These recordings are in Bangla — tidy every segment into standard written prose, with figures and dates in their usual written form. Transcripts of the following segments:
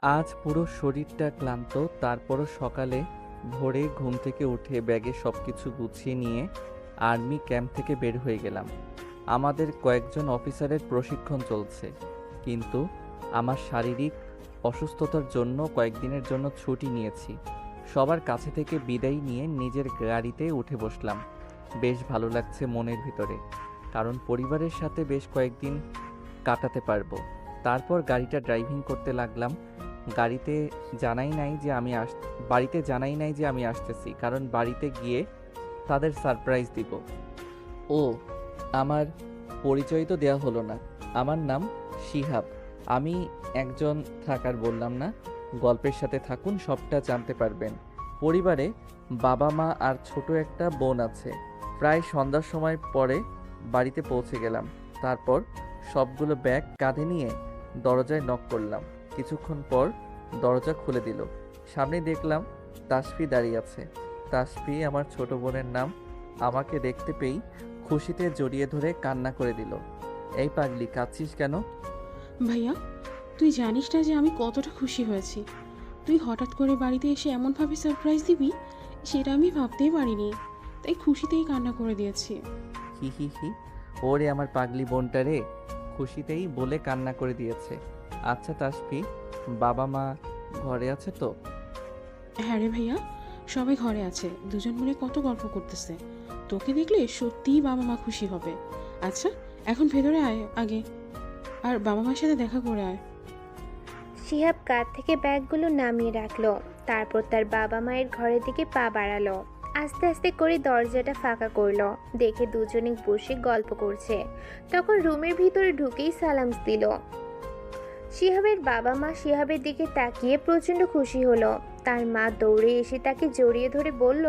আজ পুরো শরীরটা ক্লান্ত, তারপরও সকালে ভোরে ঘুম থেকে উঠে ব্যাগে সবকিছু গুছিয়ে নিয়ে আর্মি ক্যাম্প থেকে বের হয়ে গেলাম। আমাদের কয়েকজন অফিসারের প্রশিক্ষণ চলছে, কিন্তু আমার শারীরিক অসুস্থতার জন্য কয়েকদিনের জন্য ছুটি নিয়েছি। সবার কাছে থেকে বিদায় নিয়ে নিজের গাড়িতে উঠে বসলাম। বেশ ভালো লাগছে মনের ভিতরে, কারণ পরিবারের সাথে বেশ কয়েকদিন কাটাতে পারবো। তারপর গাড়িটা ড্রাইভিং করতে লাগলাম। গাড়িতে জানাই নাই যে আমি বাড়িতে জানাই নাই যে আমি আসতেছি, কারণ বাড়িতে গিয়ে তাদের সারপ্রাইজ দিব। ও, আমার পরিচয় তো দেয়া হলো না। আমার নাম শিহাব। আমি একজন থাকার বললাম না, গল্পের সাথে থাকুন, সবটা জানতে পারবেন। পরিবারে বাবা মা আর ছোট একটা বোন আছে। প্রায় সন্ধ্যার সময় পরে বাড়িতে পৌঁছে গেলাম। তারপর সবগুলো ব্যাগ কাঁধে নিয়ে দরজায় নক করলাম। কিছুক্ষণ পর দরজা খুলে দিল। সামনে দেখলাম তাসফি দাঁড়িয়ে আছে। তাসফি আমার ছোট বোনের নাম। আমাকে দেখতে পেয়েই খুশিতে জড়িয়ে ধরে কান্না করে দিল। এই পাগলি, কাঁদছিস কেন? ভাইয়া, তুই জানিস না যে আমি কতটা খুশি হয়েছি। তুই হঠাৎ করে বাড়িতে এসে এমনভাবে সারপ্রাইজ দিবি, সেটা আমি ভাবতেই পারিনি। তাই খুশিতেই কান্না করে দিয়েছি। হি হি হি, ওরে আমার পাগলি বোনটা রে, খুশিতেই বলে কান্না করে দিয়েছে। আচ্ছা তাসফি, বাবা মা ঘরে আছে তো? হ্যাঁ রে ভাইয়া, সবাই ঘরে আছে, দুজন মিলে কত গল্প করতেছে। তোকে দেখলে সত্যিই বাবা মা খুশি হবে। আচ্ছা, এখন ভেতরে আয় আগে, আর বাবা মার সাথে দেখা করে আয়। শিহাব কাঁধ থেকে ব্যাগগুলো নামিয়ে রাখলো। তারপর তার বাবা মায়ের ঘরের দিকে পা বাড়ালো। আস্তে আস্তে করে দরজাটা ফাঁকা করলো। দেখে দুজনে বসে গল্প করছে। তখন রুমের ভিতরে ঢুকেই সালাম দিল। শিহাবের বাবা মা শিহাবের দিকে তাকিয়ে প্রচণ্ড খুশি হলো। তার মা দৌড়ে এসে তাকে জড়িয়ে ধরে বলল,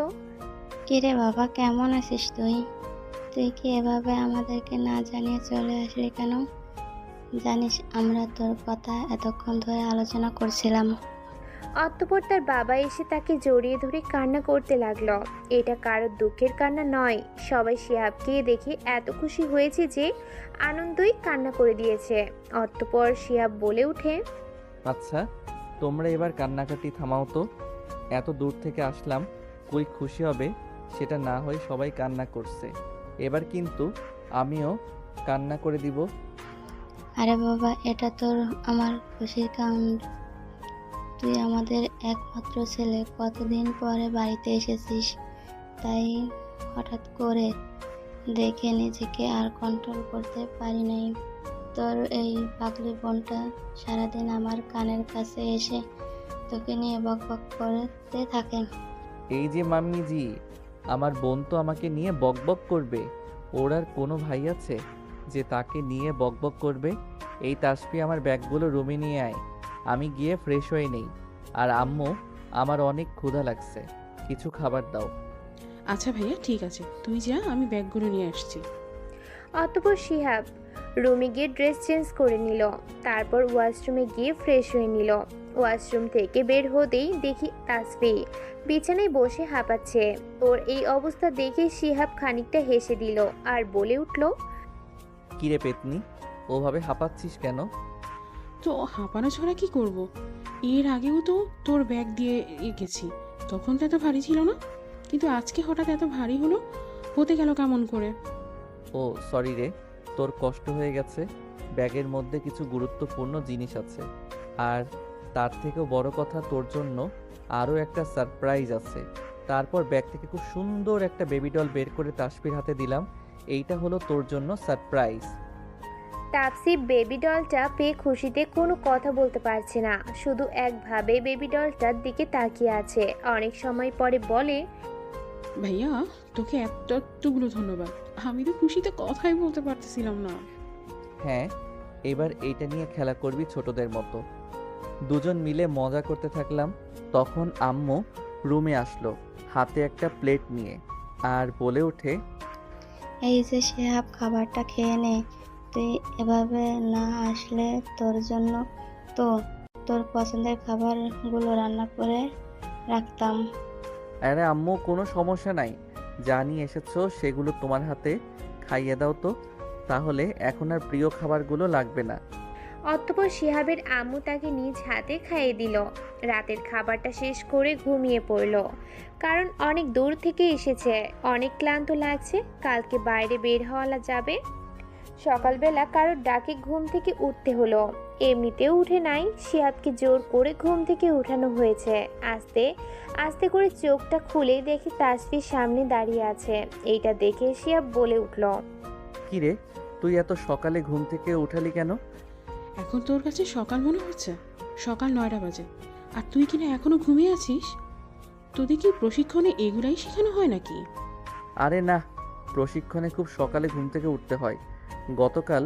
কিরে বাবা, কেমন আছিস তুই? তুই কি এভাবে আমাদেরকে না জানিয়ে চলে আসলি কেন? জানিস আমরা তোর কথা এতক্ষণ ধরে আলোচনা করছিলাম। অতঃপর তার বাবা এসে তাকে জড়িয়ে ধরে কান্না করতে লাগলো। এটা কারোর দুঃখের কান্না নয়, সবাই শিহাবকে দেখে এত খুশি হয়েছে যে আনন্দই কান্না করে দিয়েছে। অতঃপর শিহাব বলে ওঠে, আচ্ছা, তোমরা এবার কান্নাকাটি থামাও তো। এত দূর থেকে আসলাম, কই খুশি হবে সেটা না হয় সবাই কান্না করছে। এবার কিন্তু আমিও কান্না করে দিব। আরে বাবা, এটা তোর আমার খুশির কারণ। তুই আমাদের একমাত্র ছেলে, কতদিন পরে বাড়িতে এসেছিস, তাই হঠাৎ করে দেখে নিজেকে আর কন্ট্রোল করতে পারি নাই। তোর এই পাগলি বোনটা সারাদিন আমার কানের কাছে এসে তোকে নিয়ে বকবক করতে থাকেন। এই যে মাম্মিজি, আমার বোন তো আমাকে নিয়ে বকবক করবে। ওর আর কোনো ভাই আছে যে তাকে নিয়ে বকবক করবে? এই তাসফি, আমার ব্যাগগুলো রুমে নিয়ে আয়, আমি গিয়ে ফ্রেশ হয়ে নেই। আর আম্মু, আমার অনেক ক্ষুধা লাগছে, কিছু খাবার দাও। আচ্ছা ভাইয়া, ঠিক আছে, তুই যা, আমি ব্যাগগুলো নিয়ে আসছি। অতঃপর শিহাব রুমে গিয়ে ড্রেস চেঞ্জ করে নিল। তারপর ওয়াশরুমে গিয়ে ফ্রেশ হয়ে নিল। ওয়াশরুম থেকে বের হতেই দেখি তাসফি বিছানায় বসে হাঁপাচ্ছে। ওর এই অবস্থা দেখে শিহাব খানিকটা হেসে দিল আর বলে উঠল, কিরে পেতনি, ওভাবে হাঁপাচ্ছিস কেন? তো হাঁপানো ছাড়া কি করব? এর আগেও তো তোর ব্যাগ দিয়ে গেছি, তখন তো এত ভারী ছিল না, কিন্তু আজকে হঠাৎ এত ভারী হলো, হতে গেল কেমন করে? ও সরি রে, তোর কষ্ট হয়ে গেছে। ব্যাগের মধ্যে কিছু গুরুত্বপূর্ণ জিনিস আছে, আর তার থেকেও বড় কথা, তোর জন্য আরও একটা সারপ্রাইজ আছে। তারপর ব্যাগ থেকে খুব সুন্দর একটা বেবি ডল বের করে তাসফির হাতে দিলাম। এইটা হলো তোর জন্য সারপ্রাইজ। তাপসি বেবি ডলটা পেয়ে খুশিতে কোনো কথা বলতে পারছে না, শুধু একভাবে বেবি ডলটার দিকে তাকিয়ে আছে। অনেক সময় পরে বলে, ভাইয়া, তোকে এতগুলো ধন্যবাদ, আমি তো খুশিতে কথাই বলতে পারতেছিলাম না। হ্যাঁ, এবার এইটা নিয়ে খেলা করবি ছোটদের মতো। দুজন মিলে মজা করতে থাকলাম। তখন আম্মু রুমে আসলো, হাতে একটা প্লেট নিয়ে, আর বলে ওঠে, এই যে শিহাব, খাবারটা খেয়ে নে। তুই এভাবে না আসলে তোর জন্য তো তোর পছন্দের খাবারগুলো রান্না করে রাখতাম। আরে আম্মু, কোনো সমস্যা নাই, যা নিয়ে এসেছো সেগুলো তোমার হাতে খাইয়ে দাও তো, তাহলে এখন আর প্রিয় খাবারগুলো লাগবে না। অতঃপর শিহাবের আম্মু তাকে নিজ হাতে খাইয়ে দিল। রাতের খাবারটা শেষ করে ঘুমিয়ে পড়ল, কারণ অনেক দূর থেকে এসেছে, অনেক ক্লান্ত লাগছে, কালকে বাইরে বের হওয়া যাবে। সকালবেলা কারোর ডাকে ঘুম থেকে উঠতে হলো। এমনিতেও উঠে নাই, শিহাবকে জোর করে ঘুম থেকে উঠানো হয়েছে। আস্তে আস্তে করে চোখটা খুলেই দেখি তাসফির সামনে দাঁড়িয়ে আছে। এইটা দেখে শিহাব বলে উঠল, কি রে, তুই এত সকালে ঘুম থেকে উঠালি কেন? এখন তোর কাছে সকাল মনে হচ্ছে? সকাল 9টা বাজে, আর তুই কিনা এখনো ঘুমিয়ে আছিস? তোদের কি প্রশিক্ষণে এগুলাই শেখানো হয় নাকি? আরে না, প্রশিক্ষণে খুব সকালে ঘুম থেকে উঠতে হয়। গতকাল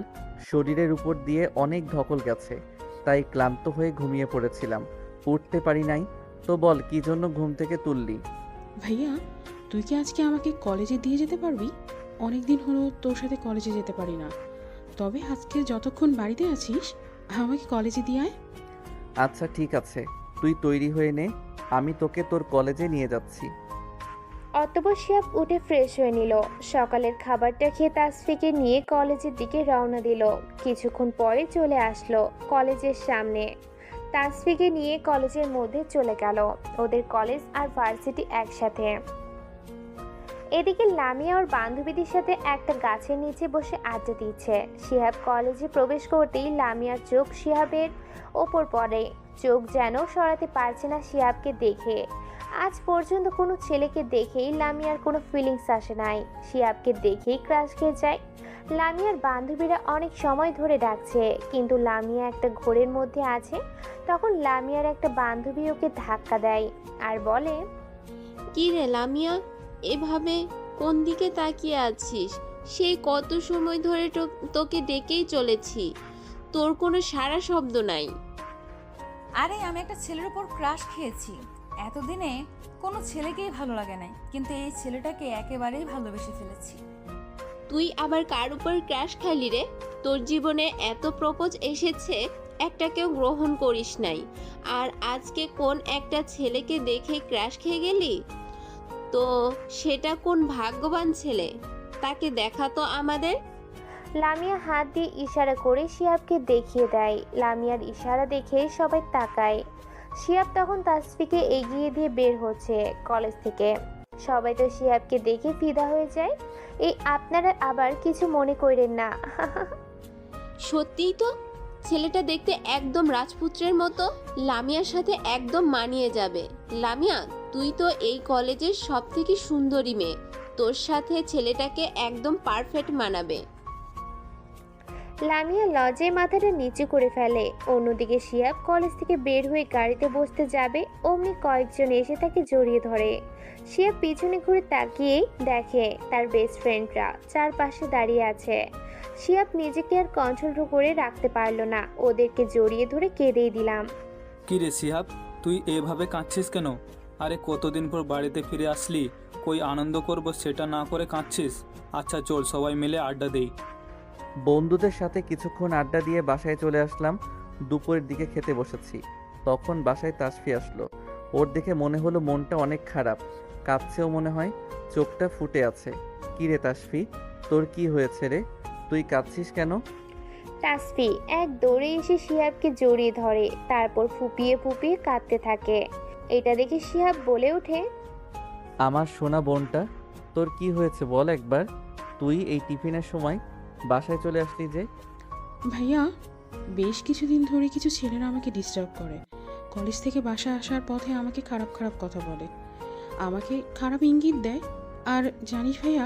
শরীরের উপর দিয়ে অনেক ধকল গেছে, তাই ক্লান্ত হয়ে ঘুমিয়ে পড়েছিলাম, উঠতে পারি নাই। তো বল, কি জন্য ঘুম থেকে তুললি? ভাইয়া, তুই কি আজকে আমাকে কলেজে দিয়ে যেতে পারবি? অনেক দিন হলো তোর সাথে কলেজে যেতে পারি না। তবে আজকে যতক্ষণ বাড়িতে আছিস আমাকে কলেজে দিয়ে আয়। আচ্ছা ঠিক আছে, তুই তৈরি হয়ে নে, আমি তোকে তোর কলেজে নিয়ে যাচ্ছি। অতঃপর শিহাব উঠে ফ্রেশ হয়ে নিল। সকালের খাবারটা খেয়ে তাসফিকে নিয়ে কলেজের দিকে রওনা দিল। কিছুক্ষণ পরে চলে আসলো কলেজের সামনে। তাসফিকে নিয়ে কলেজের মধ্যে চলে গেল। ওদের কলেজ আর ভার্সিটি একসাথে। এদিকে লামিয়া ওর বান্ধবীদের সাথে একটা গাছের নিচে বসে আড্ডা দিচ্ছে। শিহাব কলেজে প্রবেশ করতেই লামিয়ার চোখ শিহাবের ওপর পড়ে। চোখ যেন সরাতে পারছে না শিহাবকে দেখে। আজ পর্যন্ত কোনো ছেলেকে দেখেই লামিয়ার কোনো ফিলিংস আসে নাই, শিহাবকে দেখেই ক্রাশ খেয়ে যায়। লামিয়ার বান্ধবীরা অনেক সময় ধরে ডাকছে, কিন্তু লামিয়া একটা ঘোরের মধ্যে আছে। তখন লামিয়ার একটা বান্ধবী ওকে ধাক্কা দেয় আর বলে, কি রে লামিয়া, এভাবে কোন দিকে তাকিয়ে আছিস? সেই কত সময় ধরে তোকে ডেকেই চলেছি, তোর কোনো সাড়া শব্দ নাই। আরে আমি একটা ছেলের উপর ক্রাশ খেয়েছি। এতদিনে কোনো ছেলেকেই ভালো লাগে নাই, কিন্তু এই ছেলেটাকে একেবারেই ভালোবেসে ফেলেছি। তুই আবার কার উপর ক্র্যাশ খাইলি রে? তোর জীবনে এত প্রপোজ এসেছে, একটাকেও গ্রহণ করিস নাই, আর আজকে কোন একটা ছেলেকে দেখে ক্র্যাশ খেয়ে গেলি? তো সেটা কোন ভাগ্যবান ছেলে, তাকে দেখা তো আমাদের। লামিয়া হাত দিয়ে ইশারা করে শিহাবকে দেখিয়ে দেয়। লামিয়ার ইশারা দেখে সবাই তাকায়। শিহাব তখন তাসফিকে এগিয়ে দিয়ে বের হচ্ছে কলেজ থেকে। সবাই তো শিহাবকে দেখে ফিদা হয়ে যায়। এই আপনারা আবার কিছু মনে করেন না। সত্যিই তো, ছেলেটা দেখতে একদম রাজপুত্রের মতো, লামিয়ার সাথে একদম মানিয়ে যাবে। লামিয়া, তুই তো এই কলেজের সব থেকে সুন্দরী মেয়ে, তোর সাথে ছেলেটাকে একদম পারফেক্ট মানাবে। লামিয়া লজ্জায় মাথাটা নিচু করে ফেলে। অন্যদিকে শিহাব কলেজ থেকে বের হয়ে গাড়িতে বসতে যাবে, অমনি কয়েকজন এসে তাকে জড়িয়ে ধরে। শিহাব পিছনে ঘুরে তাকিয়ে দেখে তার বেস্ট ফ্রেন্ডরা চারপাশে দাঁড়িয়ে আছে। শিহাব নিজেকে আর কন্ট্রোল করে রাখতে পারলো না, ওদেরকে জড়িয়ে ধরে কেঁদেই দিলাম। কি রে শিহাব, তুই এভাবে কাঁদছিস কেন? আরে কতদিন পর বাড়িতে ফিরে আসলি, কই আনন্দ করব সেটা না করে কাঁদছিস? আচ্ছা চল সবাই মিলে আড্ডা দেই। বন্ধুদের সাথে কিছুক্ষণ আড্ডা দিয়ে বাসায় চলে আসলাম। দুপুরের দিকে খেতে বসেছি, তখন বাসায় তাসফি আসলো। ওর দেখে মনে হলো মনটা অনেক খারাপ, কাঁদছেও মনে হয়, চোখটা ফুটে আছে। কি রে তাসফি, তোর কি হয়েছে রে, তুই কাঁদছিস কেন? তাসফি এক দৌড়ে এসে শিহাবকে জড়িয়ে ধরে, তারপর ফুপিয়ে ফুপিয়ে কাঁদতে থাকে। এটা দেখে শিহাব বলে ওঠে, আমার সোনা বোনটা, তোর কি হয়েছে বল একবার। তুই এই টিফিনের সময় বাসায় চলে আসলি যে? ভাইয়া, বেশ কিছুদিন ধরে কিছু ছেলেরা আমাকে ডিস্টার্ব করে। কলেজ থেকে বাসা আসার পথে আমাকে খারাপ খারাপ কথা বলে, আমাকে খারাপ ইঙ্গিত দেয়। আর জানিস ভাইয়া,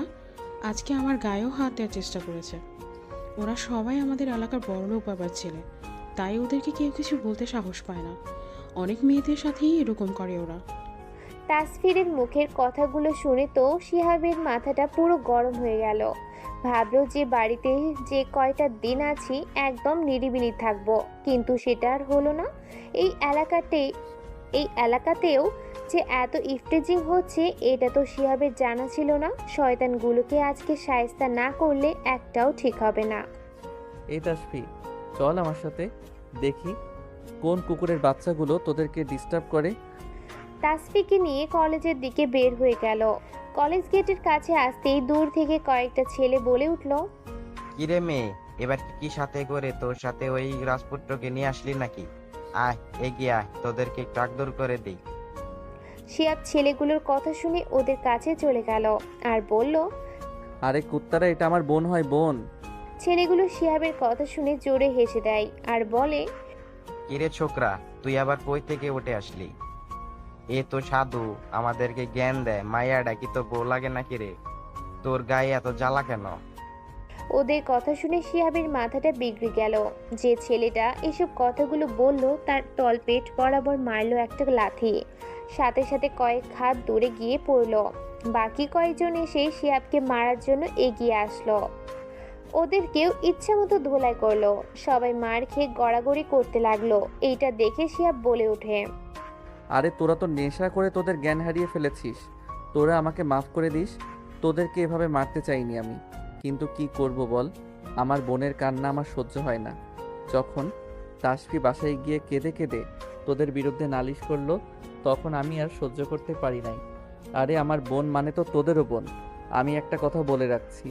আজকে আমার গায়েও হাত দেওয়ার চেষ্টা করেছে। ওরা সবাই আমাদের এলাকার বড়লোক বাবার ছেলে, তাই ওদেরকে কেউ কিছু বলতে সাহস পায় না। অনেক মেয়েদের সাথেই এরকম করে ওরা। তাসফিরের মুখের কথাগুলো শুনে তো শিহাবের মাথাটা পুরো গরম হয়ে গেল। ভাবলো যে বাড়িতে যে কয়টা দিন আছি একদম নিরিবিলি থাকবো, কিন্তু সেটা আর হলো না। এই এলাকাতেও যে এত ইফটেজিং হচ্ছে এটা তো শিহাবের জানা ছিল না। শয়তানগুলোকে আজকে শায়েস্তা না করলে একটাও ঠিক হবে না। এই তাসফি, চল আমার সাথে, দেখি কোন কুকুরের বাচ্চাগুলো তোদেরকে ডিস্টার্ব করে। তাসফিকে নিয়ে কলেজের দিকে বের হয়ে গেল। কলেজ গেটের কাছে আসতেই দূর থেকে কয়েকটা ছেলে বলে উঠল, কিরে মেয়ে, এবার কি সাথে করে তোর সাথে ওই রাজপুত্রকে নিয়ে আসলি নাকি? আয়, এগিয়ে আয়, তোদেরকে একটু আকদর করে দিই। শিহাব ছেলেগুলোর কথা শুনে ওদের কাছে চলে গেল আর বলল, আরে কুত্তারা, এটা আমার বোন হয়, বোন। ছেলেগুলো শিহাবের কথা শুনে জোরে হেসে দেয় আর বলে, কিরে ছোকরা, তুই আবার কই থেকে উঠে আসলি? এ তো সাধু, আমাদেরকে জ্ঞান দেয়। মাইয়াডা কি তোর বউ লাগে নাকি রে? তোর গায়ে এত জ্বালা কেন? ওদের কথা শুনে শিহাবের মাথাটা বিগড়ে গেল। যে ছেলেটা এসব কথাগুলো বলল তার তলপেট বরাবর মারলো একটা লাথি, সাথে সাথে কয়েক হাত দূরে গিয়ে পড়ল। বাকি কয়েকজন এসে শিহাবকে মারার জন্য এগিয়ে আসলো। ওদেরকেও ইচ্ছা মতো ধোলাই করলো। সবাই মার খেয়ে গড়াগড়ি করতে লাগলো। এইটা দেখে শিহাব বলে ওঠে, আরে তোরা তো নেশা করে তোদের জ্ঞান হারিয়ে ফেলেছিস। তোরা আমাকে মাফ করে দিস। তোদেরকে এভাবে মারতে চাইনি আমি, কিন্তু কি করব বল। আমার বোনের কান্না আমার সহ্য হয় না। যখন তাসফি বাসায় গিয়ে কেঁদে কেঁদে তোদের বিরুদ্ধে নালিশ করলো, তখন আমি আর সহ্য করতে পারি নাই। আরে আমার বোন মানে তো তোদেরও বোন। আমি একটা কথা বলে রাখছি,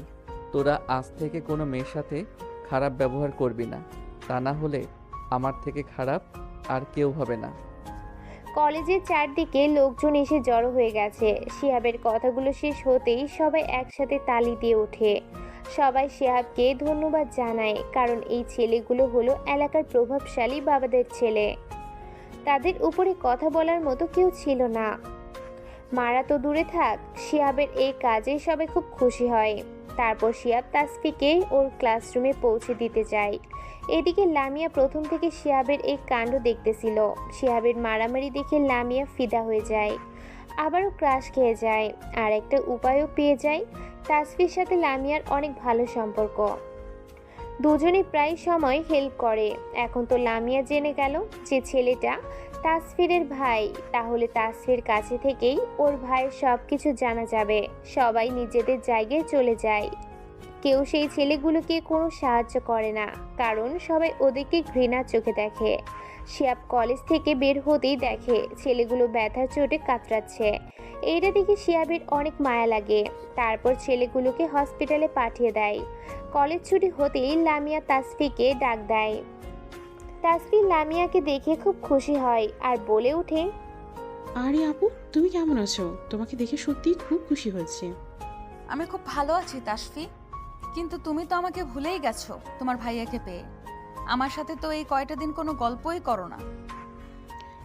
তোরা আজ থেকে কোনো মেয়ের সাথে খারাপ ব্যবহার করবি না, তা না হলে আমার থেকে খারাপ আর কেউ হবে না। কলেজের চারদিকে লোকজন এসে জড়ো হয়ে গেছে। শিহাবের কথাগুলো শেষ হতেই সবাই একসাথে তালি দিয়ে ওঠে। সবাই শিহাবকে ধন্যবাদ জানায়, কারণ এই ছেলেগুলো হলো এলাকার প্রভাবশালী বাবাদের ছেলে। তাদের উপরে কথা বলার মতো কেউ ছিল না। মারা তো দূরে থাক, শিহাবের এই কাজে সবাই খুব খুশি হয়। তারপর শিহাব তাসফিকে ওর ক্লাসরুমে পৌঁছে দিতে যায়। এদিকে লামিয়া প্রথম থেকে শিহাবের এই কাণ্ড দেখতেছিল। শিহাবের মারামারি দেখে লামিয়া ফিদা হয়ে যায়, আবারও ক্রাশ খেয়ে যায়। আর একটা উপায়ও পেয়ে যায়। তাসফির সাথে লামিয়ার অনেক ভালো সম্পর্ক, দুজনে প্রায় সময় হেল্প করে। এখন তো লামিয়া জেনে গেল যে ছেলেটা তাসফিরের ভাই, তাহলে তাসফির কাছে থেকেই ওর ভাইয়ের সব কিছু জানা যাবে। সবাই নিজেদের জায়গায় চলে যায়। কেউ সেই ছেলেগুলোকে কোনো সাহায্য করে না, কারণ সবাই ওদেরকে ঘৃণার চোখে দেখে। শিহাব কলেজ থেকে বের হতেই দেখে ছেলেগুলো ব্যথার চোটে কাতরাচ্ছে। এইটা দেখে শিহাবের অনেক মায়া লাগে। তারপর ছেলেগুলোকে হসপিটালে পাঠিয়ে দেয়। কলেজ ছুটি হতেই লামিয়া তাসফিকে ডাক দেয়। তাসফি লামিয়াকে দেখে খুব খুশি হয় আর বলে ওঠে, আরে আপু, তুমি কেমন আছো? তোমাকে দেখে সত্যিই খুব খুশি হয়েছে। আমি খুব ভালো আছি তাসফি, কিন্তু তুমি তো আমাকে ভুলেই গেছো তোমার ভাইয়াকে পেয়ে। আমার সাথে তো এই কয়টা দিন কোনো গল্পই করো না।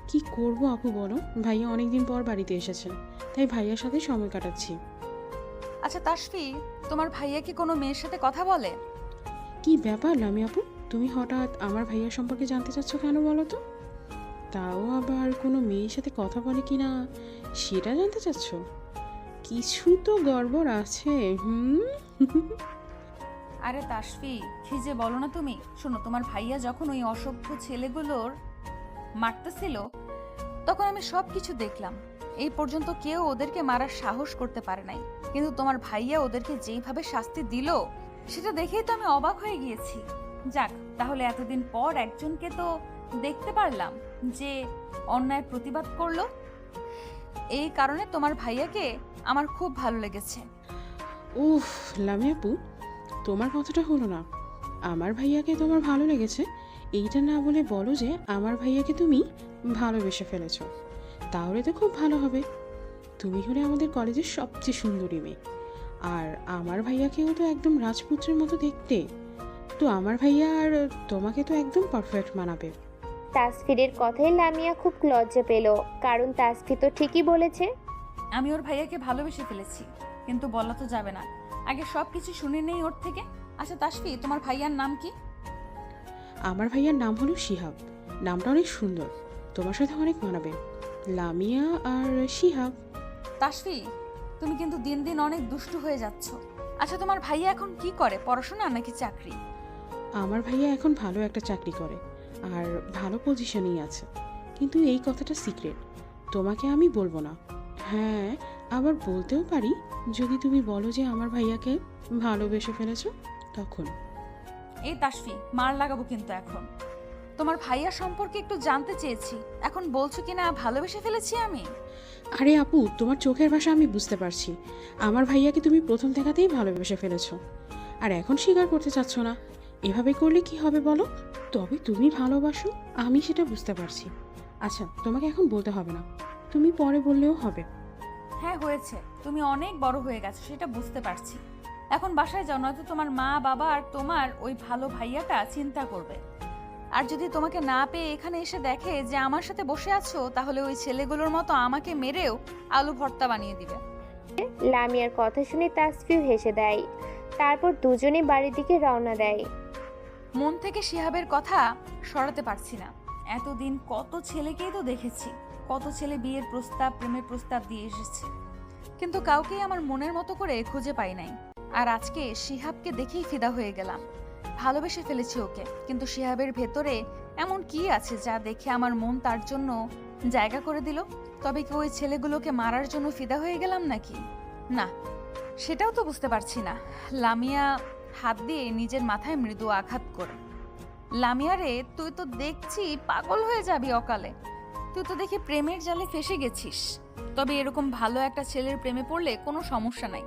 কি করব আপু বলো, ভাইয়া অনেকদিন পর বাড়িতে এসেছেন, তাই ভাইয়ার সাথে সময় কাটাচ্ছি। আচ্ছা তাসফি, তোমার ভাইয়া কি কোনো মেয়ের সাথে কথা বলে? কি ব্যাপার লামি আপু, তুমি হঠাৎ আমার ভাইয়া সম্পর্কে জানতে চাচ্ছ কেন বলো তো? তাও আবার কোনো মেয়ের সাথে কথা বলে কি না সেটা জানতে চাচ্ছ? কিছু তো গড়বড় আছে। আরে তাসফি, কি যে বলো না তুমি। শোনো, তোমার ভাইয়া যখন ওই অসভ্য ছেলেগুলোর মারতেছিল, তখন আমি সব কিছু দেখলাম। এই পর্যন্ত কেউ ওদেরকে মারার সাহস করতে পারে নাই, কিন্তু তোমার ভাইয়া ওদেরকে যেইভাবে শাস্তি দিল, সেটা দেখেই তো আমি অবাক হয়ে গিয়েছি। যাক, তাহলে এতদিন পর একজনকে তো দেখতে পারলাম যে অন্যায় প্রতিবাদ করলো। এই কারণে তোমার ভাইয়াকে আমার খুব ভালো লেগেছে। উফ লামি আপু, তোমার কথাটা হলো না। আমার ভাইয়াকে তোমার ভালো লেগেছে এইটা না বলে বলো যে আমার ভাইয়াকে তুমি ভালোবেসে ফেলেছো, তাহলে তো খুব ভালো হবে। তুমি হলে আমাদের কলেজের সবচেয়ে সুন্দরী মেয়ে, আর আমার ভাইয়াকেও তো একদম রাজপুত্রের মতো দেখতে। তো আমার ভাইয়া আর তোমাকে তো একদম পারফেক্ট মানাবে। তাসফিরের কথায় লামিয়া খুব লজ্জা পেল, কারণ তাসফি তো ঠিকই বলেছে। আমি ওর ভাইয়াকে ভালোবেসে ফেলেছি, কিন্তু বলা তো যাবে না। আগে সব কিছু শুনে নেই ওর থেকে। আচ্ছা তাসফি, তোমার ভাইয়ার নাম কি? আমার ভাইয়ার নাম হলো শিহাব। নামটা অনেক সুন্দর, তোমার সাথে অনেক মানাবে। লামিয়া আর শিহাব। তাসফি, তুমি কিন্তু দিন দিন অনেক দুষ্টু হয়ে যাচ্ছ। আচ্ছা তোমার ভাইয়া এখন কি করে, পড়াশোনা নাকি চাকরি? আমার ভাইয়া এখন ভালো একটা চাকরি করে আর ভালো পজিশনেই আছে, কিন্তু এই কথাটা সিক্রেট, তোমাকে আমি বলবো না। হ্যাঁ, আবার বলতেও পারি যদি তুমি বলো যে আমার ভাইয়াকে ভালোবেসে ফেলেছো তখন। এই তাসফি, মার লাগাবো কিন্তু এখন। তোমার ভাইয়া সম্পর্কে একটু জানতে চেয়েছি, এখন বলছো কিনা ভালোবেসে ফেলেছি আমি? আরে আপু, তোমার চোখের ভাষা আমি বুঝতে পারছি। আমার ভাইয়াকে তুমি প্রথম দেখাতেই ভালোবেসে ফেলেছো, আর এখন স্বীকার করতে চাচ্ছ না। এভাবে করলে কি হবে বলো? তবে তুমি ভালোবাসো, আমি সেটা বুঝতে পারছি। আচ্ছা, তোমাকে এখন বলতে হবে না, তুমি পরে বললেও হবে। হ্যাঁ হয়েছে, তুমি অনেক বড় হয়ে গেছো সেটা বুঝতে পারছি। এখন বাসায় যাও, নয়তো তোমার মা বাবা আর তোমার ওই ভালো ভাইয়াটা চিন্তা করবে। আর যদি তোমাকে না পেয়ে এখানে এসে দেখে যে আমার সাথে বসে আছো, তাহলে ওই ছেলেগুলোর মতো আমাকে মেরেও আলু ভর্তা বানিয়ে দিবে। লামিয়ার কথা শুনে তাসফিও হেসে দেয়। তারপর দুজনে বাড়ির দিকে রওনা দেয়। মন থেকে শিহাবের কথা সরাতে পারছি না। এতদিন কত ছেলেকেই তো দেখেছি, কত ছেলে বিয়ের প্রস্তাব, প্রেমের প্রস্তাব দিয়ে এসেছে, কিন্তু কাউকেই আমার মনের মতো করে খুঁজে পাই নাই। আর আজকে শিহাবকে দেখেই ফিদা হয়ে গেলাম, ভালোবেসে ফেলেছি ওকে। কিন্তু শিহাবের ভেতরে এমন কি আছে যা দেখে আমার মন তার জন্য জায়গা করে দিল? তবে কি ওই ছেলেগুলোকে মারার জন্য ফিদা হয়ে গেলাম নাকি? না, সেটাও তো বুঝতে পারছি না। লামিয়া হাত দিয়ে নিজের মাথায় মৃদু আঘাত করে। লামিয়া রে, তুই তো দেখছি পাগল হয়ে যাবি অকালে। তুই তো দেখি প্রেমের জালে ফেসে গেছিস। তবে এরকম ভালো একটা ছেলের প্রেমে পড়লে কোনো সমস্যা নাই।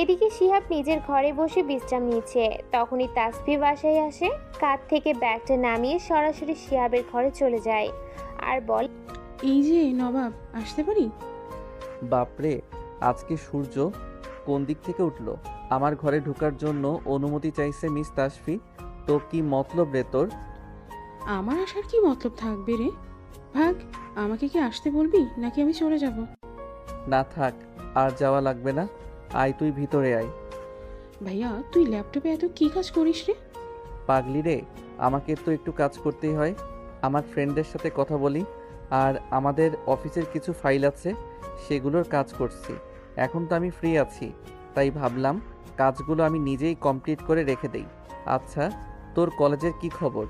এদিকে শিহাব নিজের ঘরে বসে বিশ্রাম নিচ্ছে। তখনই তাসফি বাসায় আসে। কাঁধ থেকে ব্যাগটা নামিয়ে সরাসরি শিহাবের ঘরে চলে যায় আর বল, এই যে নবাব, আসতে পারি? বাপরে, আজকে সূর্য কোন দিক থেকে উঠলো? আমার ঘরে ঢোকার জন্য অনুমতি চাইছে মিস তাসফি। তো কি মতলব রে তোর? আমার আসার কি মতলব থাকবে রে? ভাগ, আমাকে কি আসতে বলবি নাকি আমি চলে যাব? না থাক, আর যাওয়া লাগবে না। আয়, তুই ভিতরে আয়। ভাইয়া, তুই ল্যাপটপে এত কি কাজ করিস রে? পাগলি রে, আমাকে তো একটু কাজ করতেই হয়। আমার ফ্রেন্ডদের সাথে কথা বলি, আর আমাদের অফিসের কিছু ফাইল আছে, সেগুলোর কাজ করছি। এখন তো আমি ফ্রি আছি, তাই ভাবলাম কাজগুলো আমি নিজেই কমপ্লিট করে রেখে দেই। আচ্ছা, তোর কলেজের কি খবর?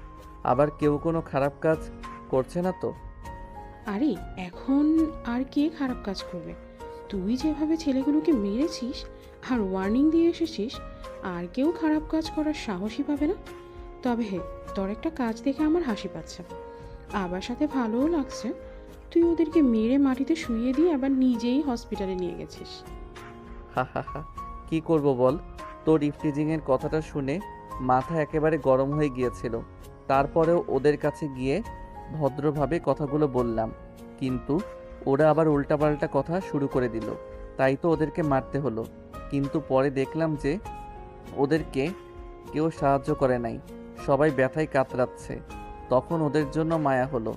আবার কেউ কোনো খারাপ কাজ করছে না তো? আরে এখন আর কে খারাপ কাজ করবে? তুই যেভাবে ছেলেগুলোকে মেরেছিস আর ওয়ার্নিং দিয়ে এসেছিস, আর কেউ খারাপ কাজ করার সাহসই পাবে না। তবে হে, তোর একটা কাজ দেখে আমার হাসি পাচ্ছে, আবার সাথে ভালোও লাগছে। তুই ওদেরকে মেরে মাটিতে শুইয়ে দিয়ে আবার নিজেই হসপিটালে নিয়ে গেছিস। হা হা হা, কি করব বল? তোর ইফটিজিংয়ের কথাটা শুনে মাথা একেবারে গরম হয়ে গিয়েছিল। তারপরেও ওদের কাছে গিয়ে ভদ্রভাবে কথাগুলো বললাম, কিন্তু ওরা আবার উল্টাপাল্টা কথা শুরু করে দিল। তাই তো ওদেরকে মারতে হলো। কিন্তু পরে দেখলাম যে ওদেরকে কেউ সাহায্য করে নাই, সবাই ব্যথায় কাতরাচ্ছে। তখন ওদের জন্য মায়া হলো।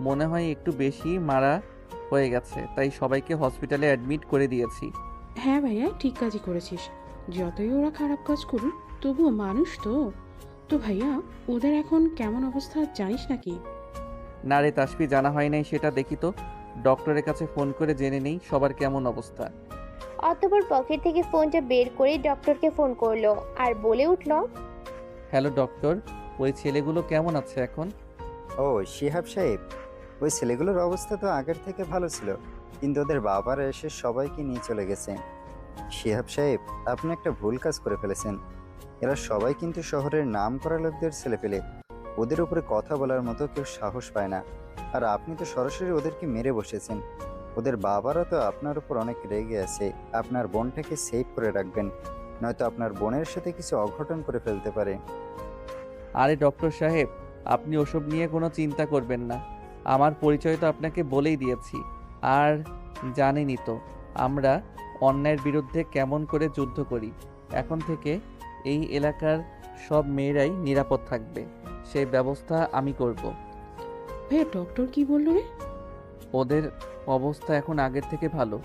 মনে হয় একটু বেশি মারা হয়ে গেছে, তাই সবাইকে হসপিটালে অ্যাডমিট করে দিয়েছি। হ্যাঁ ভাইয়া, ঠিক কাজই করেছিস। যতই ওরা খারাপ কাজ করুক, তবুও মানুষ তো। তো ভাইয়া, ওদের এখন কেমন অবস্থা জানিস নাকি? না রে তাসফি, জানা হয় নাই। সেটা দেখি তো, ডক্টরের কাছে ফোন করে জেনে নেই সবার কেমন অবস্থা। অতঃপর পকেট থেকে ফোনটা বের করে ডক্টরকে ফোন করলো আর বলে উঠল, হ্যালো ডক্টর, ওই ছেলেগুলো কেমন আছে এখন? ও শিহাব সাহেব, ওই ছেলেগুলোর অবস্থা তো আগের থেকে ভালো ছিল, কিন্তু ওদের বাবারা এসে সবাইকে নিয়ে চলে গেছে। শিহাব সাহেব, আপনি একটা ভুল কাজ করে ফেলেছেন। এরা সবাই কিন্তু শহরের নাম করা লোকদের ছেলেপেলে। ওদের উপরে কথা বলার মতো কেউ সাহস পায় না। আর আপনি তো সরাসরি ওদেরকে মেরে বসেছেন। ওদের বাবারা তো আপনার উপর অনেক রেগে আছে। আপনার বোনটাকে সেভ করে রাখবেন, নয়তো আপনার বোনের সাথে কিছু অঘটন করে ফেলতে পারে। আরে ডক্টর সাহেব, আপনি ওসব নিয়ে কোনো চিন্তা করবেন না। আমার পরিচয় তো আপনাকে বলেই দিয়েছি। আর জানেনই তো আমরা অন্যায়ের বিরুদ্ধে কেমন করে যুদ্ধ করি। এখন থেকে এই এলাকার সব মেয়েরাই নিরাপদ থাকবে, সেই ব্যবস্থা আমি করব। ভাইয়া, ডক্টর কি বললো রে? ওদের অবস্থা এখন আগের থেকে ভালো,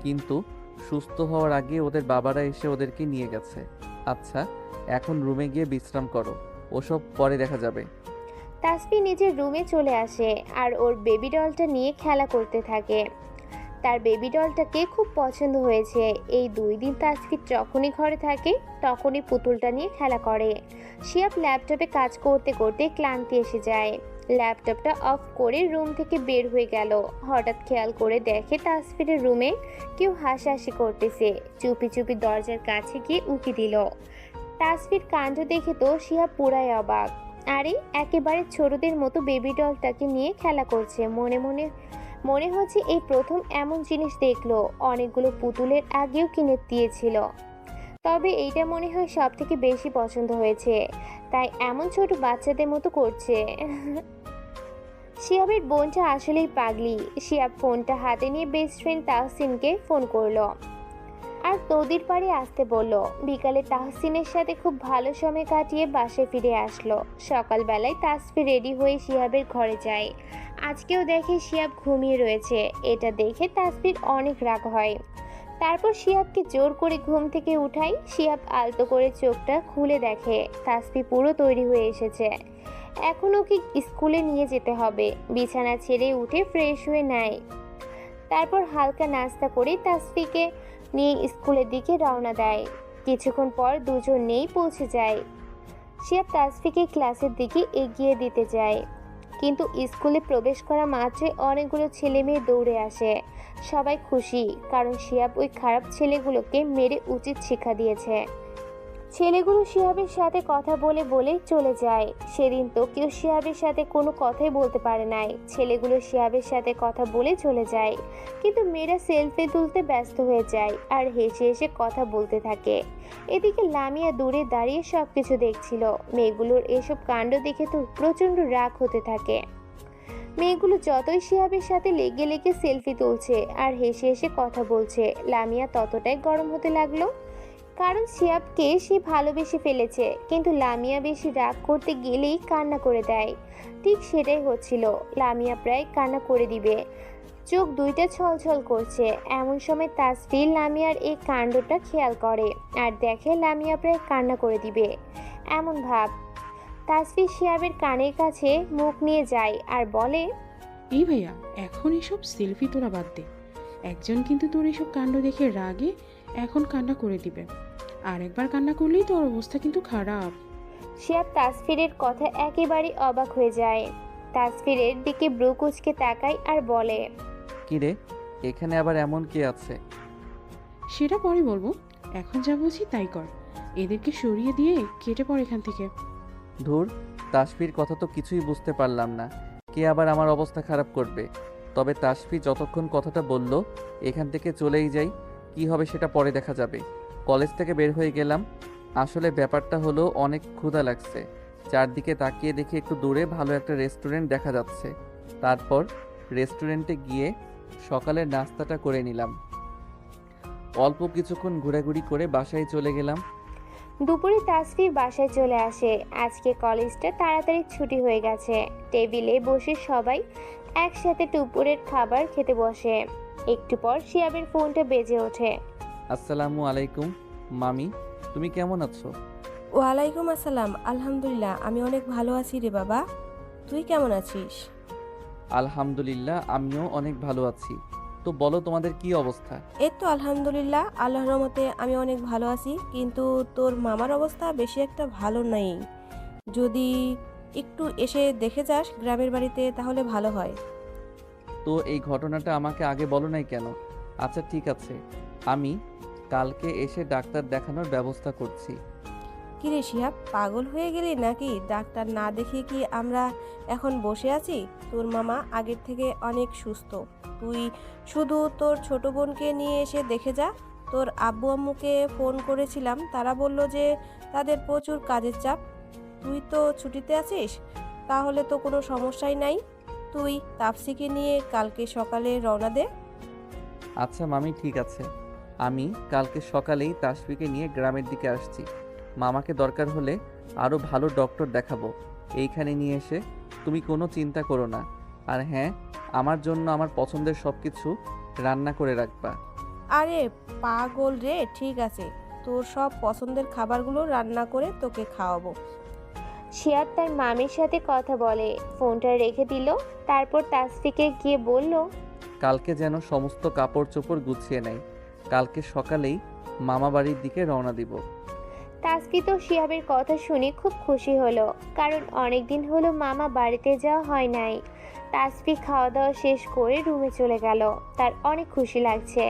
কিন্তু সুস্থ হওয়ার আগে ওদের বাবারা এসে ওদেরকে নিয়ে গেছে। আচ্ছা, এখন রুমে গিয়ে বিশ্রাম করো, ওসব পরে দেখা যাবে। তাসফি নিজের রুমে চলে আসে আর ওর বেবি ডলটা নিয়ে খেলা করতে থাকে। তার বেবি ডলটাকে খুব পছন্দ হয়েছে। এই 2 দিন তাসফি যখনই ঘরে থাকে তখনই পুতুলটা নিয়ে খেলা করে। শিহাব ল্যাপটপে কাজ করতে করতে ক্লান্তি এসে যায়। ল্যাপটপটা অফ করে রুম থেকে বের হয়ে গেল। হঠাৎ খেয়াল করে দেখে তাসফিরের রুমে কেউ হাসাহাসি করতেছে। চুপি চুপি দরজার কাছে গিয়ে উকি দিল। তাসফির কাণ্ড দেখে তো শিহাব পুরাই অবাক। আরে, একেবারে ছোটদের মতো বেবি ডলটাকে নিয়ে খেলা করছে। মনে হচ্ছে এই প্রথম এমন জিনিস দেখলো। অনেকগুলো পুতুলের আগেও কিনে দিয়েছিল। তবে এইটা মনে হয় সব থেকে বেশি পছন্দ হয়েছে, তাই এমন ছোট বাচ্চাদের মতো করছে। শিহাবের বোনটা আসলেই পাগলি। শিহাব ফোনটা হাতে নিয়ে বেস্ট ফ্রেন্ড তাহসিনকে ফোন করলো আর নদীর পাড়ে আসতে বলল। বিকালে তাহসিনের সাথে খুব ভালো সময় কাটিয়ে বাসায় ফিরে আসলো। সকালবেলায় তাসফি রেডি হয়ে শিহাবের ঘরে যায়। আজকেও দেখে শিহাব ঘুমিয়ে রয়েছে। এটা দেখে তাসফির অনেক রাগ হয়। তারপর শিহাবকে জোর করে ঘুম থেকে উঠাই। শিহাব আলতো করে চোখটা খুলে দেখে তাসফি পুরো তৈরি হয়ে এসেছে। এখন ওকে স্কুলে নিয়ে যেতে হবে। বিছানা ছেড়ে উঠে ফ্রেশ হয়ে নেয়। তারপর হালকা নাস্তা করে তাসফিকে নিয়ে স্কুলের দিকে রওনা দেয়। কিছুক্ষণ পর দুজনেই পৌঁছে যায়। শিহাব তাসফিকে ক্লাসের দিকে এগিয়ে দিতে যায়, কিন্তু স্কুলে প্রবেশ করা মাত্রই অনেকগুলো ছেলে মেয়ে দৌড়ে আসে। সবাই খুশি, কারণ শিহাব ওই খারাপ ছেলেগুলোকে মেরে উচিত শিক্ষা দিয়েছে। ছেলেগুলো শিহাবের সাথে কথা বলে বলে চলে যায়। সেদিন তো কেউ শিহাবের সাথে কোনো কথাই বলতে পারে নাই। ছেলেগুলো শিহাবের সাথে কথা বলে চলে যায়, কিন্তু মেয়েরা সেলফি তুলতে ব্যস্ত হয়ে যায় আর হেসে হেসে কথা বলতে থাকে। এদিকে লামিয়া দূরে দাঁড়িয়ে সবকিছু দেখছিল। মেয়েগুলোর এসব কাণ্ড দেখে তো প্রচণ্ড রাগ হতে থাকে। মেয়েগুলো যতই শিহাবের সাথে লেগে লেগে সেলফি তুলছে আর হেসে হেসে কথা বলছে, লামিয়া ততটাই গরম হতে লাগলো। কারণ শিহাবকে সে ভালোবেসে ফেলেছে, কিন্তু লামিয়া বেশি রাগ করতে গেলেই কান্না করে দেয়। ঠিক সেটাই হচ্ছিল। লামিয়া প্রায় কান্না করে দিবে, চোখ দুইটা ছলছল করছে। এমন সময় তাসফি লামিয়ার এই কাণ্ডটা খেয়াল করে আর দেখে লামিয়া প্রায় কান্না করে দিবে এমন ভাব। তাসফি শিহাবের কানের কাছে মুখ নিয়ে যায় আর বলে, এই ভাইয়া, এখন এসব সেলফি তোলা বাদ দে। একজন কিন্তু তোর এসব কাণ্ড দেখে রাগে এখন কান্না করে দিবে, আর একবার কান্না করলেই তোর অবস্থা কিন্তু খারাপ। শিহাব তাসফিরের কথা একেবারে অবাক হয়ে যায়। তাসফিরের দিকে ব্রু কুঁচকে তাকায় আর বলে, কিরে, এখানে আবার এমন কি আছে? সেটা পরে বলবো, এখন যা বলছি তাই কর। এদেরকে সরিয়ে দিয়ে কেটে পড় এখান থেকে। ধুর, তাসফির কথা তো কিছুই বুঝতে পারলাম না। কে আবার আমার অবস্থা খারাপ করবে? তবে তাসফি যতক্ষণ কথাটা বলল, এখান থেকে চলেই যাই। কি হবে সেটা পরে দেখা যাবে। কলেজ থেকে বের হয়ে গেলাম। আসলে ব্যাপারটা হলো অনেক ক্ষুধা লাগছে। চারদিকে তাকিয়ে দেখি একটু দূরে ভালো একটা রেস্টুরেন্ট দেখা যাচ্ছে। তারপর রেস্টুরেন্টে গিয়ে সকালের নাস্তাটা করে নিলাম। অল্প কিছুক্ষণ ঘোরাঘুরি করে বাসায় চলে গেলাম। দুপুরে তাসফি বাসায় চলে আসে। আজকে কলেজটা তাড়াতাড়ি ছুটি হয়ে গেছে। টেবিলে বসে সবাই একসাথে দুপুরের খাবার খেতে বসে। একটু পর শিহাবের ফোনটা বেজে ওঠে। আসসালামু আলাইকুম মামি, তুমি কেমন আছো? ওয়ালাইকুম আসসালাম। আলহামদুলিল্লাহ, আমি অনেক ভালো আছি রে বাবা। তুই কেমন আছিস? আলহামদুলিল্লাহ, আমিও অনেক ভালো আছি। তো বলো, তোমাদের কি অবস্থা? এই তো আলহামদুলিল্লাহ, আল্লাহর রহমতে আমি অনেক ভালো আছি। কিন্তু তোর মামার অবস্থা বেশি একটা ভালো নেই। যদি একটু এসে দেখে যাস গ্রামের বাড়িতে, তাহলে ভালো হয়। তো এই ঘটনাটা আমাকে আগে বলো নাই কেন? আচ্ছা ঠিক আছে, আমি কালকে এসে ডাক্তার দেখানোর ব্যবস্থা করছি। কিরে শিহাব, পাগল হয়ে গেলি নাকি? ডাক্তার না দেখে কি আমরা এখন বসে আছি? তোর মামা আগের থেকে অনেক সুস্থ। তুই শুধু তোর ছোট বোনকে নিয়ে এসে দেখে যা। তোর আব্বু আম্মুকে ফোন করেছিলাম, তারা বলল যে তাদের প্রচুর কাজের চাপ। তুই তো ছুটিতে আছিস, তাহলে তো কোনো সমস্যাই নাই। তুই তাপসিকে নিয়ে কালকে সকালে রওনা দে। আচ্ছা মামি, ঠিক আছে। আমি কালকে সকালেই তাসফিকে নিয়ে গ্রামের দিকে আসছি। মামাকে দরকার হলে আরও ভালো ডক্টর দেখাবো এইখানে নিয়ে এসে। তুমি কোনো চিন্তা করো না। আর হ্যাঁ, আমার জন্য আমার পছন্দের সব কিছু রান্না করে রাখবা। আরে পাগল রে, ঠিক আছে, তোর সব পছন্দের খাবারগুলো রান্না করে তোকে খাওয়াবো। শিহাব তার মামির সাথে কথা বলে, ফোনটা রেখে দিল। তারপর তাসফিকে গিয়ে বলল, কালকে যেন সমস্ত কাপড় চোপড় গুছিয়ে নেয়। কালকে সকালেই মামা বাড়ির দিকে রওনা দিব। তাসফি তো শিহাবের কথা শুনে খুব খুশি হলো, কারণ অনেকদিন হলো মামা বাড়িতে যাওয়া হয় নাই। তাসফি খাওয়া দাওয়া শেষ করে রুমে চলে গেল। তার অনেক খুশি লাগছে।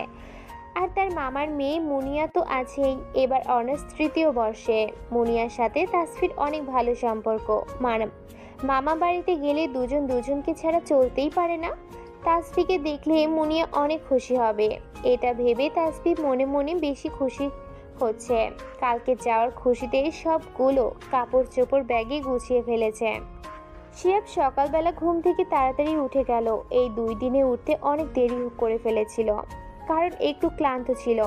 আর তার মামার মেয়ে মুনিয়া তো আছেই। এবার অনার্স তৃতীয় বর্ষে। মুনিয়ার সাথে তাসফির অনেক ভালো সম্পর্ক। মামা বাড়িতে গেলে দুজন দুজনকে ছাড়া চলতেই পারে না। তাসফিকে দেখলে মুনিয়া অনেক খুশি হবে। এটা ভেবে তাসফি মনে মনে বেশি খুশি হচ্ছে। কালকে যাওয়ার খুশিতে সবগুলো কাপড় চোপড় ব্যাগে গুছিয়ে ফেলেছে। শিহাব সকালবেলা ঘুম থেকে তাড়াতাড়ি উঠে গেল। এই 2 দিনে উঠতে অনেক দেরি করে ফেলেছিল, কারণ একটু ক্লান্ত ছিল।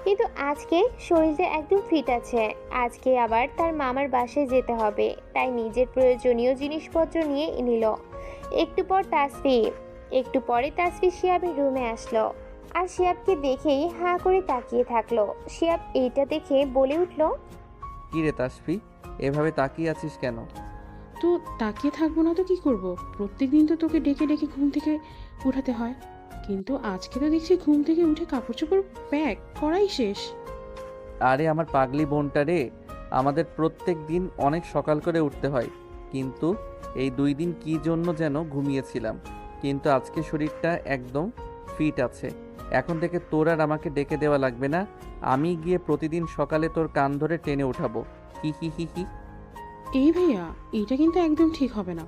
কিন্তু আজকে শরীরটা একদম ফিট আছে। আজকে আবার তার মামার বাসায় যেতে হবে, তাই নিজের প্রয়োজনীয় জিনিসপত্র নিয়ে নিল। একটু পরে তাসফি শিহাবের রুমে আসলো, আর শিহাবকে দেখেই হাঁ করে তাকিয়ে থাকলো। শিহাব এইটা দেখে বলে উঠল, কি রে তাসফি, এভাবে তাকিয়ে আছিস কেন? তো তাকিয়ে থাকবো না তো কি করব? প্রত্যেকদিন তো তোকে ডেকে ডেকে ঘুম থেকে উঠাতে হয়, কিন্তু আজকে তো দেখছি ঘুম থেকে উঠে কাপড় চোপড় প্যাক করাই শেষ। আরে আমার পাগলি বোনটা রে, আমাদের প্রত্যেক দিন অনেক সকাল করে উঠতে হয়, কিন্তু এই 2 দিন কি জন্য যেন ঘুমিয়েছিলাম, কিন্তু আজকে শরীরটা একদম ফিট আছে। এখন থেকে তোর আর আমাকে ডেকে দেওয়া লাগবে না, আমি গিয়ে প্রতিদিন সকালে তোর কান ধরে টেনে উঠাবো। হি হি হি হি। এই ভাইয়া, এটা কিন্তু একদম ঠিক হবে না।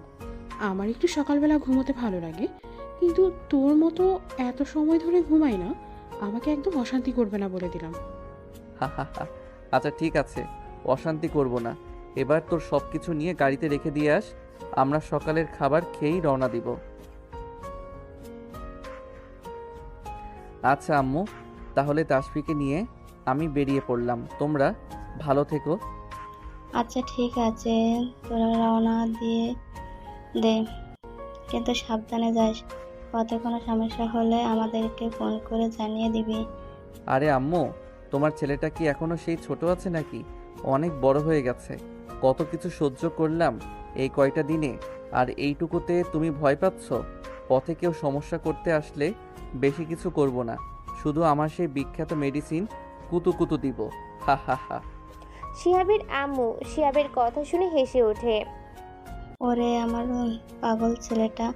আমার একটু সকালবেলা ঘুমোতে ভালো লাগে, কিন্তু তোর মতো এত সময় ধরে ঘুমাই না। আমাকে একদম অশান্তি করবে না বলে দিলাম। হা হা হা। আচ্ছা ঠিক আছে, অশান্তি করব না। এবার তোর সব কিছু নিয়ে গাড়িতে রেখে দিয়ে আস, আমরা সকালের খাবার খেয়েই রওনা দিব। আচ্ছা আম্মু, তাহলে তাসফিকে নিয়ে আমি বেরিয়ে পড়লাম, তোমরা ভালো থেকো। আচ্ছা ঠিক আছে, তোরা রওনা দিয়ে দে, কিন্তু সাবধানে যাস। পথে কোনো সমস্যা হলে আমাদেরকে ফোন করে জানিয়ে দিবি। আরে আম্মু, তোমার ছেলেটা কি এখনো সেই ছোট আছে নাকি? অনেক বড় হয়ে গেছে। কত কিছু সহ্য করলাম এই কয়টা দিনে, আর এইটুকুতে তুমি ভয় পাচ্ছ? পথে কেউ সমস্যা করতে আসলে বেশি কিছু করব না, শুধু আমার সেই বিখ্যাত মেডিসিন কুতু কুতু দিব। হা হা হা। শিহাবের আম্মু শিহাবের কথা শুনে হেসে ওঠে। ওরে আমার পাগল ছেলেটা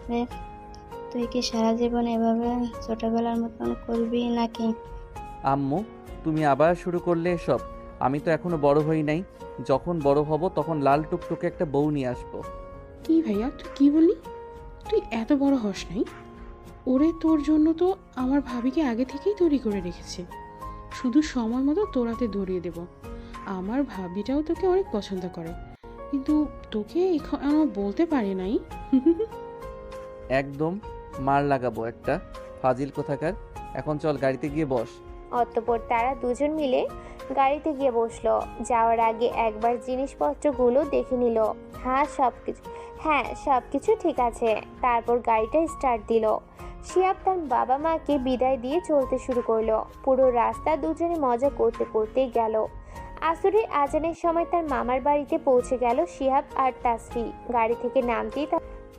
রে, তুই কি সারা জীবন এভাবে ছোটবেলার মতন করবি নাকি? আম্মু, তুমি আবার শুরু করলে এসব? আমি তো এখনো বড় হই নাই, যখন বড় হব তখন লাল টুকটুকে একটা বউ নিয়ে আসবো। কি ভাইয়া, তুই কি বললি? তুই এত বড় হস নাই। ওরে, তোর জন্য তো আমার ভাবিকে আগে থেকেই তৈরি করে রেখেছে, শুধু সময় মতো তোরাতে ধরিয়ে দেব। আমার ভাবিটাও তোকে অনেক পছন্দ করে, কিন্তু তোকে এখনো বলতে পারি নাই। একদম মার লাগাবো একটা, ফাজিল কোথাকার। এখন চল গাড়িতে গিয়ে বস। অতঃপর তারা দুজন মিলে গাড়িতে গিয়ে বসলো। যাওয়ার আগে একবার জিনিসপত্রগুলো দেখে নিল। হ্যাঁ সবকিছু ঠিক আছে। তারপর গাড়িটা স্টার্ট দিল। শিহাব তার বাবা মাকে বিদায় দিয়ে চলতে শুরু করলো। পুরো রাস্তা দুজনে মজা করতে করতেই গেল। আসরের আজানের সময় তার মামার বাড়িতে পৌঁছে গেল শিহাব আর তাসফি। গাড়ি থেকে নামতেই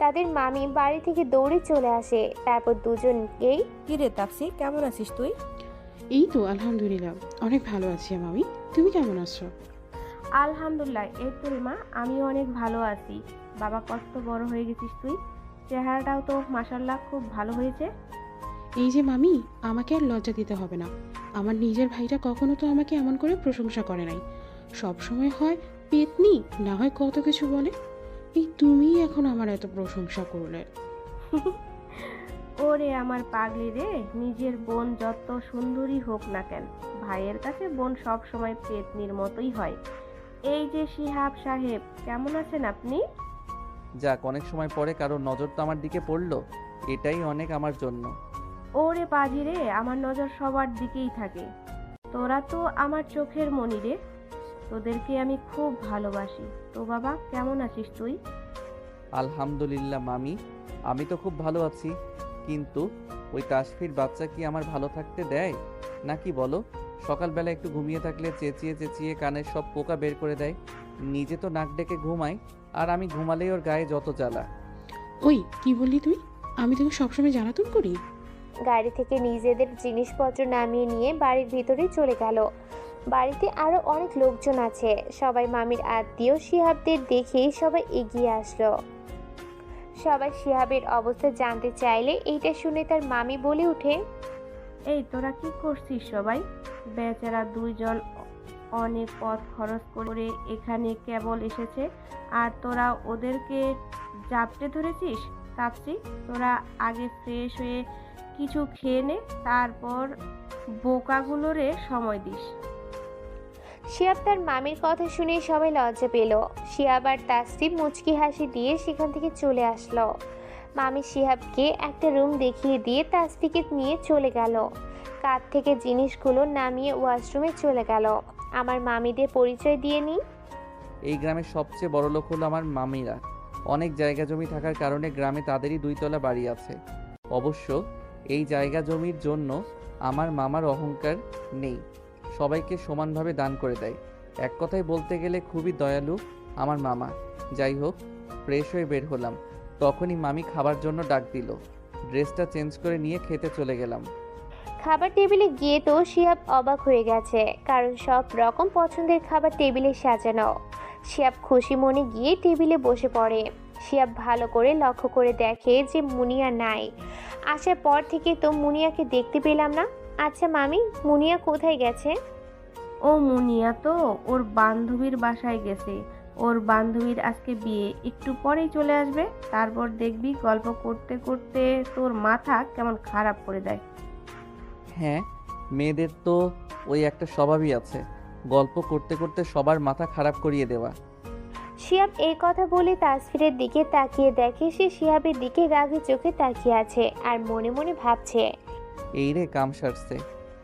তাদের মামি বাড়ি থেকে দৌড়ে চলে আসে। তারপর দুজনকেই, কি রে তাপসি, কেমন আছিস তুই? এই তো আলহামদুলিল্লাহ, অনেক ভালো আছি মামি। তুমি কেমন আছো? আলহামদুলিল্লাহ, এই তো রে মা, আমিও অনেক ভালো আছি। বাবা, কত বড় হয়ে গেছিস তুই। চেহারাটাও তো মাশাআল্লাহ খুব ভালো হয়েছে। এই যে মামি, আমাকে আর লজ্জা দিতে হবে না। আমার নিজের ভাইটা কখনো তো আমাকে এমন করে প্রশংসা করে নাই। সব সময় হয় পেতনি, না হয় কত কিছু বলে। এই তুমিই এখন আমার এত প্রশংসা করলে। ওরে আমার পাগলি রে, নিজের বোন যত সুন্দরী হোক না কেন, ভাইয়ের কাছে বোন সব সময় পেতনির মতোই হয়। এই যে শিহাব সাহেব, কেমন আছেন আপনি? যাক, অনেক সময় পরে কারোর নজর তো আমার দিকে পড়লো, এটাই অনেক আমার জন্য। ওরে পাজি রে, আমার নজর সবার দিকেই থাকে। তোরা তো আমার চোখের মনি রে, তোদেরকে আমি খুব ভালোবাসি। তো বাবা, কেমন আছিস তুই? আলহামদুলিল্লাহ মামি, আমি তো খুব ভালো আছি, কিন্তু ওই তাসফির বাচ্চা কি আমার ভালো থাকতে দেয় নাকি বলো? সকালবেলা একটু ঘুমিয়ে থাকলে চেঁচিয়ে চেঁচিয়ে কানের সব পোকা বের করে দেয়। নিজে তো নাক ডেকে ঘুমায়, আর আমি ঘুমালেই ওর গায়ে যত জ্বালা। ওই কি বললি তুই? আমি তোকে সবসময় জ্বালাতন করি? গাড়ি থেকে নিজেদের জিনিসপত্র নামিয়ে নিয়ে বাড়ির ভিতরে চলে গেল। বাড়িতে আরো অনেক লোকজন আছে। সবাই মামির আত্মীয়। শিহাবদের দেখেই সবাই এগিয়ে আসলো। সবাই শিহাবের অবস্থা জানতে চাইলে এইটা শুনে তার মামি বলে ওঠে, এই তোরা কি করছিস সবাই? বেচারা দুইজন অনেক পথ খরচ করে এখানে কেবল এসেছে, আর তোরা ওদেরকে জাপটে ধরেছিস। তাপসি, তোরা আগে ফ্রেশ হয়ে কিছু খেয়ে নে, তারপর বোকাগুলোরে সময় দিস। শিহাব তার মামির কথা শুনে সবাই লজ্জা পেল। শিহাব আর তাসফির মুচকি হাসি দিয়ে সেখান থেকে চলে আসলো। মামি শিহাবকে একটা রুম দেখিয়ে দিয়ে তাসফিকে নিয়ে চলে গেল। কাঁধ থেকে জিনিসগুলো নামিয়ে ওয়াশরুমে চলে গেল। আমার মামিদের পরিচয় দিয়ে নিই। এই গ্রামের সবচেয়ে বড় লোক হলো আমার মামিরা। অনেক জায়গা জমি থাকার কারণে গ্রামে তাদেরই 2 তলা বাড়ি আছে। অবশ্য এই জায়গা জমির জন্য আমার মামার অহংকার নেই, সবাইকে সমানভাবে দান করে দেয়। এক কথায় বলতে গেলে খুবই দয়ালু আমার মামা। যাই হোক, ফ্রেশ হয়ে বের হলাম, তখনই মামি খাবার জন্য ডাক দিল। ড্রেসটা চেঞ্জ করে নিয়ে খেতে চলে গেলাম। খাবার টেবিলে গিয়ে তো শিহাব অবাক হয়ে গেছে, কারণ সব রকম পছন্দের খাবার টেবিলে সাজানো। শিহাব খুশি মনে গিয়ে টেবিলে বসে পড়ে। শিহাব ভালো করে লক্ষ্য করে দেখে যে মুনিয়া নাই। আসার পর থেকে তো মুনিয়াকে দেখতে পেলাম না। আচ্ছা মামি, মুনিয়া কোথায় গেছে? ও মুনিয়া তো ওর বান্ধবীর বাসায় গেছে। ওর বান্ধবীর আজকে বিয়ে, একটু পরেই চলে আসবে। তারপর দেখবি গল্প করতে করতে তোর মাথা কেমন খারাপ করে দেয়। হ্যাঁ, মেয়েদের তো ওই একটা স্বভাবই আছে, গল্প করতে করতে সবার মাথা খারাপ করিয়ে দেওয়া। শিহাব এই কথা বলে তাসফিরের দিকে তাকিয়ে দেখে সে শিহাবের দিকে রাগে চোখে তাকিয়ে আছে আর মনে মনে ভাবছে, এই রে কাম সারছে,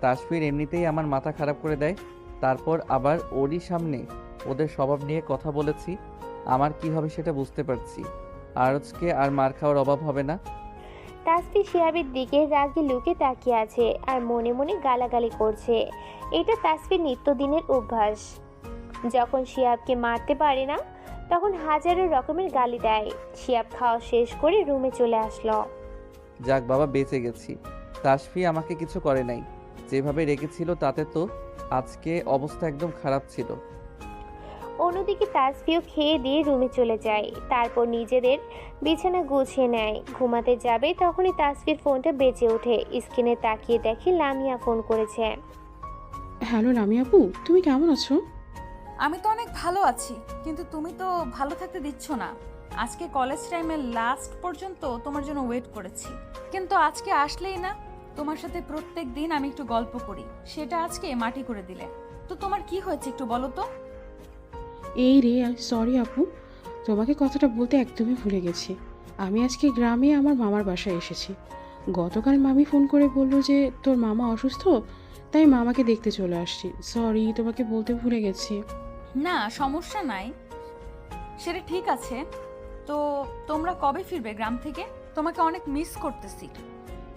তাসফির এমনিতেই আমার মাথা খারাপ করে দেয়, তারপর আবার ওরই সামনে ওদের স্বভাব নিয়ে কথা বলেছি। আমার কি হবে সেটা বুঝতে পারছি। আজকে আর মার খাওয়ার অভাব হবে না। তাসফির শিহাবের দিকে রাগি লুকে তাকিয়ে আছে আর মনে মনে গালাগালি করছে। এটা তাসফির নিত্যদিনের অভ্যাস। যখন শিহাবকে মারতে পারে না তখন হাজারো রকমের গালি দেয়। শিহাব খাওয়া শেষ করে রুমে চলে আসলো। যাক বাবা, বেঁচে গেছি। তাসফি আমাকে কিছু করে নাই, যেভাবে রেখেছিল তাতে তো আজকে অবস্থা একদম খারাপ ছিল। অন্যদিকে তাসফিও খেয়ে দিয়ে রুমে চলে যায়। তারপর নিজেদের বিছানা গুছিয়ে নেয়। ঘুমাতে যাবে তখনই তাসফির ফোনটা বেজে ওঠে। স্ক্রিনে তাকিয়ে দেখে লামিয়া ফোন করেছে। হ্যালো লামিয়া আপু, তুমি কেমন আছো? আমি তো অনেক ভালো আছি, কিন্তু তুমি তো ভালো থাকতে দিচ্ছ না। আজকে কলেজ টাইমের লাস্ট পর্যন্ত তোমার জন্য ওয়েট করেছি, কিন্তু আজকে আসলেই না। তোমার সাথে প্রত্যেক দিন আমি একটু গল্প করি, সেটা আজকে মাটি করে দিলে। তো তোমার কি হয়েছে একটু বলো তো। এই রে, সরি আপু, তোমাকে কথাটা বলতে একদমই ভুলে গেছি। আমি আজকে গ্রামে আমার মামার বাসায় এসেছি। গতকাল মামি ফোন করে বললো যে তোর মামা অসুস্থ, তাই মামাকে দেখতে চলে আসছি। সরি, তোমাকে বলতে ভুলে গেছি। না সমস্যা নাই, সেটা ঠিক আছে। তো তোমরা কবে ফিরবে গ্রাম থেকে? তোমাকে অনেক মিস করতেছি।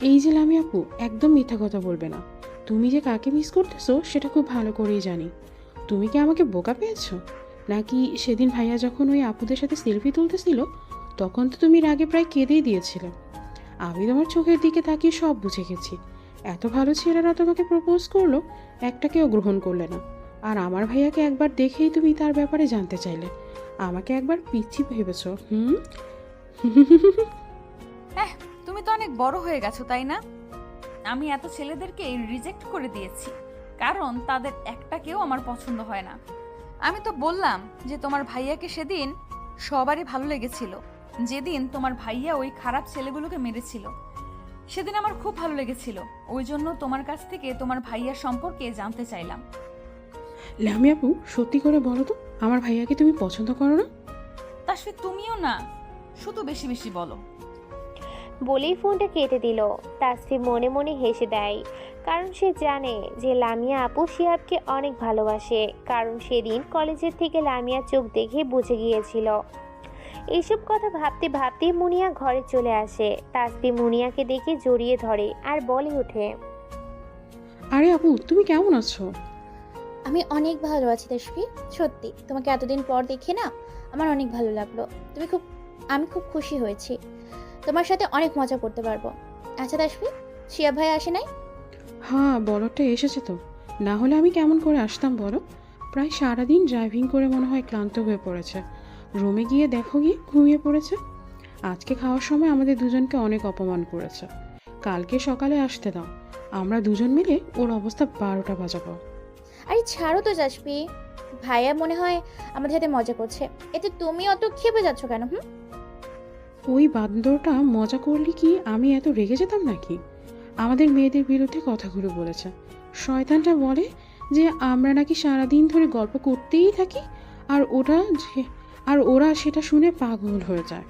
এই যে লামি আপু, একদম মিথ্যা কথা বলবে না। তুমি যে কাকে মিস করতেছো সেটা খুব ভালো করেই জানি। তুমি কি আমাকে বোকা পেয়েছো? নাকি সেদিন ভাইয়া যখন ওই আপুদের সাথে সেলফি তুলতেছিল তখন তো তুমি রাগে প্রায় কেঁদেই দিয়েছিলে। আমি তোমার চোখের দিকে তাকিয়ে সব বুঝে গেছি। এত ভালো ছেলেরা তোমাকে প্রপোজ করলো, একটাকেও গ্রহণ করলে না। আর আমার ভাইয়াকে একবার দেখেই তুমি তার ব্যাপারে জানতে চাইলে। আমাকে একবার পিচ্ছি ভেবেছো? তুমি তো অনেক বড় হয়ে গেছো, তাই না? আমি এত ছেলেদেরকে রিজেক্ট করে দিয়েছি, কারণ তাদের একটাকেও আমার পছন্দ হয় না। আমি তো বললাম যে তোমার ভাইয়াকে সেদিন সবারই ভালো লেগেছিল। যেদিন তোমার ভাইয়া ওই খারাপ ছেলেগুলোকে মেরেছিল, সেদিন আমার খুব ভালো লেগেছিল। ওই জন্য তোমার কাছ থেকে তোমার ভাইয়া সম্পর্কে জানতে চাইলাম। লামি আপু, সত্যি করে বলো তো, আমার ভাইয়াকে তুমি পছন্দ করো না? তাসফি তুমিও না, শুধু বেশি বেশি বলো। বলেই ফোনটা কেটে দিল। তাসফি মনে মনে হেসে দেয়, কারণ সে জানে যে লামিয়া আপু শিহাবকে অনেক ভালোবাসে। কারণ সেদিন কলেজের থেকে লামিয়া চোখ দেখে বুঝে গিয়েছিল। এইসব কথা ভাবতে ভাবতে মুনিয়া ঘরে চলে আসে। তাসফি মুনিয়াকে দেখে জড়িয়ে ধরে আর বলে ওঠে, আরে আপু, তুমি কেমন আছো? আমি অনেক ভালো আছি তাসফি। সত্যি তোমাকে এতদিন পর দেখে না আমার অনেক ভালো লাগলো। আমি খুব খুশি হয়েছি। তোমার সাথে অনেক মজা করতে পারবো। আচ্ছা তাসফি, শিয়া ভাই আসে নাই? হ্যাঁ, বলটা এসেছে তো, না হলে আমি কেমন করে আসতাম বলো? প্রায় সারাদিন ড্রাইভিং করে মনে হয় ক্লান্ত হয়ে পড়েছে। রুমে গিয়ে দেখো গিয়ে ঘুমিয়ে পড়েছে। আজকে খাওয়ার সময় আমাদের দুজনকে অনেক অপমান করেছে। কালকে সকালে আসতে দাও, আমরা দুজন মিলে ওর অবস্থা 12টা বাজাবো। আরে ছাড়ো তো তাসফি, ভাইয়া মনে হয় আমাদের সাথে মজা করছে। এতে তুমি অত খেপে যাচ্ছ কেন? ওই বান্দরটা মজা করলে কি আমি এত রেগে যেতাম নাকি? আমাদের মেয়েদের বিরুদ্ধে কথাগুলো বলেছে, শয়তানটা বলে যে আমরা নাকি সারাদিন ধরে গল্প করতেই থাকি, আর ওরা সেটা শুনে পাগল হয়ে যায়।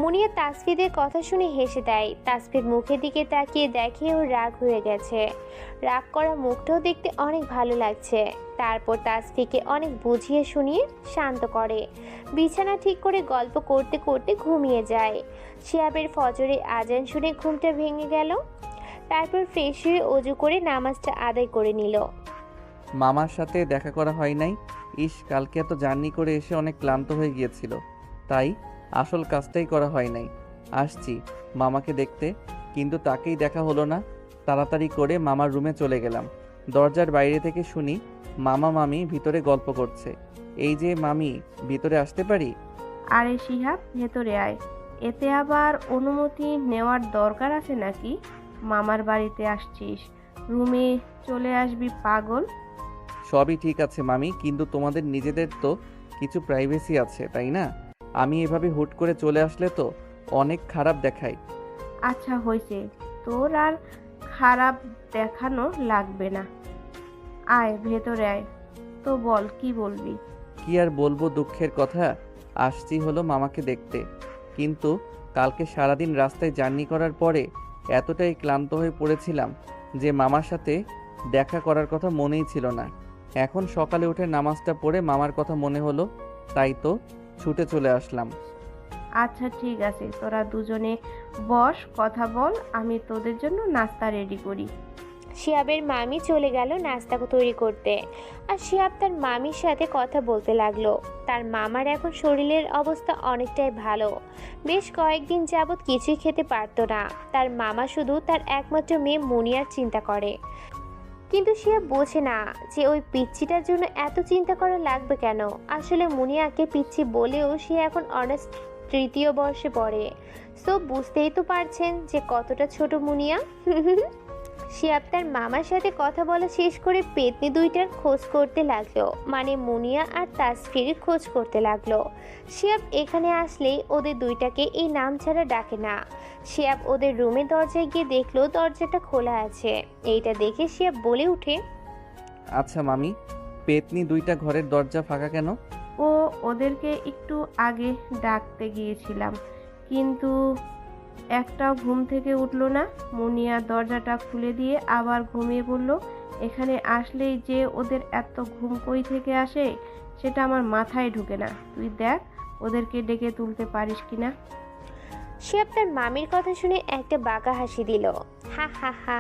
মুনিয়া তাসফিদের কথা শুনে হেসে দেয়। তাসফির মুখের দিকে তাকিয়ে দেখে ওর রাগ হয়ে গেছে। রাগ করা মুখটাও দেখতে অনেক ভালো লাগছে। তারপর তাসফিকে অনেক বুঝিয়ে শুনিয়ে শান্ত করে। বিছানা ঠিক করে গল্প করতে করতে ঘুমিয়ে যায়। শিহাবের ফজরে আজান শুনে ঘুমটা ভেঙে গেল। তারপর ফ্রেশ হয়ে অজু করে নামাজটা আদায় করে নিল। মামার সাথে দেখা করা হয় নাই। কালকে এত জার্নি করে এসে অনেক ক্লান্ত হয়ে গিয়েছিল, তাই আসল কাজটাই করা হয় নাই। আসছি মামাকে দেখতে, কিন্তু তাকেই দেখা হলো না। তাড়াতাড়ি করে মামার রুমে চলে গেলাম। দরজার বাইরে থেকে শুনি মামা মামি ভিতরে গল্প করছে। এই যে মামি, ভিতরে আসতে পারি? আরে শিহাব, ভেতরে আয়। এতে আবার অনুমতি নেওয়ার দরকার আছে নাকি? মামার বাড়িতে আসছিস, রুমে চলে আসবি পাগল। সবই ঠিক আছে মামি, কিন্তু তোমাদের নিজেদের তো কিছু প্রাইভেসি আছে, তাই না? আমি এভাবে হুট করে চলে আসলে তো অনেক খারাপ দেখায়। আচ্ছা হয়েছে, তোর আর খারাপ দেখানো লাগবে না। আয় ভেতরে আয়, তো বল কি বলবি। কি আর বলবো, দুঃখের কথা। আসছি হলো মামাকে দেখতে, কিন্তু কালকে সারাদিন রাস্তায় জার্নি করার পরে এতটাই ক্লান্ত হয়ে পড়েছিলাম যে মামার সাথে দেখা করার কথা মনেই ছিল না। এখন সকালে উঠে নামাজটা পড়ে মামার কথা মনে হলো, তাই তো ছুটে চলে আসলাম। আচ্ছা ঠিক আছে, তোরা দুজনে বস, কথা বল, আমি তোদের জন্য নাস্তা রেডি করি। শিহাবের মামি চলে গেল নাস্তা তৈরি করতে, আর শিহাব তার মামির সাথে কথা বলতে লাগলো। তার মামার এখন শরীরের অবস্থা অনেকটাই ভালো। বেশ কয়েকদিন যাবৎ কিছুই খেতে পারতো না। তার মামা শুধু তার একমাত্র মেয়ে মুনিয়ার চিন্তা করে, কিন্তু শিহাব বোঝে না যে ওই পিচ্চিটার জন্য এত চিন্তা করা লাগবে কেন। আসলে মুনিয়াকে পিচ্চি বলেও সে এখন অনার্স 3য় বর্ষে পড়ে। সো বুঝতেই তো পারছেন যে কতটা ছোট মুনিয়া। শিহাব তার মামার সাথে কথা বলা শেষ করে পেতনি দুইটার খোঁজ করতে লাগলো, মানে মুনিয়া আর তাসফির খোঁজ করতে লাগলো। শিহাব এখানে আসলেই ওদের দুইটাকে এই নাম ছাড়া ডাকে না। শিহাব ওদের রুমের দরজায় গিয়ে দেখলো দরজাটা খোলা আছে। এইটা দেখে শিহাব বলে উঠে, আচ্ছা মামি, পেতনি দুইটা ঘরের দরজা ফাঁকা কেন? ও ওদেরকে একটু আগে ডাকতে গিয়েছিলাম, কিন্তু একটাও ঘুম থেকে উঠলো না। মুনিয়া দরজাটা খুলে দিয়ে আবার ঘুমিয়ে পড়ল। এখানে আসলেই যে ওদের এত ঘুম কই থেকে আসে সেটা আমার মাথায় ঢোকে না। তুই দেখ ওদেরকে ডেকে তুলতে পারিস কিনা। শিহাব তার মামির কথা শুনে একটা বাঁকা হাসি দিল। হা হা হা।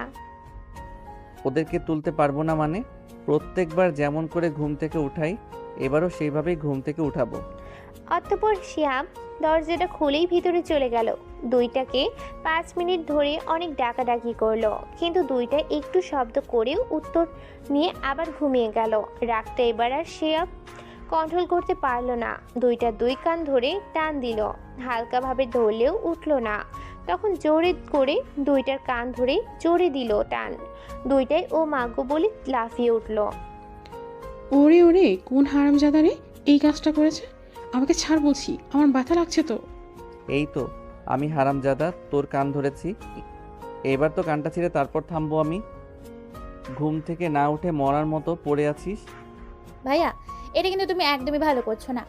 ওদেরকে তুলতে পারবো না মানে? প্রত্যেকবার যেমন করে ঘুম থেকে উঠাই, এবারও সেইভাবেই ঘুম থেকে উঠাবো। অতঃপর শিহাব দরজাটা খুলেই ভিতরে চলে গেল। দুইটাকে 5 মিনিট ধরে অনেক ডাকাডাকি করলো, কিন্তু দুইটা একটু শব্দ করেও উত্তর নিয়ে আবার ঘুমিয়ে গেল। রাগটা এবার আর শিহাব কন্ট্রোল করতে পারলো না। দুইটা দুই কান ধরে টান দিল, হালকাভাবে ধরলেও উঠলো না। তখন জোরে করে দুইটার কান ধরে জোরে দিল টান। দুইটাই ও মাগো বলে লাফিয়ে উঠলো। ওরে ওরে, কোন হারামজাদা রে এই কাজটা করেছে? আমাকে ছাড় বলছি, আমার ব্যথা লাগছে তো। এই তো আমি হারামজাদা, তোর কান ধরেছি। এবার তো কানটা ছিঁড়ে তারপর থামবো আমি। ঘুম থেকে না উঠে মরার মতো পড়ে আছিস। ভাইয়া, এটা কিন্তু তুমি একদমই ভালো করছো না।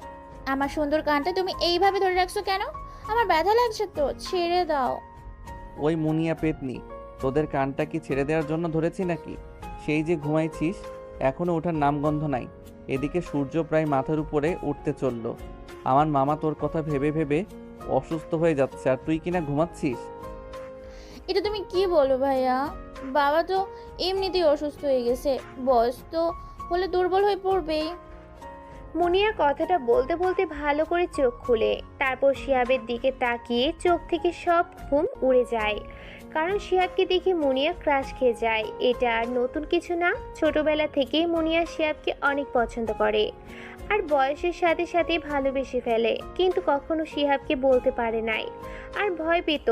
আমার সুন্দর কানটা তুমি এইভাবে ধরে রাখছো কেন? আমার ব্যথা লাগছে তো, ছেড়ে দাও। ওই মুনিয়া পেতনি, তোদের কানটা কি ছেড়ে দেওয়ার জন্য ধরেছি নাকি? সেই যে ঘুমাইছিস, এখনো ওঠার নামগন্ধ নাই। এদিকে সূর্য প্রায় মাথার উপরে উঠতে চললো। আমার মামা তোর কথা ভেবে ভেবে অসুস্থ হয়ে যাচ্ছে, আর তুই কিনা ঘুমাচ্ছিস। এটা তুমি কি বলো ভাইয়া? বাবা তো এমনিতেই অসুস্থ হয়ে গেছে, বয়স তো হলে দুর্বল হয়ে পড়বেই। মুনিয়া কথাটা বলতে বলতে ভালো করে চোখ খুলে, তারপর শিহাবের দিকে তাকিয়ে চোখ থেকে সব ঘুম উড়ে যায়। কারণ শিহাবকে দেখে মুনিয়া ক্রাশ খেয়ে যায়। এটা আর নতুন কিছু না, ছোটবেলা থেকেই মুনিয়া শিহাবকে অনেক পছন্দ করে আর বয়সের সাথে সাথে ভালোবেসে ফেলে, কিন্তু কখনো শিহাবকে বলতে পারে নাই। আর ভয় পেত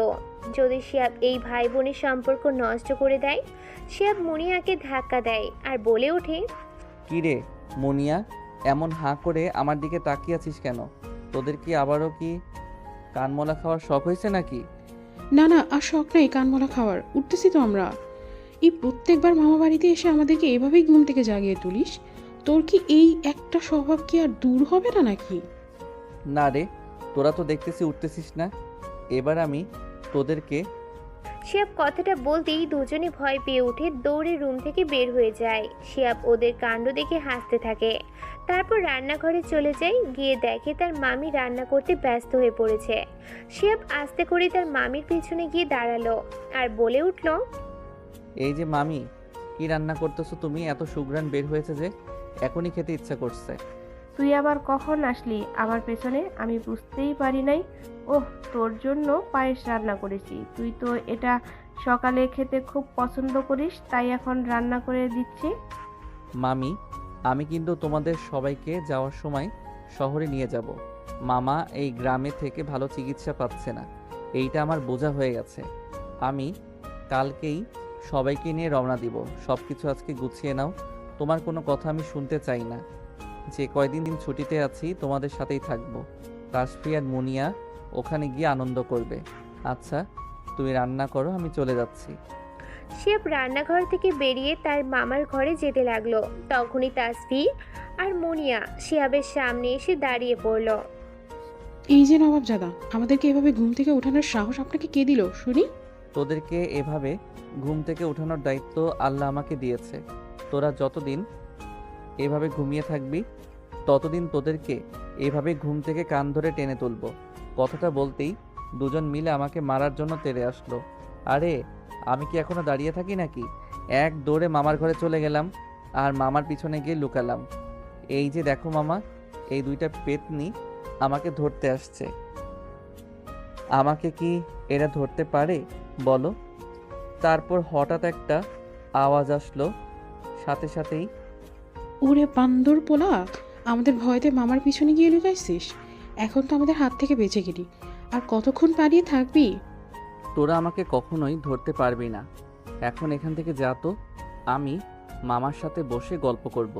যদি শিহাব এই ভাই বোনের সম্পর্ক নষ্ট করে দেয়। শিহাব মুনিয়াকে ধাক্কা দেয় আর বলে ওঠে, কি রে মুনিয়া, এমন হাঁ করে আমার দিকে তাকিয়ে আছিস কেন? তোদের কি আবারও কি কানমলা খাওয়ার শখ হয়েছে নাকি? না না, আর শখ নেই কানমলা খাওয়ার, উঠতেছি তো আমরা। এই প্রত্যেকবার মামা বাড়িতে এসে আমাদেরকে এভাবেই ঘুম থেকে জাগিয়ে তুলিস? তোর কি এই একটা স্বভাব কি আর দূর হবে না নাকি? না রে, তোরা তো দেখতেছি উঠতেছিস না। এবার আমি তোদেরকে শিহাব কথাটা বলতেই দুজনে ভয় পেয়ে উঠে দৌড়ে রুম থেকে বের হয়ে যায়। শিহাব ওদের কাণ্ড দেখে হাসতে থাকে। তারপর রান্নাঘরে চলে যায়, গিয়ে দেখে তার মামি রান্না করতে ব্যস্ত হয়ে পড়েছে। শিহাব আস্তে করে তার মামির পিছনে গিয়ে দাঁড়ালো আর বলে উঠল, এই যে মামি, কি রান্না করতেছো তুমি? এত সুঘ্রাণ বের হয়েছে যে এখনই খেতে ইচ্ছা করছে। তুই আবার কখন আসলি আমার পেছনে? আমি বুঝতেই পারি নাই। ওহ, তোর জন্য পায়েস রান্না করেছি। তুই তো এটা সকালে খেতে খুব পছন্দ করিস, তাই এখন রান্না করে দিচ্ছি। মামি, আমি কিন্তু তোমাদের সবাইকে যাওয়ার সময় শহরে নিয়ে যাব। মামা এই গ্রামে থেকে ভালো চিকিৎসা পাচ্ছে না, এইটা আমার বোঝা হয়ে গেছে। আমি কালকেই সবাইকে নিয়ে রওনা দিব। সব কিছু আজকে গুছিয়ে নাও। তোমার কোনো কথা আমি শুনতে চাই না। যে কয়দিন ছুটিতে আছি তোমাদের সাথেই থাকবো। তাসফি আর মুনিয়া ওখানে গিয়ে আনন্দ করবে। আচ্ছা, তুমি রান্না করো, আমি চলে যাচ্ছি। শিহাব রান্নাঘর থেকে বেরিয়ে তার মামার ঘরে যেতে লাগলো। তখনই তাসফি আর মুনিয়া শিহাবের সামনে এসে দাঁড়িয়ে পড়ল। এই যে নবাবজাদা, আমাদেরকে এভাবে ঘুম থেকে ওঠানোর সাহস আপনাকে কে দিল শুনি? তোদেরকে এভাবে ঘুম থেকে ওঠানোর দায়িত্ব আল্লাহ আমাকে দিয়েছে। তোরা যতদিন এভাবে ঘুমিয়ে থাকবি ততদিন তোদেরকে এভাবে ঘুম থেকে কান ধরে টেনে তুলবো। কথাটা বলতেই দুজন মিলে আমাকে মারার জন্য তেড়ে আসলো। আরে আমি কি এখনো দাঁড়িয়ে থাকি নাকি? এক দৌড়ে মামার ঘরে চলে গেলাম আর মামার পিছনে গিয়ে লুকালাম। এই যে দেখো মামা, এই দুইটা পেতনি আমাকে ধরতে আসছে। আমাকে কি এরা ধরতে পারে বলো? তারপর হঠাৎ একটা আওয়াজ আসলো, সাথে সাথেই ওরে বান্দর পোলা, আমাদের ভয়তে মামার পিছনে গিয়ে লুকাইছিস। এখন তো আমাদের হাত থেকে বেঁচে গেলি, আর কতক্ষণ পালিয়ে থাকবি? তোরা আমাকে কখনোই ধরতে পারবি না। এখন এখান থেকে যা তো, আমি মামার সাথে বসে গল্প করব।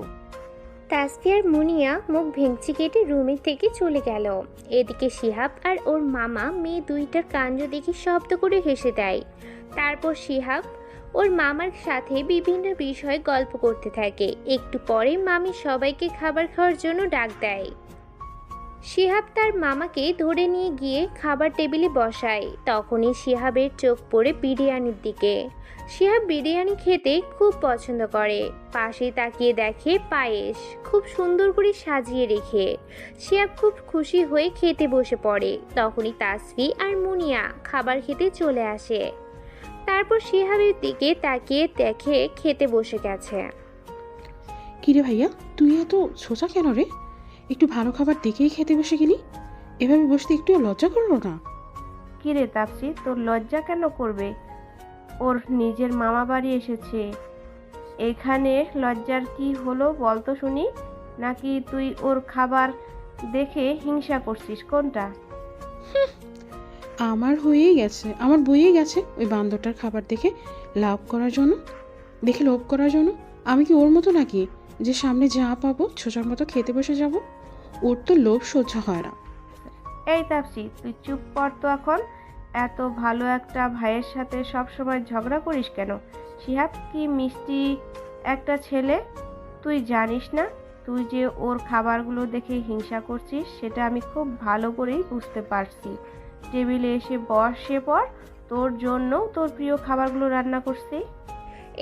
তাসফি আর মুনিয়া মুখ ভেঙচি কেটে রুমের থেকে চলে গেল। এদিকে শিহাব আর ওর মামা মেয়ে দুইটার কাণ্ড দেখে শব্দ করে হেসে দেয়। তারপর শিহাব ওর মামার সাথে বিভিন্ন বিষয়ে গল্প করতে থাকে। একটু পরে মামি সবাইকে খাবার খাওয়ার জন্য ডাক দেয়। শিহাব তার মামাকে ধরে নিয়ে গিয়ে খাবার টেবিলে বসায়। তখনই শিহাবের চোখ পড়ে বিরিয়ানির দিকে। শিহাব বিরিয়ানি খেতে খুব পছন্দ করে। পাশে তাকিয়ে দেখে পায়েস খুব সুন্দর করে সাজিয়ে রেখে। শিহাব খুব খুশি হয়ে খেতে বসে পড়ে। তখনই তাসফি আর মুনিয়া খাবার খেতে চলে আসে। তারপর শিহাবের দিকে তাকিয়ে দেখে খেতে বসে গেছে। কিরে ভাইয়া, তুই এত সোজা কেন রে? একটু ভালো খাবার দেখেই খেতে বসে গেলি। এভাবে বসতে একটু লজ্জা করলো না? কিরে তাপসি, তোর লজ্জা কেন করবে? ওর নিজের মামা বাড়ি এসেছে, এখানে লজ্জার কি হলো বলতো শুনি? নাকি তুই ওর খাবার দেখে হিংসা করছিস, কোনটা? আমার হয়েই গেছে, আমার বইয়ে গেছে ওই বান্দরটার খাবার দেখে লাভ করার জন্য, দেখে লোভ করার জন্য। আমি কি ওর মতো নাকি যে সামনে যা পাবো ছোটার মতো খেতে বসে যাব? ওর তো লোভ সহ্য হয় না। এই তাপসি, তুই চুপ কর তো এখন। এত ভালো একটা ভাইয়ের সাথে সব সময় ঝগড়া করিস কেন? শিহাব কি মিষ্টি একটা ছেলে, তুই জানিস না? তুই যে ওর খাবারগুলো দেখে হিংসা করছিস সেটা আমি খুব ভালো করেই বুঝতে পারছি। টেবিলে এসে বসে পর, তোর জন্য তোর প্রিয় খাবারগুলো রান্না করছি।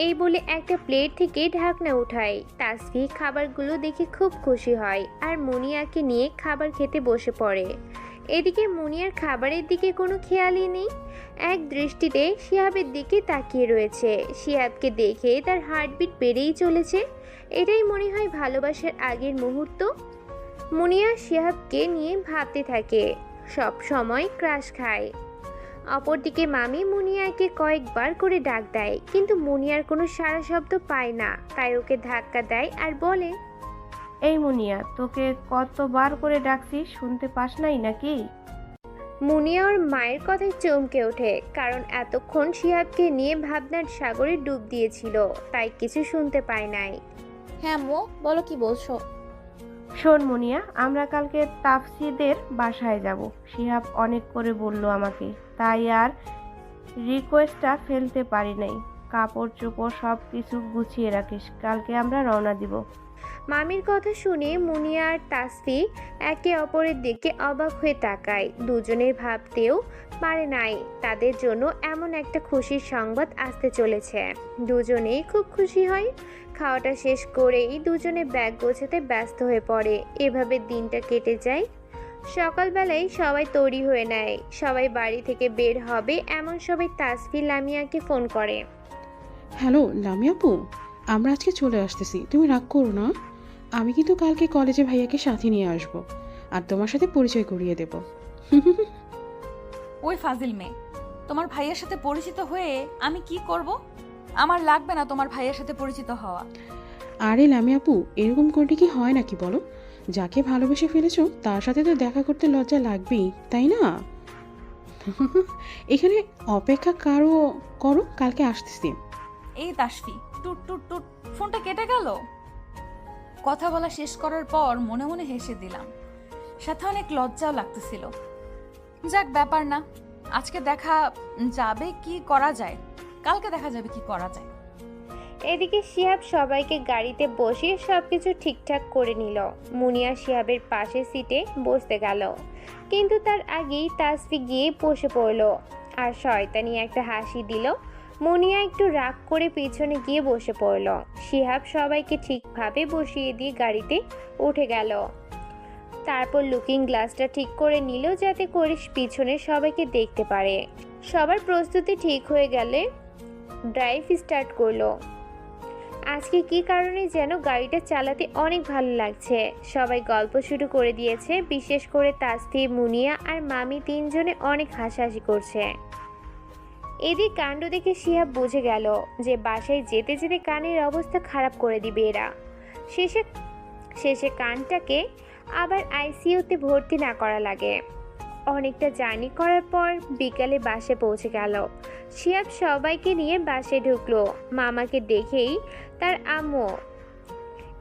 এই বলে একটা প্লেট থেকে ঢাকনা উঠায়। তাসফি খাবারগুলো দেখে খুব খুশি হয় আর মুনিয়াকে নিয়ে খাবার খেতে বসে পড়ে। এদিকে মুনিয়ার খাবারের দিকে কোনো খেয়ালই নেই, এক দৃষ্টিতে শিহাবের দিকে তাকিয়ে রয়েছে। শিহাবকে দেখে তার হার্টবিট বেড়েই চলেছে। এটাই মনে হয় ভালোবাসার আগের মুহূর্ত। মুনিয়া শিহাবকে নিয়ে ভাবতে থাকে, সব সময় ক্রাশ খায়। অপরদিকে মামি মুনিয়াকে কয়েকবার করে ডাক দেয়, কিন্তু মুনিয়ার কোনো সাড়া শব্দ পায় না। তাই ওকে ধাক্কা দেয় আর বলে, এই মুনিয়া, তোকে কতবার করে ডাকছি, শুনতে পাস নাই নাকি? মুনিয়া ওর মায়ের কথায় চমকে ওঠে, কারণ এতক্ষণ শিহাবকে নিয়ে ভাবনার সাগরে ডুব দিয়েছিল, তাই কিছু শুনতে পায় নাই। হ্যাঁ আম্মু, বলো কি বলছো? শোন মুনিয়া, আমরা কালকে তাফসিদের বাসায় যাব। শিহাব অনেক করে বলল আমাকে, তাই আর রিকোয়েস্টটা ফেলতে পারি নাই। কাপড় চোপড় সব কিছু গুছিয়ে রাখিস, কালকে আমরা রওনা দিব। মামির কথা শুনে মুনিয়া আর তাসফি একে অপরের দিকে অবাক হয়ে তাকায়। দুজনের ভাবতেও পারে নাই তাদের জন্য এমন একটা খুশির সংবাদ আসতে চলেছে। দুজনেই খুব খুশি হয়। খাওয়াটা শেষ করেই দুজনে ব্যাগ গোছাতে ব্যস্ত হয়ে পড়ে। এভাবে দিনটা কেটে যায়। সকালবেলায় সবাই তৈরি হয়ে নেয়, সবাই বাড়ি থেকে বের হবে এমন সবাই তাসফি লামিয়াকে ফোন করে। হ্যালো লামিয়া আপু, আমরা আজকে চলে আসতেছি, তুমি রাগ করো না। আমি কিন্তু কালকে কলেজে ভাইয়াকে সাথে নিয়ে আসব আর তোমার সাথে পরিচয় করিয়ে দেব। ওই ফাজিল মেয়ে, তোমার ভাইয়ের সাথে পরিচিত হয়ে আমি কি করব? আমার লাগবে না তোমার ভাইয়ের সাথে পরিচিত হওয়া। আরে লামিয়া আপু, এরকম করলে কি হয় নাকি বলো? যাকে ভালোবেসে ফেলেছো তার সাথে তো দেখা করতে লজ্জা লাগবেই, তাই না? এখানে অপেক্ষা করো, কালকে আসতেছি। এই তাসফি, টুট টুট টুট, ফোনটা কেটে গেল। কথা বলা শেষ করার পর মনে মনে হেসে দিলাম, সাথে অনেক লজ্জাও লাগতেছিল। যাক, ব্যাপার না, আজকে দেখা যাবে কি করা যায়, কালকে দেখা যাবে কি করা যায়। এদিকে শিহাব সবাইকে গাড়িতে বসিয়ে সবকিছু ঠিকঠাক করে নিল। মুনিয়া শিহাবের পাশে সিটে বসতে গেল, কিন্তু তার আগেই তাসফি গিয়ে বসে পড়ল আর শয়তানি একটা হাসি দিল। মুনিয়া একটু রাগ করে পিছনে গিয়ে বসে পড়ল। শিহাব সবাইকে ঠিকভাবে বসিয়ে দিয়ে গাড়িতে উঠে গেল। তারপর লুকিং গ্লাসটা ঠিক করে নিল যাতে করে পিছনে সবাইকে দেখতে পারে। সবার প্রস্তুতি ঠিক হয়ে গেলে ড্রাইভ স্টার্ট করলো। আজকে কি কারণে যেন গাড়িটা চালাতে অনেক ভালো লাগছে। সবাই গল্প শুরু করে দিয়েছে, বিশেষ করে তাসফি, মুনিয়া আর মামি তিনজনে অনেক হাসাহাসি করছে। এদিক কাণ্ড দেখে শিহাব বুঝে গেল যে বাসায় যেতে যেতে কানের অবস্থা খারাপ করে দিবে এরা। শেষে কানটাকে আবার আইসিইউতে ভর্তি না করা লাগে। অনেকটা জার্নি করার পর বিকালে বাসে পৌঁছে গেল। শিহাব সবাইকে নিয়ে বাসে ঢুকলো। মামাকে দেখেই তার আম্মু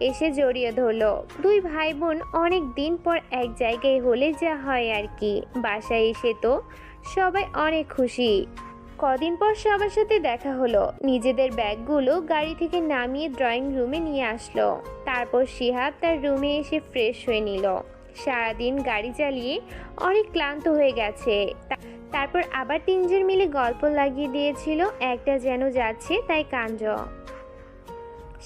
এসে জড়িয়ে ধরলো। দুই ভাই বোন অনেক দিন পর এক জায়গায় হলে যা হয় আর কি। বাসায় এসে তো সবাই অনেক খুশি। কদিন পর সবার সাথে দেখা হলো। নিজেদের ব্যাগগুলো গাড়ি থেকে নামিয়ে ড্রয়িং রুমে নিয়ে আসলো। তারপর শিহাব তার রুমে এসে ফ্রেশ হয়ে নিল। সারাদিন গাড়ি চালিয়ে অনেক ক্লান্ত হয়ে গেছে। তারপর আবার তিনজন মিলে গল্প লাগিয়ে দিয়েছিল, একটা যেন যাচ্ছে তাই কাণ্ড।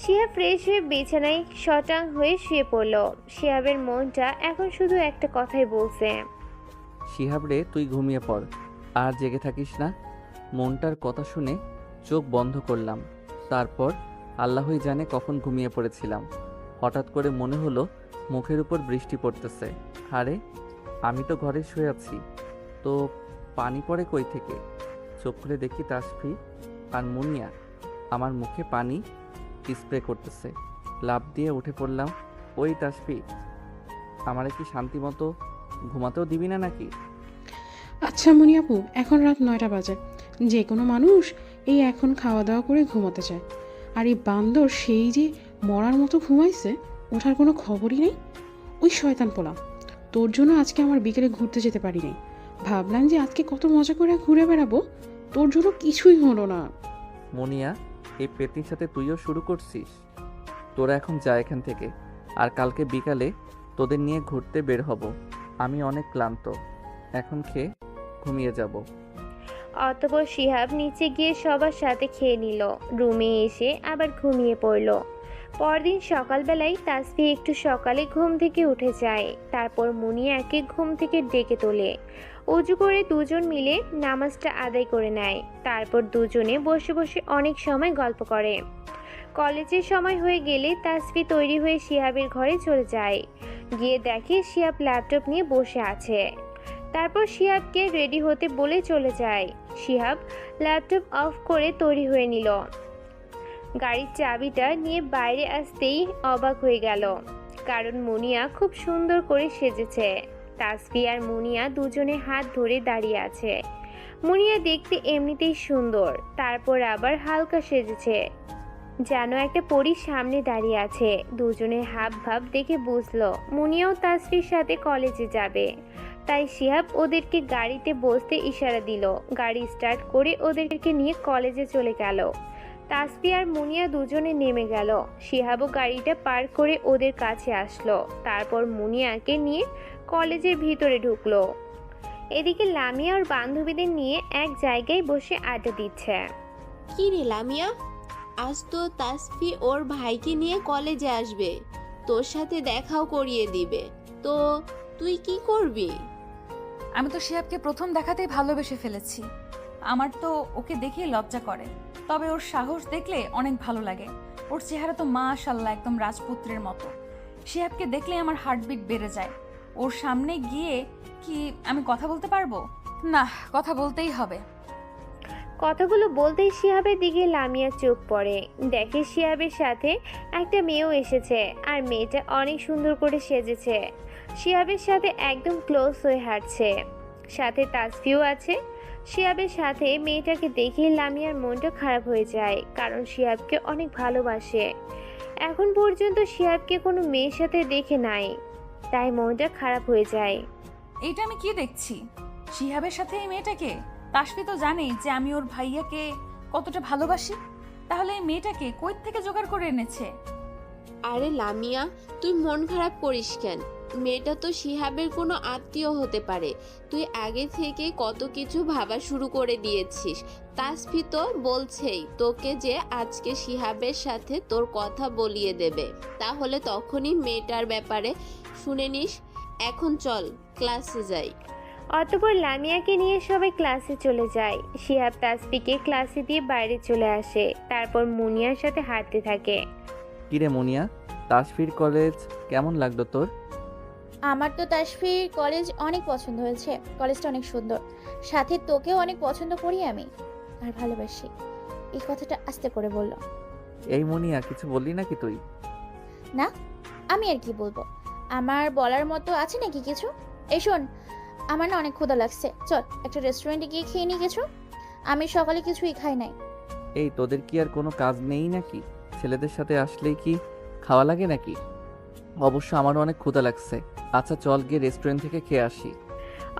শিহাব ফ্রেশ হয়ে বিছানায় শটাং হয়ে শুয়ে পড়ল। শিহাবের মনটা এখন শুধু একটা কথাই বলছে, শিহাব রে, তুই ঘুমিয়ে পড়, আর জেগে থাকিস না। মনটার কথা শুনে চোখ বন্ধ করলাম। তারপর আল্লাহই জানে কখন ঘুমিয়ে পড়েছিলাম। হঠাৎ করে মনে হলো মুখের উপর বৃষ্টি পড়তেছে। আরে আমি তো ঘরে শুয়ে আছি, তো পানি পড়ে কই থেকে? চোখ খুলে দেখি তাসফি আর মুনিয়া আমার মুখে পানি স্প্রে করতেছে। লাফ দিয়ে উঠে পড়লাম। ওই তাসফি, আমারে কি শান্তি মতো ঘুমাতেও দিবি না নাকি? আচ্ছা মনি আপু, এখন রাত 9টা বাজে, যে কোনো মানুষ এই এখন খাওয়া দাওয়া করে ঘুমাতে চায়। আর এই বান্দর সেই যে মরার মতো ঘুমাইছে, ওঠার কোনো খবরই নেই। ওই শয়তান পোলা, তোর জন্য আজকে আমার বিকেলে ঘুরতে যেতে পারি নাই। ভাবলাম যে আজকে কত মজা করে ঘুরে বেড়াবো, তোর জন্য কিছুই হলো না। মুনিয়া, এই পেতনির সাথে তুইও শুরু করছিস? তোরা এখন যা এখান থেকে, আর কালকে বিকালে তোদের নিয়ে ঘুরতে বের হব। আমি অনেক ক্লান্ত, এখন খেয়ে ঘুমিয়ে যাব। অতঃপর শিহাব নিচে গিয়ে সবার সাথে খেয়ে নিল। রুমে এসে আবার ঘুমিয়ে পড়ল। পরদিন সকালবেলায় তাসফি একটু সকালে ঘুম থেকে উঠে যায়। তারপর মুনিয়াকে ঘুম থেকে ডেকে তোলে। উজু করে দুজন মিলে নামাজটা আদায় করে নেয়। তারপর দুজনে বসে বসে অনেক সময় গল্প করে। কলেজের সময় হয়ে গেলে তাসফি তৈরি হয়ে শিহাবের ঘরে চলে যায়। গিয়ে দেখে শিহাব ল্যাপটপ নিয়ে বসে আছে। তারপর শিহাবকে রেডি হতে বলে চলে যায়। শিহাব ল্যাপটপ অফ করে তৈরি হয়ে নিল। গাড়ির চাবিটা নিয়ে বাইরে আসতেই অবাক হয়ে গেল, কারণ মুনিয়া খুব সুন্দর করে সেজেছে। তাসফি আর মুনিয়া দুজনে হাত ধরে দাঁড়িয়ে আছে। মুনিয়া দেখতে এমনিতেই সুন্দর, তারপর আবার হালকা সেজেছে, যেন একটা পরীর সামনে দাঁড়িয়ে আছে। দুজনের হাব ভাব দেখে বুঝলো মুনিয়াও তাসফির সাথে কলেজে যাবে। তাই শিহাব ওদেরকে গাড়িতে বসতে ইশারা দিল। গাড়ি স্টার্ট করে ওদেরকে নিয়ে কলেজে চলে গেল। তাসফি আর মুনিয়া দুজনে নেমে গেল। শিহাবও গাড়িটা পার করে ওদের কাছে আসলো। তারপর মুনিয়াকে নিয়ে কলেজের ভিতরে ঢুকলো। এদিকে লামিয়া ওর বান্ধবীদের নিয়ে এক জায়গায় বসে আড্ডা দিচ্ছে। কি রে লামিয়া, আজ তো তাসফি ওর ভাইকে নিয়ে কলেজে আসবে, তোর সাথে দেখাও করিয়ে দিবে, তো তুই কি করবি? আমি তো শিহাবকে প্রথম দেখাতেই ভালোবেসে ফেলেছি। আমার তো ওকে দেখেই লজ্জা করে, তবে ওর সাহস দেখলে অনেক ভালো লাগে। ওর চেহারা তো মাশাআল্লাহ একদম রাজপুত্রের মতো। শিহাবকে দেখলে আমার হার্টবিট বেড়ে যায়। ওর সামনে গিয়ে কি আমি কথা বলতে পারবো? না, কথা বলতেই হবে। কথাগুলো বলতেই শিহাবের দিকে লামিয়া চোখ পড়ে। দেখে শিহাবের সাথে একটা মেয়েও এসেছে, আর মেয়েটা অনেক সুন্দর করে সেজেছে। শিহাবের সাথে একদম ক্লোজ হয়ে হাঁটছে, সাথে তাসফিও আছে। শিহাবের সাথে মেয়েটাকে দেখে লামিয়ার মনটা খারাপ হয়ে যায়, কারণ শিহাবকে অনেক ভালোবাসে। এখন পর্যন্ত শিহাবকে কোনো মেয়ের সাথে দেখে নাই, তাই মনটা খারাপ হয়ে যায়। এইটা আমি কি দেখছি? শিহাবের সাথে এই মেয়েটাকে? তাসফি তো জানেই যে আমি ওর ভাইয়াকে কতটা ভালোবাসি, তাহলে এই মেয়েটাকে কই থেকে জোগাড় করে এনেছে? আরে লামিয়া, তুই মন খারাপ করিস কেন? মেয়েটা তো শিহাবের কোনো আত্মীয় হতে পারে। তুই আগে থেকে কত কিছু ভাবা শুরু করে দিয়েছিস। তাসফি তো বলছেই তোকে যে আজকে শিহাবের সাথে তোর কথা বলিয়ে দেবে, তাহলে তখনই মেয়েটার ব্যাপারে শুনে নিস। এখন চল ক্লাসে যাই। অতঃপর লামিয়াকে নিয়ে সবাই ক্লাসে চলে যায়। শিহাব তাসফিকে ক্লাসে দিয়ে বাইরে চলে আসে, তারপর মুনিয়ার সাথে হাঁটতে থাকে। কিরে মুনিয়া, তাসফির কলেজ কেমন লাগলো তোর? আমার তো তাসফির কলেজ অনেক পছন্দ হয়েছে। কলেজটা অনেক সুন্দর, সাথে তোকেও অনেক পছন্দ করি আমি, আর ভালোবাসি। এই কথাটা আস্তে করে বলল। এই মুনিয়া, কিছু বললি নাকি তুই? না, আমি আর কি বলবো, আমার বলার মতো আছে নাকি কিছু? এই শোন, আমার না অনেক ক্ষুধা লাগছে, চল একটা রেস্টুরেন্টে গিয়ে খেয়ে নি কিছু। আমি সকালে কিছুই খাই নাই। এই তোদের কি আর কোনো কাজ নেই নাকি? ছেলেদের সাথে আসলেই কি খাওয়া লাগে নাকি? অবশ্য আমারও অনেক ক্ষুধা লাগছে। আচ্ছা চল গিয়ে রেস্টুরেন্ট থেকে খেয়ে আসি।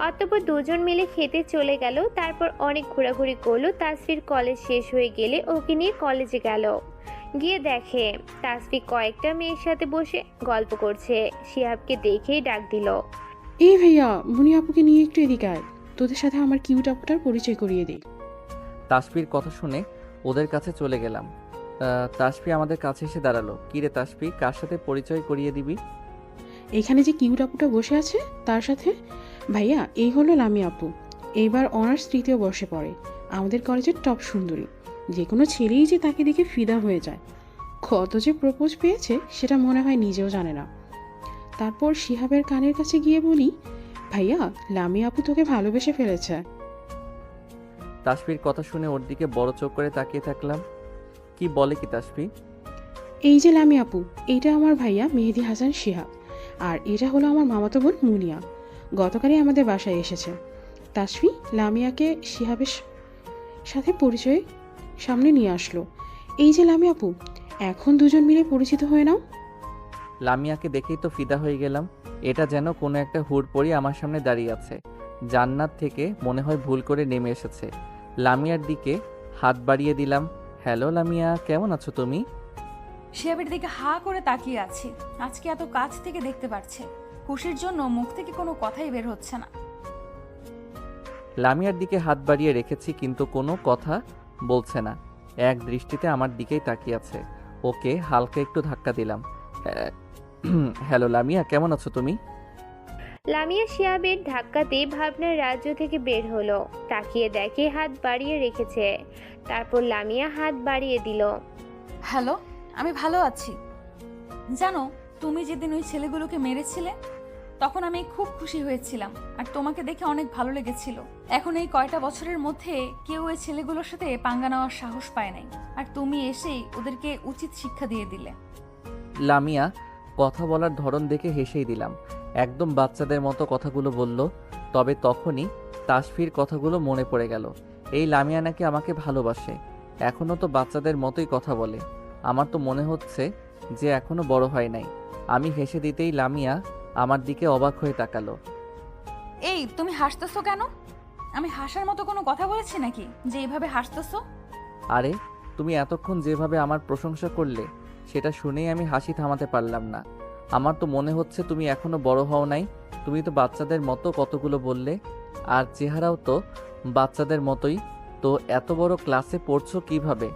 অতঃপর দুজন মিলে খেতে চলে গেল। তারপর অনেক ঘোরাঘুরি করলো। তাসফির কলেজ শেষ হয়ে গেলে ওকে নিয়ে কলেজে গেল। গিয়ে দেখে তাসফি কয়েকটা মেয়ের সাথে বসে গল্প করছে। শিহাবকে দেখেই ডাক দিল। এই ভাইয়া, মুনি আপুকে নিয়ে একটু এদিকে আয়, তোদের সাথে আমার কিউট আপুটার পরিচয় করিয়ে দিই। তাসফির কথা শুনে ওদের কাছে চলে গেলাম। তাসফি আমাদের কাছে এসে দাঁড়ালো। কি রে তাসফি, কার সাথে পরিচয় করিয়ে দিবি? এখানে যে কিউট আপুটা বসে আছে তার সাথে। ভাইয়া, এই হলো লামি আপু, এইবার অনার্স 3য় বর্ষে পড়ে, আমাদের কলেজের টপ সুন্দরী। যে কোনো ছেলেই যে তাকে দেখে ফিদা হয়ে যায়। কত যে প্রপোজ পেয়েছে সেটা মনে হয় নিজেও জানে না। তারপর শিহাবের কানের কাছে গিয়ে বলি, ভাইয়া লামি আপু তোকে ভালোবেসে ফেলেছে। তাসফির কথা শুনে ওর দিকে বড় চোখ করে তাকিয়ে থাকলাম। কি বলে কি তাসফি? এই যে লামি আপু, এইটা আমার ভাইয়া মেহেদি হাসান শিহাব, আর এটা হলো আমার মামাতো বোন মুনিয়া। গতকালই আমাদের বাসায় এসেছে। তাসফি লামিয়াকে শিহাবের সাথে পরিচয় সামনে নিয়ে আসলো। এই যে লামি আপু, এখন দুজন মিলে পরিচিত হয়ে নাও। লামিয়াকে দেখেই তো ফিদা হয়ে গেলাম। এটা যেন কোনো একটা হুড়পড়ি আমার সামনে দাঁড়িয়ে আছে। জান্নাত থেকে মনে হয় ভুল করে নেমে এসেছে। লামিয়ার দিকে হাত বাড়িয়ে দিলাম। হ্যালো লামিয়া, কেমন আছো তুমি? শিহাবের দিকে হা করে তাকিয়ে আছি। আজকে এত কাছ থেকে দেখতে পারছে। খুশির জন্য মুখ থেকে কোনো কথাই বের হচ্ছে না। লামিয়ার দিকে হাত বাড়িয়ে রেখেছি, কিন্তু কোনো কথা বলছে না। এক দৃষ্টিতে আমার দিকেই তাকিয়ে আছে। ওকে হালকা একটু ধাক্কা দিলাম। হ্যালো লামিয়া, কেমন আছো তুমি? লামিয়া শিহাবের ধাক্কাতে ভাবনার রাজ্য থেকে বের হলো। তাকিয়ে দেখে হাত বাড়িয়ে রেখেছে। তারপর লামিয়া হাত বাড়িয়ে দিল। হ্যালো, আমি ভালো আছি। জানো, তুমি যেদিন ওই ছেলেগুলোকে মেরেছিলে তখন আমি খুব খুশি হয়েছিলাম, আর তোমাকে দেখে অনেক ভালো লেগেছিল। এখন এই কয়টা বছরের মধ্যে কেউ ওই ছেলেগুলোর সাথে পাঙ্গা নেওয়ার সাহস পায় নাই, আর তুমি এসেই ওদেরকে উচিত শিক্ষা দিয়ে দিলে। লামিয়া কথা বলার ধরন দেখে হেসেই দিলাম। একদম বাচ্চাদের মতো কথাগুলো বলল। তবে তখনই তাসফির কথাগুলো মনে পড়ে গেল। এই লামিয়া নাকি আমাকে ভালোবাসে। এখনও তো বাচ্চাদের মতোই কথা বলে। আমার তো মনে হচ্ছে যে এখনো বড় হয় নাই। আমি হেসে দিতেই লামিয়া আমার দিকে অবাক হয়ে তাকালো। এই তুমি হাসতেছো কেন? আমি হাসার মতো কোনো কথা বলেছি নাকি যে এইভাবে হাসতেছো? আরে তুমি এতক্ষণ যেভাবে আমার প্রশংসা করলে সেটা শুনেই আমি হাসি থামাতে পারলাম না। আমার তো মনে হচ্ছে তুমি এখনো বড় হও নাই। তুমি তো বাচ্চাদের মতো কতগুলো বললে, আর চেহারাও তো বাচ্চাদের মতোই। তো এত বড় ক্লাসে পড়ছো কিভাবে?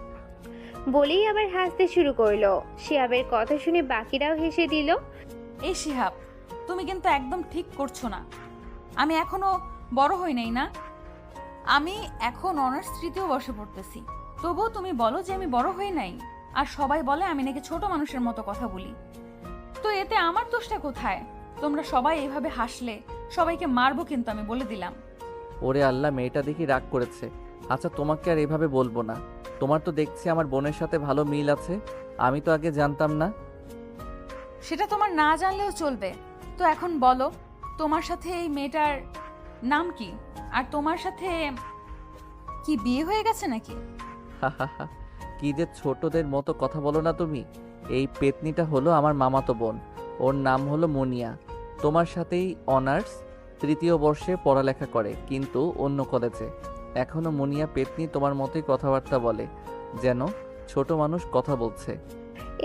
বলেই আবার হাসতে শুরু করলো। শিহাবের কথা শুনে বাকিরাও হেসে দিল। এই শিহাব, তুমি কিন্তু একদম ঠিক করছো না। আমি এখনো বড় হই নাই না? আমি এখন অনার্স তৃতীয় বর্ষে পড়তেছি, তবুও তুমি বলো যে আমি বড় হই নাই। আর সবাই বলে আমি নাকি ছোট মানুষের মতো কথা বলি। তো এতে আমার দোষটা কোথায়? তোমরা সবাই এইভাবে হাসলে সবাইকে মারবো কিন্তু, আমি বলে দিলাম। ওরে আল্লাহ, মেয়েটা দেখি রাগ করেছে। আচ্ছা, তোমাকে আর এভাবে বলবো না। তোমার তো দেখছি আমার বোনের সাথে ভালো মিল আছে। আমি তো আগে জানতাম না। সেটা তোমার না জানলেও চলবে। তো এখন বলো, তোমার সাথে এই মেয়েটার নাম কি? আর তোমার সাথে কি বিয়ে হয়ে গেছে নাকি? হাহাহা, কি যে ছোটদের মতো কথা বলো না তুমি। এই পেতনিটা হলো আমার মামাতো বোন। ওর নাম হলো মুনিয়া। তোমার সাথেই অনার্স তৃতীয় বর্ষে পড়ালেখা করে, কিন্তু অন্য কলেজে। এখনো মুনিয়া পেতনি তোমার মতোই কথাবার্তা বলে, যেন ছোট মানুষ কথা বলছে।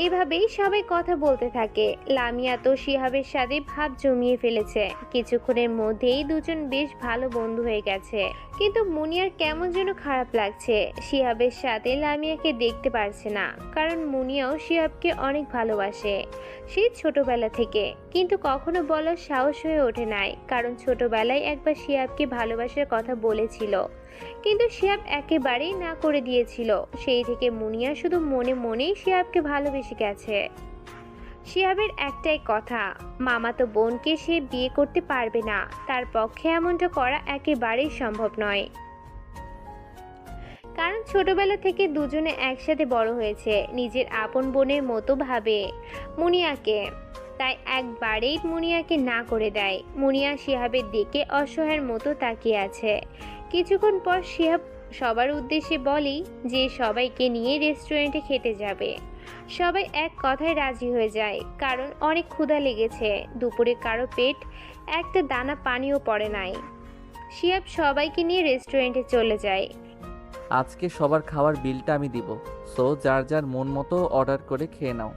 এইভাবেই সবাই কথা বলতে থাকে। লামিয়া তো শিহাবের সাথে ভাব জমিয়ে ফেলেছে। কিছুক্ষণের মধ্যেই দুজন বেশ ভালো বন্ধু হয়ে গেছে। কিন্তু মুনিয়ার কেমন যেন খারাপ লাগছে। শিহাবের সাথে লামিয়াকে দেখতে পারছে না, কারণ মুনিয়াও শিহাবকে অনেক ভালোবাসে সেই ছোটবেলা থেকে। কিন্তু কখনো বলার সাহস হয়ে ওঠে নাই, কারণ ছোটবেলায় একবার শিহাবকে ভালোবাসার কথা বলেছিল, কিন্তু শিহাব একেবারেই না করে দিয়েছিল। সেই থেকে মুনিয়া শুধু মনে মনেই শিহাবকে ভালোবেসে গেছে। শিহাবের একটাই কথা, মামাতো বোনকে সে বিয়ে করতে পারবে না। তার পক্ষে এমনটা করা একেবারেই সম্ভব নয়, কারণ ছোটবেলা থেকে দুজনে একসাথে বড় হয়েছে। নিজের আপন বোনের মতো ভাবে মুনিয়াকে, তাই একবারেই মুনিয়াকে না করে দেয়। মুনিয়া শিহাবের দিকে অসহায়ের মতো তাকিয়ে আছে। কিছুক্ষণ পর শিহাব সবার উদ্দেশ্যে বলেই যে সবাইকে নিয়ে রেস্টুরেন্টে খেতে যাবে। সবাই এক কথায় রাজি হয়ে যায়, কারণ অনেক ক্ষুধা লেগেছে। দুপুরে কারো পেট একটা দানা পানিও পড়ে নাই। শিহাব সবাইকে নিয়ে রেস্টুরেন্টে চলে যায়। আজকে সবার খাওয়ার বিলটা আমি দিব, সো যার যার মন মতো অর্ডার করে খেয়ে নাও।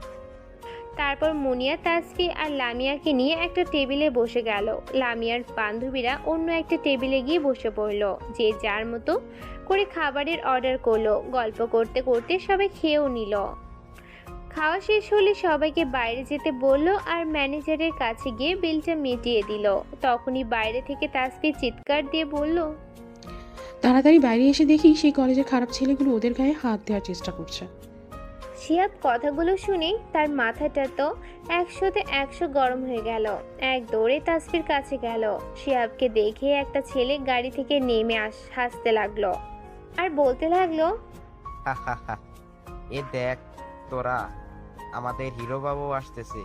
তারপর মুনিয়া, তাসফি আর লামিয়াকে নিয়ে একটা টেবিলে বসে গেল। লামিয়ার বান্ধবীরা অন্য একটা টেবিলে গিয়ে বসে পড়ল। যে যার মতো করে খাবারের অর্ডার করলো। গল্প করতে করতে সবাই খেয়েও নিল। খাওয়া শেষ হলে সবাইকে বাইরে যেতে বলল, আর ম্যানেজারের কাছে গিয়ে বিলটা মিটিয়ে দিল। তখনই বাইরে থেকে তাসফি চিৎকার দিয়ে বলল, তাড়াতাড়ি বাইরে এসে দেখি সেই কলেজের খারাপ ছেলেগুলো ওদের গায়ে হাত দেওয়ার চেষ্টা করছে। শিহাব কথাগুলো শুনে তার মাথাটা তো 100-তে 100 গরম হয়ে গেল। এক দৌড়ে তাসফির কাছে গেল। শিহাবকে দেখে একটা ছেলে গাড়ি থেকে নেমে হাসতে লাগলো আর বলতে লাগলো, এ দেখ তোরা, আমাদের হিরো বাবু আসতেছে।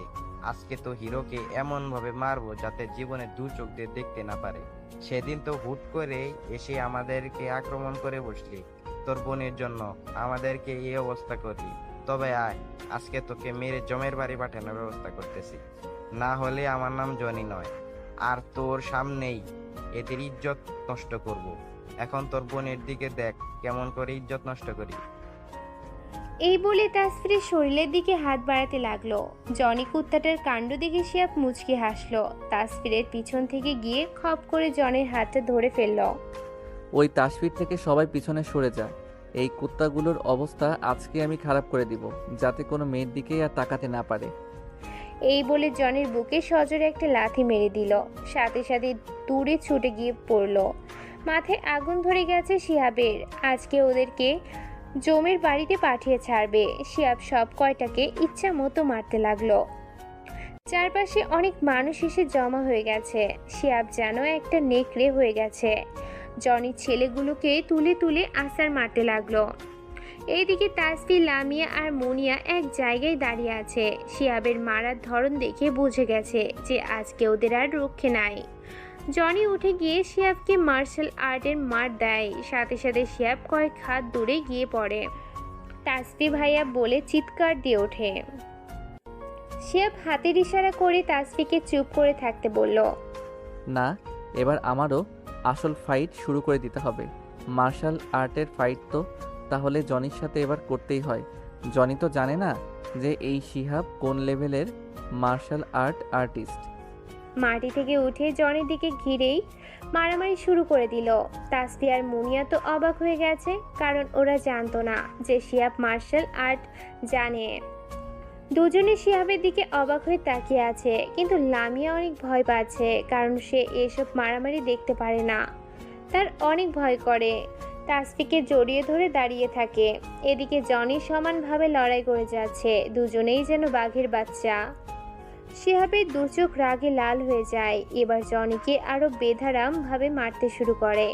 আজকে তো হিরোকে এমন ভাবে মারবো যাতে জীবনে দু চোখ দিয়ে দেখতে না পারে। সেদিন তো হুট করে এসে আমাদেরকে আক্রমণ করে বসলি। তোর বোনের জন্য আমাদেরকে এই অবস্থা করলি। তবে আয়, আজকে তোকে মেরে জমের বাড়ি পাঠানোর ব্যবস্থা করতেছি। না হলে আমার নাম জনি নয়, আর তোর সামনেই এদের ইজ্জত নষ্ট করব। এখন তোর বোনের দিকে দেখ কেমন করে ইজ্জত নষ্ট করি। এই বলে তাসফিরের শরীরের দিকে হাত বাড়াতে লাগলো। জনি কুত্তাটার কাণ্ড দেখে শিহাব মুচকি হাসলো। তাসফিরের পিছন থেকে গিয়ে খপ করে জনের হাতটা ধরে ফেললো। ওই তাসফির থেকে সবাই পিছনে সরে যায়। এই কুত্তাগুলোর অবস্থা আজকে আমি খারাপ করে দিব, যাতে কোনো মেয়ের দিকেই আর তাকাতে না পারে। এই বলে জনের বুকে সজোরে একটা লাথি মেরে দিল। সাথে সাথে দূরে ছুটে গিয়ে পড়লো। মাথায় আগুন ধরে গেছে শিহাবের। আজকে ওদেরকে জমের বাড়িতে পাঠিয়ে ছাড়বে। শিহাব সব কয়টাকে ইচ্ছা মতো মারতে লাগলো। চারপাশে অনেক মানুষ এসে জমা হয়ে গেছে। শিহাব যেন একটা নেকড়ে হয়ে গেছে। জনি ছেলেগুলোকে তুলে তুলে আছাড় মারতে লাগলো। এইদিকে তাসফি, লামিয়া আর মুনিয়া এক জায়গায় দাঁড়িয়ে আছে। শিহাবের মারার ধরন দেখে বুঝে গেছে যে আজকে ওদের আর রক্ষে নাই। জনি উঠে গিয়ে শিহাবকে মার্শাল আর্টের মার দেয়। সাথে সাথে শিহাব কয়েক হাত দূরে গিয়ে পড়ে। তাসফি ভাইয়া বলে চিৎকার দিয়ে ওঠে। শিহাব হাতের ইশারা করে তাসফিকে চুপ করে থাকতে বলল, না, এবার আমারও আসল ফাইট শুরু করে দিতে হবে। মার্শাল আর্টের ফাইট তো তাহলে জনির সাথে এবার করতেই হয়। জনি তো জানে না যে এই শিহাব কোন লেভেলের মার্শাল আর্টিস্ট। মাটি থেকে উঠে জনির দিকে ঘিরেই মারামারি শুরু করে দিল। তাসফি আর মুনিয়া তো অবাক হয়ে গেছে, কারণ ওরা জানতো না যে শিহাব মার্শাল আর্ট জানে। দুজনে শিহাবের দিকে অবাক হয়ে তাকিয়ে আছে, কিন্তু লামিয়া অনেক ভয় পাচ্ছে, কারণ সে এসব মারামারি দেখতে পারে না। তার অনেক ভয় করে। তাসফিকে জড়িয়ে ধরে দাঁড়িয়ে থাকে। এদিকে জনি সমানভাবে লড়াই করে যাচ্ছে, দুজনেই যেন বাঘের বাচ্চা। শিহাবের দু চোখ রাগে লাল হয়ে যায়। এবার জনিকে আরো বেধারাম ভাবে মারতে শুরু করে,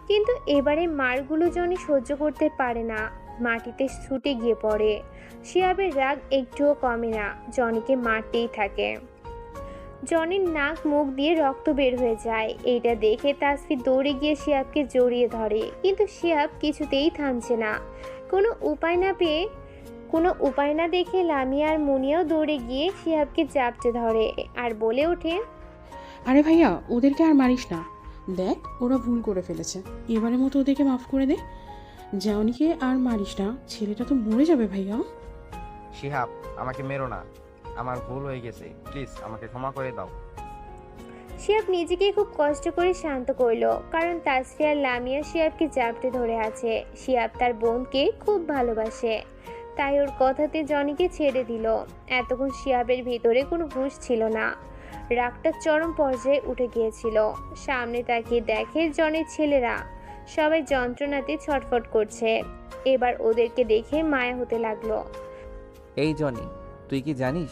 কিন্তু এবারে মারগুলো জনি সহ্য করতে পারে না, মাটিতে ছুটে গিয়ে পড়ে। শিহাবের রাগ একটুও কমে না, জনিকে মারতেই থাকে। জনির নাক মুখ দিয়ে রক্ত বের হয়ে যায়। এইটা দেখে তাসফি দৌড়ে গিয়ে শিহাবকে জড়িয়ে ধরে, কিন্তু শিহাব কিছুতেই থামছে না। কোনো উপায় না দেখে লামিয়া আর মুনিয়াও দৌড়ে গিয়ে শিহাবকে জাপটে ধরে আর বলে ওঠে, আরে ভাইয়া, ওদেরকে আর মারিস না। দেখ, ওরা ভুল করে ফেলেছে, এবারের মতো ওদেরকে মাফ করে দে। জাউনিকে আর মারিস না, ছেলেটা তো মরে যাবে ভাইয়া। শিহাব, আমাকে মেরো না, আমার ভুল হয়ে গেছে, প্লিজ আমাকে ক্ষমা করে দাও। শিহাব নিজেকে খুব কষ্ট করে শান্ত করলো, কারণ তাসফি আর লামিয়া শিহাবকে জাপটে ধরে আছে। শিহাব তার বোনকে খুব ভালোবাসে, তাই ওর কথাতে জনিকে ছেড়ে দিল। এতক্ষণ শিহাবের ভিতরে কোনো হুঁশ ছিল না, রাগটা চরম পর্যায়ে উঠে গিয়েছিল। সামনে তাকিয়ে দেখে জনের ছেলেরা সবাই যন্ত্রণাতে ছটফট করছে। এবার ওদেরকে দেখে মায়া হতে লাগলো। এই জনি, তুই কি জানিস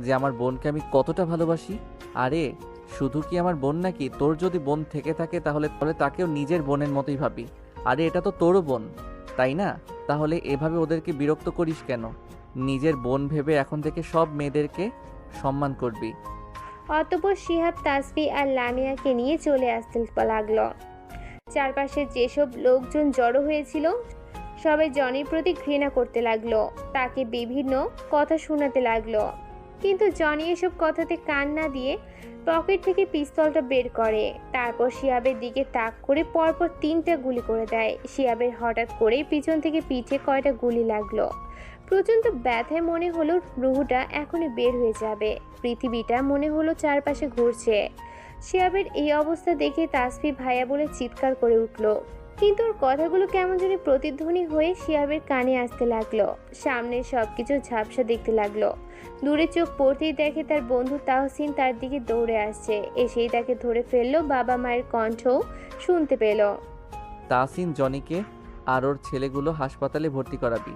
যে আমার বোনকে আমি কতটা ভালোবাসি? আরে শুধু কি আমার বোন নাকি, তোর যদি বোন থেকে থাকে তাহলে তাকেও নিজের বোনের মতোই ভাবি। আরে এটা তো তোরও বোন, তাই না? তাহলে এভাবে ওদেরকে বিরক্ত করিস কেন? নিজের বোন ভেবে এখন থেকে সব মেয়েদেরকে সম্মান করবি। অতঃপর শিহাব তাসফি আর লামিয়াকে নিয়ে চলে আসতে লাগলো। চারপাশে যেসব লোকজন জড়ো হয়েছিল সবাই জনির প্রতি ঘৃণা করতে লাগলো, তাকে বিভিন্ন কথা শোনাতে লাগলো। কিন্তু জনি এসব কথাতে কান না দিয়ে পকেট থেকে পিস্তলটা বের করে, তারপর শিহাবের দিকে তাক করে পরপর 3টা গুলি করে দেয়। শিহাবের হঠাৎ করেই পিছন থেকে পিঠে কয়টা গুলি লাগলো। প্রচণ্ড ব্যথায় মনে হলো রুহুটা এখনই বের হয়ে যাবে, পৃথিবীটা মনে হলো চারপাশে ঘুরছে। শিহাবের এই অবস্থা দেখে তাসফি ভাইয়া বলে চিৎকার করে উঠল, কিন্তু ওর কথাগুলো কেমন জানি প্রতিধ্বনি হয়ে শিহাবের কানে আসতে লাগলো। সামনে সবকিছু ঝাপসা দেখতে লাগলো। দূরে চোখ পড়তেই দেখে তার বন্ধু তাহসিন তার দিকে দৌড়ে আসছে। এসেই তাকে ধরে ফেললো, বাবা মায়ের কণ্ঠ শুনতে পেল। তাহসিন, জনিকে আর ওর ছেলেগুলো হাসপাতালে ভর্তি করাবি,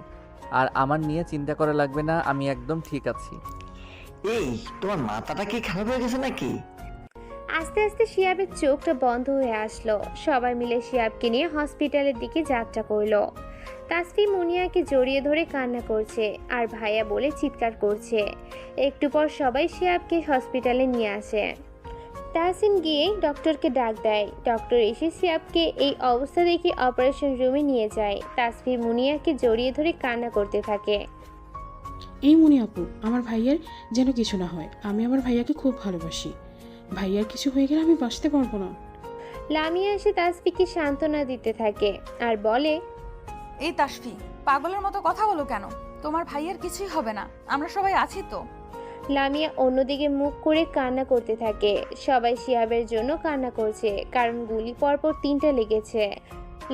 আর আমার নিয়ে চিন্তা করা লাগবে না, আমি একদম ঠিক আছি। এই, তোমার মাথাটা কি খারাপ হয়ে গেছে নাকি? আস্তে আস্তে শিহাবের চোখটা বন্ধ হয়ে আসলো। সবাই মিলে শিহাবকে নিয়ে হসপিটালের দিকে যাত্রা করলো। তাসফি মুনিয়াকে জড়িয়ে ধরে কান্না করছে আর ভাইয়া বলে চিৎকার করছে। একটু পর সবাই শিহাবকে হসপিটালে নিয়ে আসে। তাহসিন গিয়ে ডক্টরকে ডাক দেয়। ডক্টর এসে শিহাবকে এই অবস্থা দেখে অপারেশন রুমে নিয়ে যায়। তাসফি মুনিয়াকে জড়িয়ে ধরে কান্না করতে থাকে। এই মুনি আপু, আমার ভাইয়ের যেন কিছু না হয়, আমি আমার ভাইয়াকে খুব ভালোবাসি। ভাইয়ার কিছু হয়ে গেলে আমি বাঁচতে পারবো না। লামিয়া এসে তাসফিকে সান্ত্বনা দিতে থাকে আর বলে, এই তাসফি, পাগলের মতো কথা বলো কেন? তোমার ভাইয়ের কিছুই হবে না, আমরা সবাই আছি তো। লামিয়া অন্যদিকে মুখ করে কান্না করতে থাকে। সবাই শিহাবের জন্য কান্না করছে, কারণ গুলি পরপর 3টা লেগেছে।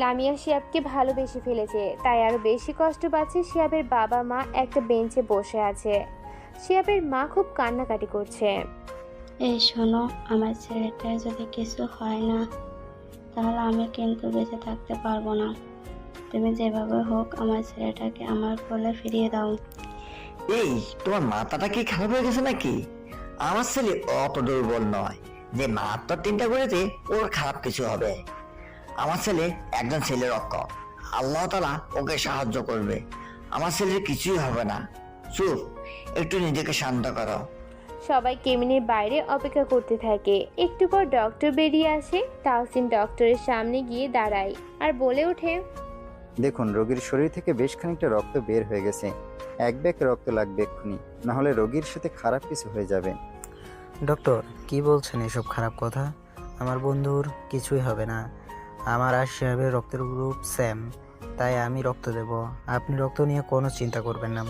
লামিয়া শিহাবকে ভালোবেসে ফেলেছে, তাই আরো বেশি কষ্ট পাচ্ছে। শিহাবের বাবা মা একটা বেঞ্চে বসে আছে। শিহাবের মা খুব কান্নাকাটি করছে। এই শোনো, আমার ছেলেটার যদি কিছু হয় না তাহলে আমি কিন্তু বেঁচে থাকতে পারবো না। তুমি যেভাবে হোক আমার ছেলেটাকে আমার কোলে ফিরিয়ে দাও। এই, তোমার মাথাটা কি খারাপ হয়ে গেছে নাকি? আমার ছেলে অত দুর্বল নয় যে মাত্র 3টা করেছে ওর খারাপ কিছু হবে। আমার ছেলে একজন ছেলে রক্ষক, আল্লাহ তাআলা ওকে সাহায্য করবে। আমার ছেলের কিছুই হবে না। চুপ, একটু নিজেকে শান্ত করো। সবাই কেবিনের বাইরে অপেক্ষা করতে থাকে। একটু পর ডক্টর বেরিয়ে আসে। তাহসিন ডক্টরের সামনে গিয়ে দাঁড়ায় আর বলে ওঠে, দেখুন, রোগীর শরীর থেকে বেশ খানিকটা রক্ত বের হয়ে গেছে। 1 ব্যাগ রক্ত লাগবে এক্ষুনি, নাহলে রোগীর সাথে খারাপ কিছু হয়ে যাবে। ডক্টর, কি বলছেন এসব খারাপ কথা? আমার বন্ধুর কিছুই হবে না। আমার আর শিহাবের রক্তের গ্রুপ সেম, তাই আমি রক্ত দেব। আপনি রক্ত নিয়ে কোনো চিন্তা করবেন না।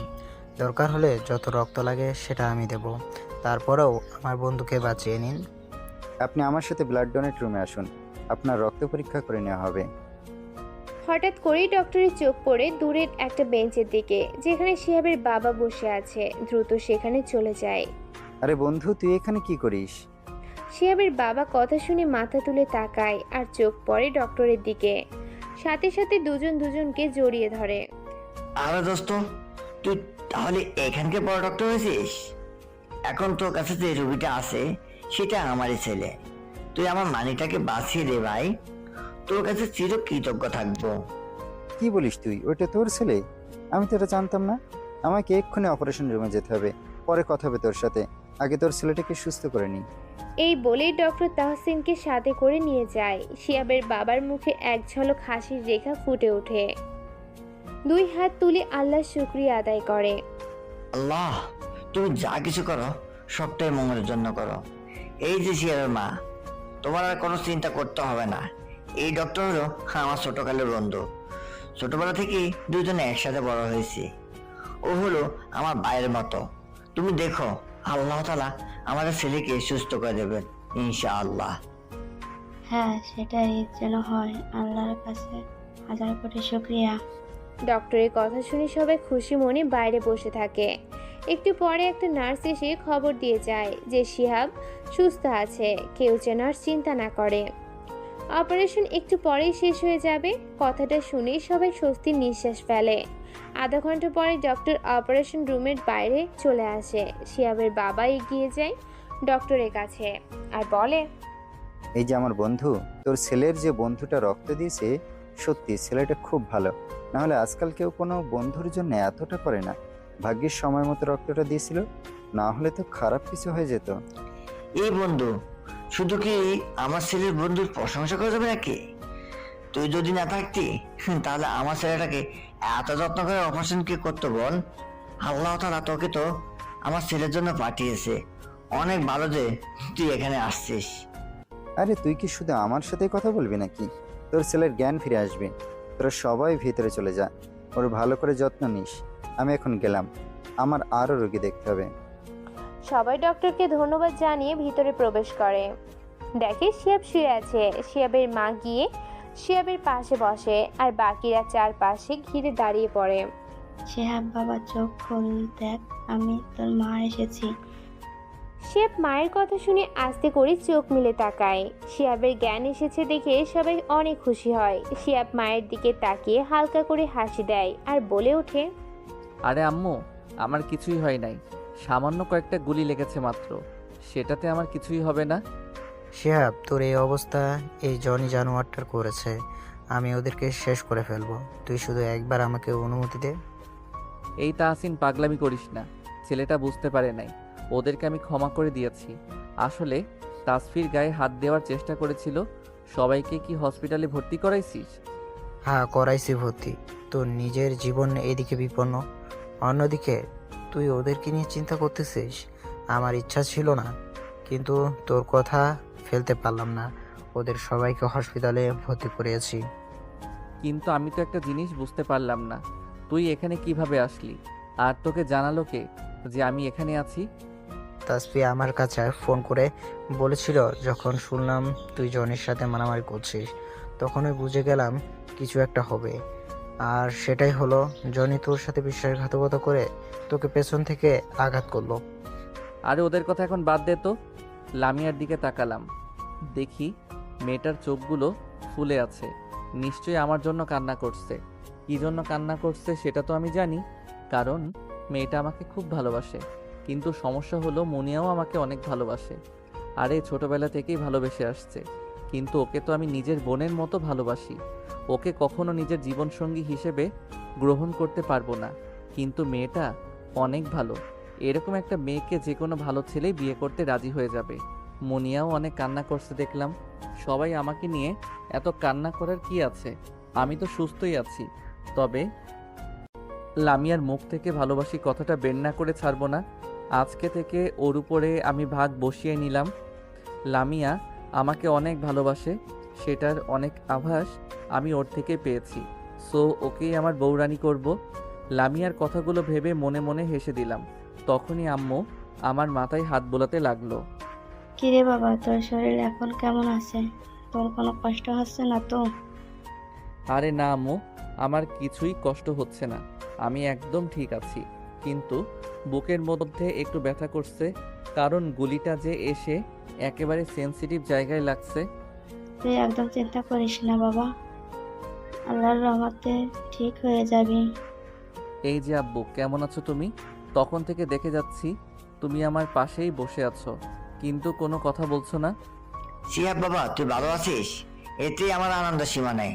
দরকার হলে যত রক্ত লাগে সেটা আমি দেব। তারপরেও আমার বন্ধুকে বাঁচিয়ে নিন। আপনি আমার সাথে ব্লাড ডোনেট রুমে আসুন, আপনার রক্ত পরীক্ষা করে নেওয়া হবে। হঠাৎ করেই ডক্টরের চোখ পড়ে দূরের একটা বেঞ্চের দিকে, যেখানে শিহাবের বাবা বসে আছে। দ্রুত সেখানে চলে যায়। আরে বন্ধু, তুই এখানে কি করিস? শিহাবের বাবা কথা শুনে মাথা তুলে তাকায় আর চোখ পড়ে ডক্টরের দিকে। সাথে সাথে দুজন দুজনকে জড়িয়ে ধরে। আরে দোস্ত, তুই তাহলে এখানকে বড় ডক্টর হয়েছিস? এখন তোর কাছে যে রুগীটা আছে সেটা আমারই ছেলে। তুই আমার মানিটাকে বাঁচিয়ে দে ভাই, তোর কাছে চির কৃতজ্ঞ থাকবো। কি বলিস তুই? ওইটা তোর ছেলে? আমি তো এটা জানতাম না। আমাকে এক্ষুনি অপারেশন রুমে যেতে হবে, পরে কথা হবে তোর সাথে। আগে তোর ছেলেটাকে সুস্থ করে নি। এই বলেই ডক্টর তাহসিনকে সাথে করে নিয়ে যায়। শিহাবের বাবার মুখে এক ঝলক হাসির রেখা ফুটে ওঠে। দুই হাত তুলে আল্লাহর শুকরিয়া আদায় করে। আল্লাহ, তুমি যা কিছু করো সবটাই মঙ্গলের জন্য করো। এই যে শিয়ারের মা, তোমার আর কোনো চিন্তা করতে হবে না। এই ডক্টর হলো আমার ছোটকালের বন্ধু। ছোটবেলা থেকেই দুজনে একসাথে বড় হয়েছি। ও হলো আমার ভাইয়ের মতো। তুমি দেখো, আল্লাহ তাআলা আমাদের ছেলেকে সুস্থ করে দেবেন ইনশাআল্লাহ। হ্যাঁ, সেটাই যেন হয়। আল্লাহর কাছে হাজার কোটি শুকরিয়া। ডক্টরের কথা শুনে সবাই খুশি মনে বাইরে বসে থাকে। একটু পরে একটা নার্স এসে খবর দিয়ে যায় যে শিহাব সুস্থ আছে, কেউ যেন আর চিন্তা না করে। অপারেশন একটু পরেই শেষ হয়ে যাবে। কথাটা শুনে সবাই স্বস্তির নিঃশ্বাস ফেলে। আধা ঘন্টা পরে ডক্টর অপারেশন রুমের বাইরে চলে আসে। শিহাবের বাবা এগিয়ে যায় ডক্টরের কাছে আর বলে, এই যে আমার বন্ধু, তোর ছেলের যে বন্ধুটা রক্ত দিয়েছে, সত্যি ছেলেটা খুব ভালো। নাহলে আজকাল কেউ কোনো বন্ধুর জন্য এতটা করে না। ভাগ্যের সময় মতো রক্তটা দিয়েছিল, না হলে তো খারাপ কিছু হয়ে যেত। এই বন্ধু শুধু কি আমার ছেলের বন্ধুর প্রশংসা করে যাবে নাকি? তুই যদি না থাকতি তাহলে আমার ছেলেটাকে এত যত্ন করে অপারেশন কে করতো বল? আল্লাহ তাআলা তোকে তো আমার ছেলের জন্য পাঠিয়েছে। অনেক ভালো যে তুই এখানে আসছিস। আরে তুই কি শুধু আমার সাথেই কথা বলবি নাকি? তোর ছেলের জ্ঞান ফিরে আসবে। তোরা সবাই ভিতরে চলে যা, ওর ভালো করে যত্ন নিস। আমি এখন গেলাম, আমার আরও রোগী দেখতে হবে। সবাই ডক্টরকে ধন্যবাদ জানিয়ে ভিতরে প্রবেশ করে। দেখে শিহাব শুয়ে আছে। শিহাবের মা গিয়ে শিহাবের পাশে বসে আর বাকিরা চারপাশে ঘিরে দাঁড়িয়ে পড়ে। শিহাব বাবা, চোখ খোল, দেখ আমি তোর মা এসেছি। শিহাব মায়ের কথা শুনে আস্তে করে চোখ মিলে তাকায়। শিহাবের জ্ঞান এসেছে দেখে সবাই অনেক খুশি হয়। শিহাব মায়ের দিকে তাকিয়ে হালকা করে হাসি দেয় আর বলে ওঠে, আরে আম্মু, আমার কিছুই হয় নাই, সামান্য কয়েকটা গুলি লেগেছে মাত্র, সেটাতে আমার কিছুই হবে না। শিহাব, তোর এই অবস্থা এই জনি জানোয়ারটার করেছে। আমি ওদেরকে শেষ করে ফেলবো। তুই শুধু একবার আমাকে অনুমতি দে। এই তাহসিন, পাগলামি করিস না। ছেলেটা বুঝতে পারে নাই, ওদেরকে আমি ক্ষমা করে দিয়েছি। আসলে তাসফির গায়ে হাত দেওয়ার চেষ্টা করেছিল। সবাইকে কি হসপিটালে ভর্তি করাইছিস? হ্যাঁ, করাইছি ভর্তি। তোর নিজের জীবন এদিকে বিপন্ন, অন্যদিকে তুই ওদেরকে নিয়ে চিন্তা করতেছিস। আমার ইচ্ছা ছিল না, কিন্তু তোর কথা ফেলতে পারলাম না। ওদের সবাইকে হসপিটালে ভর্তি করিয়েছি। কিন্তু আমি তো একটা জিনিস বুঝতে পারলাম না, তুই এখানে কিভাবে আসলি? আর তোকে জানালো কে যে আমি এখানে আছি? তাসফি আমার কাছে ফোন করে বলেছিল। যখন শুনলাম তুই জনির সাথে মারামারি করছিস, তখনই বুঝে গেলাম কিছু একটা হবে। আর সেটাই হলো, জনি তোর সাথে বিশ্বাসঘাতকতা করে তোকে পেছন থেকে আঘাত করলো। আরে ওদের কথা এখন বাদ দে তো। লামিয়ার দিকে তাকালাম, দেখি মেয়েটার চোখগুলো ফুলে আছে। নিশ্চয়ই আমার জন্য কান্না করছে। কী জন্য কান্না করছে সেটা তো আমি জানি, কারণ মেয়েটা আমাকে খুব ভালোবাসে। কিন্তু সমস্যা হলো, মুনিয়াও আমাকে অনেক ভালোবাসে। আরে ছোটবেলা থেকেই ভালোবেসে আসছে। কিন্তু ওকে তো আমি নিজের বোনের মতো ভালোবাসি। ওকে কখনো নিজের জীবনসঙ্গী হিসেবে গ্রহণ করতে পারবো না। কিন্তু মেয়েটা অনেক ভালো। এরকম একটা মেয়েকে যে কোনো ভালো ছেলেই বিয়ে করতে রাজি হয়ে যাবে। মুনিয়াও অনেক কান্না করছে দেখলাম। সবাই আমাকে নিয়ে এত কান্না করার কি আছে? আমি তো সুস্থই আছি। তবে লামিয়ার মুখ থেকে ভালোবাসি কথাটা বের না করে ছাড়বো না। আজকে থেকে ওর উপরে আমি ভাগ বসিয়ে নিলাম। লামিয়া আমাকে অনেক ভালোবাসে, সেটার অনেক আভাস আমি ওর থেকে পেয়েছি। সো ওকেই আমার বউরানি করব। লামিয়ার কথাগুলো ভেবে মনে মনে হেসে দিলাম। তখনই আম্মু আমার মাথায় হাত বোলাতে লাগলো। কিরে বাবা, তোর শরীর এখন কেমন আছে? তোর কোনো কষ্ট হচ্ছে না তো? আরে না আম্মু, আমার কিছুই কষ্ট হচ্ছে না, আমি একদম ঠিক আছি। কিন্তু বুকের মধ্যে একটু ব্যথা করছে, কারণ গুলিটা যে এসে একেবারে সেনসিটিভ জায়গায় লাগছে। তুই একদম চিন্তা করিস না বাবা, আল্লাহর রহমতে ঠিক হয়ে যাবি। এই যে আব্বু, কেমন আছো তুমি? তখন থেকে দেখে যাচ্ছি তুমি আমার পাশেই বসে আছো, কিন্তু কোনো কথা বলছো না। শিহাব বাবা, তুই ভালো আছিস? এতেই আমার আনন্দ সীমা নেই।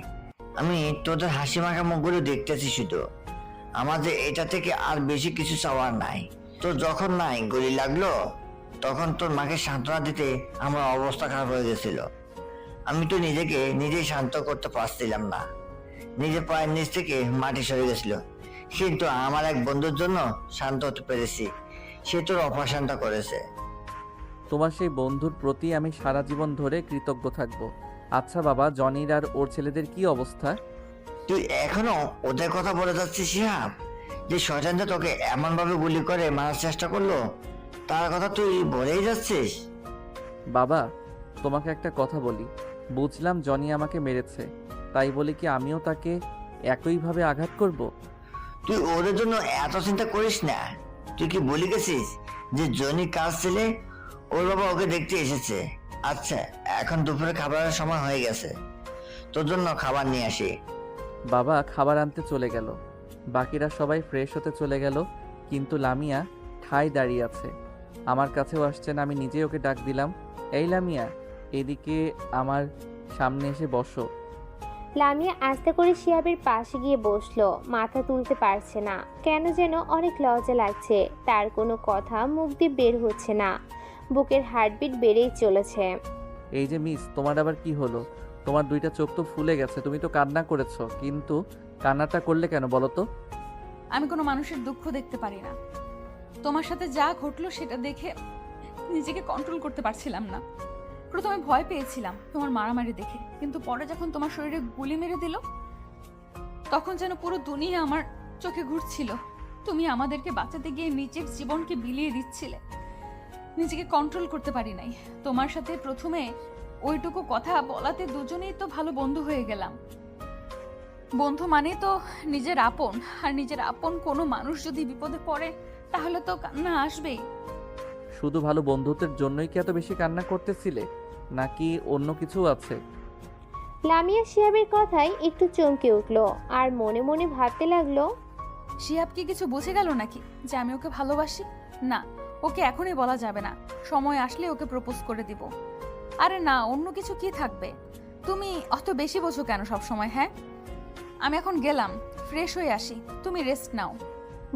আমি তোদের হাসি মাখা মুখগুলো দেখতেছি শুধু। আমাদের এটা থেকে আর বেশি কিছু চাওয়ার নাই। তোর যখন নাই গুলি লাগলো, তখন তোর মাকে সান্ত্বনা দিতে আমার অবস্থা খারাপ হয়ে গেছিল। আমি তো নিজেকে নিজেই শান্ত করতে পারছিলাম না। নিজের পায়ের নিচ থেকে মাটি সরে গেছিল, কিন্তু আমার এক বন্ধুর জন্য শান্ত হতে পেরেছি। সে তোর অপারেশনটা করেছে। তোমার সেই বন্ধুর প্রতি আমি সারা জীবন ধরে কৃতজ্ঞ থাকবো। আচ্ছা বাবা, জনির আর ওর ছেলেদের কি অবস্থা? তুই এখনো ওদের কথা বলে যাচ্ছিস শিহাব? যে শয়তানটা তোকে এমন ভাবে গুলি করে মারার চেষ্টা করলো, তার কথা তুই বলেই যাচ্ছিস? বাবা, তোমাকে একটা কথা বলি। বুঝলাম জনি আমাকে মেরেছে, তাই বলি কি আমিও তাকে একইভাবে আঘাত করব? তুই ওদের জন্য এত চিন্তা করিস না। তুই কি বলি গেছিস যে জনি কাজ ছেলে, ওর বাবা ওকে দেখতে এসেছে? আচ্ছা, এখন দুপুরে খাবারের সময় হয়ে গেছে, তোর জন্য খাবার নিয়ে আসি। বাবা খাবার আনতে চলে গেল, বাকিরা সবাই ফ্রেশ হতে চলে গেল, কিন্তু লামিয়া ঠায় দাঁড়িয়ে আছে, আমার কাছেও আসছে না। আমি নিজেই ওকে ডাক দিলাম, এই লামিয়া, এদিকে আমার সামনে এসে বসো। লামিয়া আস্তে করে শিহাবের পাশে গিয়ে বসলো। মাথা তুলতে পারছে না, কেন যেন অনেক লজ্জা লাগছে। তার কোনো কথা মুখ দিয়ে বের হচ্ছে না, বুকের হার্টবিট বেড়েই চলেছে। এই যে মিস, তোমার আবার কি হলো? তোমার দুইটা চোখ তো ফুলে গেছে, তুমি তো কান্না করেছো, কিন্তু কান্নাটা করলে কেন বলো তো? আমি কোনো মানুষের দুঃখ দেখতে পারি না। তোমার সাথে যা ঘটলো সেটা দেখে নিজেকে কন্ট্রোল করতে পারছিলাম না। প্রথমে ভয় পেয়েছিলাম তোমার মারামারি দেখে, কিন্তু পরে যখন তোমার শরীরে গুলি মেরে দিল, তখন যেন পুরো দুনিয়া আমার চোখে ঘুরছিল। তুমি আমাদেরকে বাঁচাতে গিয়ে নিজের জীবনকে বিলিয়ে দিচ্ছিলে। নিজেকে কন্ট্রোল করতে পারি নাই। তোমার সাথে প্রথমে ওইটুকু কথা বলাতে দুজনেই তো ভালো বন্ধু হয়ে গেলাম। বন্ধু মানে তো নিজের আপন, আর নিজের আপন কোনো মানুষ যদি বিপদে পড়ে তাহলে তো কান্না আসবেই। শুধু ভালো বন্ধুত্বের জন্যই কি এত বেশি কান্না করতেছিলে, নাকি অন্য কিছু আছে? লামিয়া শিহাবের কথায় একটু চমকে উঠলো আর মনে মনে ভাবতে লাগলো, শিহাব কি কিছু বুঝে গেল নাকি যে আমি ওকে ভালোবাসি? না, ওকে এখনই বলা যাবে না, সময় আসলে ওকে প্রপোজ করে দিব। আরে না, অন্য কিছু কি থাকবে? তুমি অত বেশি বোঝো কেন সব সময়? হ্যাঁ, আমি এখন গেলাম, ফ্রেশ হয়ে আসি, তুমি রেস্ট নাও।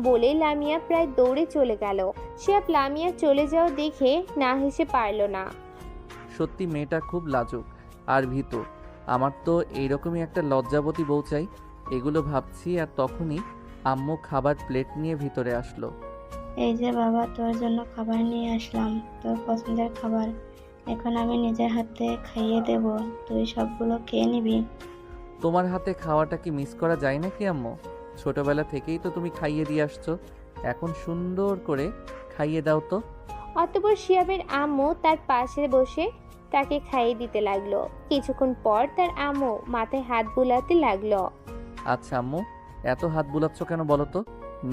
বলে লামিয়া প্রায় দৌড়ে চলে গেল। শিহাব লামিয়া চলে যাওয়া দেখে না হেসে পারল না। সত্যি মেয়েটা খুব লাজুক আর ভীতু। আমার তো এইরকমই একটা লজ্জাবতী বউ চাই। এগুলো ভাবছি, আর তখনই আম্মু খাবার প্লেট নিয়ে ভিতরে আসলো। এই যে বাবা, তোর জন্য খাবার নিয়ে আসলাম, তোর পছন্দের খাবার। এখন আমি নিজের হাতে খাইয়ে দেব, তুই সবগুলো খেয়ে নিবি। তোমার হাতে খাওয়াটা কি মিস করা যায় নাকি আম্মু? ছোটবেলা থেকেই তো তুমি খাইয়ে দিয়ে আসছো, এখন সুন্দর করে খাইয়ে দাও তো। অতঃপর শিহাবের আম্মু তার পাশে বসে তাকে খাইয়ে দিতে লাগলো। কিছুক্ষণ পর তার আম্মু মাথায় হাত বুলাতে লাগলো। আচ্ছা আম্মু, এত হাত বুলাচ্ছ কেন বলো তো?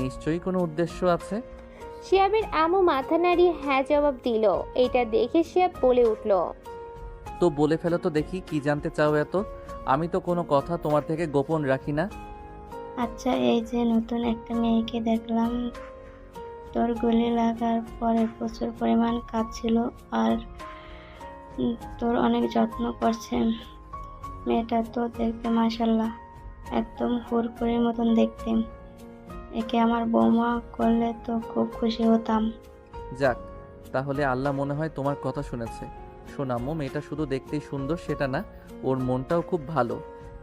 নিশ্চয়ই কোনো উদ্দেশ্য আছে। শিহাবের আম্মু মাথা নাড়িয়ে হ্যাঁ জবাব দিল। এটা দেখে শিহাব বলে উঠল, তো বলে ফেলো তো দেখি, কি জানতে চাও এত? আমি তো কোনো কথা তোমার থেকে গোপন রাখি না। আচ্ছা, এই যে নতুন একটা মেয়েকে দেখলাম, তোর গুলি লাগার পরে প্রচুর পরিমাণ কাঁদছিল আর তোর অনেক যত্ন করছে। মেয়েটা তো দেখতে মাশাল্লাহ একদম হুরপুরের মতন দেখতে। একে আমার বৌমা করলে তো খুব খুশি হতাম। যাক, তাহলে আল্লাহ মনে হয় তোমার কথা শুনেছে। শোনামো, মেয়েটা শুধু দেখতেই সুন্দর সেটা না, ওর মনটাও খুব ভালো,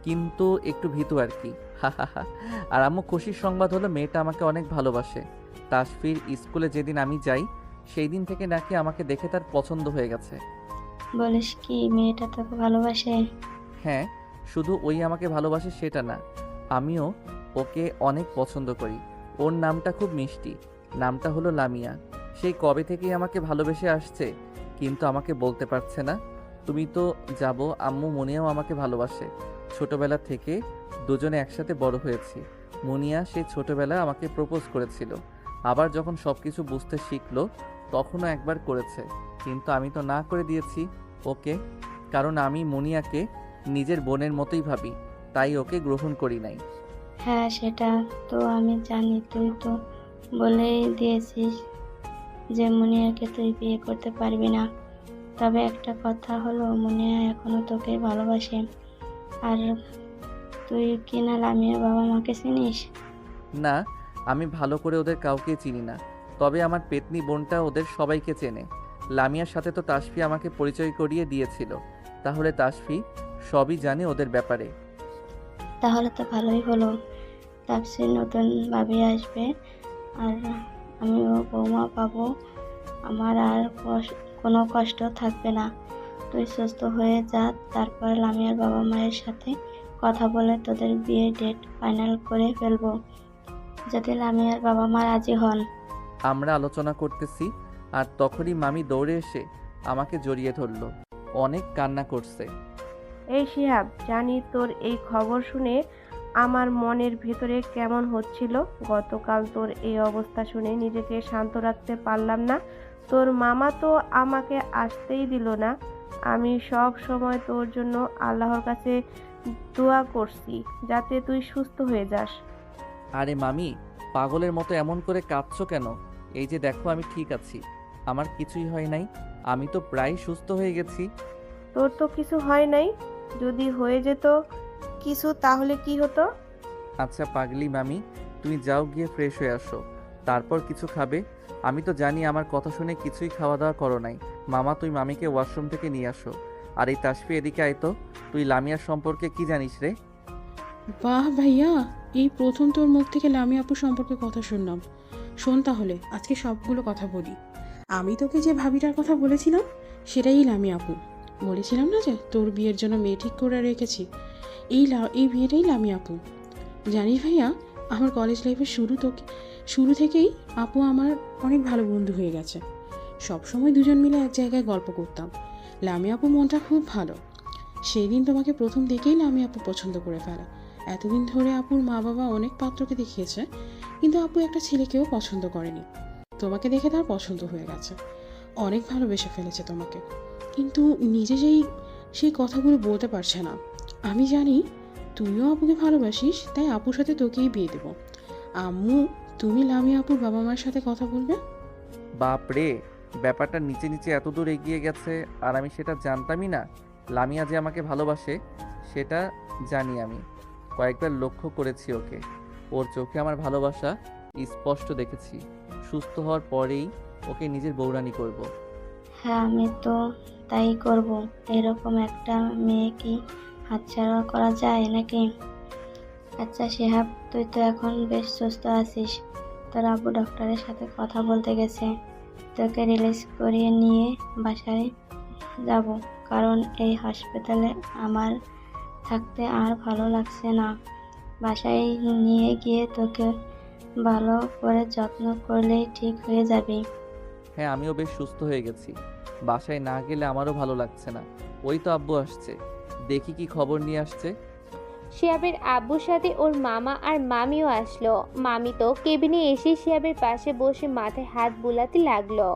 কিন্তু একটু ভীতু আর কি। আর আম্মু, খুশির সংবাদ হলো মেয়েটা আমাকে অনেক ভালোবাসে। তাসফির স্কুলে যেদিন আমি যাই, সেই দিন থেকে নাকি আমাকে দেখে তার পছন্দ হয়ে গেছে। বলিস কি, মেয়েটা তোকে ভালোবাসে? হ্যাঁ, শুধু ওই আমাকে ভালোবাসে সেটা না, আমিও ওকে অনেক পছন্দ করি। ওর নামটা খুব মিষ্টি, নামটা হলো লামিয়া। সেই কবে থেকেই আমাকে ভালোবেসে আসছে, কিন্তু আমাকে বলতে পারছে না। তুমি তো যাবো, আম্মু মুনিয়াও আমাকে ভালোবাসে। ছোটবেলা থেকে দুজনে একসাথে বড় হয়েছি। মুনিয়া সেই ছোটবেলায় আমাকে প্রপোজ করেছিল, আবার যখন সব কিছু বুঝতে শিখলো তখনও একবার করেছে, কিন্তু আমি তো না করে দিয়েছি ওকে, কারণ আমি মুনিয়াকে নিজের বোনের মতোই ভাবি, তাই ওকে গ্রহণ করি নাই। হ্যাঁ, সেটা তো আমি জানি। তুই তো বলেই দিয়েছিস যে মুনিয়াকে তুই বিয়ে করতে পারবি না। তবে একটা কথা হলো, মুনিয়া এখনো তোকে ভালোবাসে। আর তুই কি না লামিয়ার বাবা মাকে চিনিস? না, আমি ভালো করে ওদের কাউকে চিনি না, তবে আমার পেতনি বোনটা ওদের সবাইকে চেনে। লামিয়ার সাথে তো তাসফি আমাকে পরিচয় করিয়ে দিয়েছিল, তাহলে তাসফি সবই জানে ওদের ব্যাপারে। তাহলে তো ভালোই হলো। তাপসির নতুন ভাবি আসবে, আর আমিও বৌমা পাবো। আমার আর কোনো কষ্ট থাকবে না। তুই সুস্থ হয়ে যা, তারপর লামিয়ার বাবা মায়ের সাথে কথা বলে তোদের বিয়ে ডেট ফাইনাল করে ফেলবো, যদি লামিয়ার বাবা মা রাজি হন। আমরা আলোচনা করতেছি, আর তখনই মামি দৌড়ে এসে আমাকে জড়িয়ে ধরলো, অনেক কান্না করছে। এই শিহাব, জানি তোর এই খবর শুনে আমার মনের ভেতরে কেমন হচ্ছিল। গতকাল তোর এই অবস্থা শুনে নিজেকে শান্ত রাখতে পারলাম না। তোর মামা তো আমাকে আসতেই দিল না। আমি সব সময় তোর জন্য আল্লাহর কাছে দোয়া করছি যাতে তুই সুস্থ হয়ে যাস। আরে মামি, পাগলের মতো এমন করে কাঁদছো কেন? এই যে দেখো, আমি ঠিক আছি, আমার কিছুই হয় নাই, আমি তো প্রায় সুস্থ হয়ে গেছি। তোর তো কিছু হয় নাই, যদি হয়ে যেত কিছু তাহলে কি হতো? আচ্ছা পাগলি মামি, তুমি যাও, গিয়ে ফ্রেশ হয়ে আসো, তারপর কিছু খাবে। আমি তো জানি আমার কথা শুনে কিছুই খাওয়া দাওয়া করো নাই। মামা, তুই মামিকে ওয়াশরুম থেকে নিয়ে আসো। আর এই তাসফি, এদিকে আয় তো। তুই লামিয়ার সম্পর্কে কি জানিস রে? বাহ ভাইয়া, এই প্রথম তোর মুখ থেকে লামিয়া আপু সম্পর্কে কথা শুনলাম। শোন তাহলে, আজকে সবগুলো কথা বলি। আমি তোকে যে ভাবিটার কথা বলেছিলাম সেটাই লামিয়া আপু। বলেছিলাম না যে তোর বিয়ের জন্য মেয়ে ঠিক করে রেখেছি, এই বিয়েটাই লামিয়া আপু। জানিস ভাইয়া, আমার কলেজ লাইফের শুরু থেকেই আপু আমার অনেক ভালো বন্ধু হয়ে গেছে। সব সময় দুজন মিলে এক জায়গায় গল্প করতাম। লামিয়া আপু মনটা খুব ভালো। সেই দিন তোমাকে প্রথম দেখেই লামিয়া আপু পছন্দ করে ফেলে। এতদিন ধরে আপুর মা বাবা অনেক পাত্রকে দেখিয়েছে, কিন্তু আপু একটা ছেলেকেও পছন্দ করেনি। তোমাকে দেখে তার পছন্দ হয়ে গেছে, অনেক ভালোবেসে ফেলেছে তোমাকে, কিন্তু নিজে সেই কথাগুলো বলতে পারছে না। আমি জানি তুইও আপুকে ভালোবাসিস, তাই আপুর সাথে তোকেই বিয়ে দেবো। আম্মু, তুমি লামিয়া আপুর বাবা মার সাথে কথা বলবে। বাপ রে, ব্যাপারটা নিচে নিচে এত দূর এগিয়ে গেছে, আর আমি সেটা জানতামই না। লামিয়া যে আমাকে ভালোবাসে সেটা জানি আমি, কয়েকবার লক্ষ্য করেছি ওকে। ওর চোখে আমার ভালোবাসা স্পষ্ট দেখেছি। সুস্থ হওয়ার পরেই ওকে নিজের বউরানি করব। হ্যাঁ, আমি তো তাই করব। এরকম একটা মেয়ে কি হাতছাড়া করা যায় নাকি? আচ্ছা শিহাব, তুই তো এখন বেশ সুস্থ আছিস। তোর আব্বু ডক্টরের সাথে কথা বলতে গেছে, তোকে রিলিজ করিয়ে নিয়ে বাসায় যাব, কারণ এই হাসপাতালে আমার থাকতে আর ভালো লাগছে না। বাসায় নিয়ে গিয়ে তোকে ভালো করে যত্ন করলেই ঠিক হয়ে যাবি। হ্যাঁ, আমিও বেশ সুস্থ হয়ে গেছি। বাসায় না গেলে আমারও ভালো লাগছে না। ওই তো আব্বু আসছে, দেখি কি খবর নিয়ে আসছে। শিহাবের আব্বুর সাথে ওর মামা আর মামিও আসলো। মামি তো কেবিনে এসে শিহাবের পাশে বসে মাথায় হাত বুলাতে লাগলো।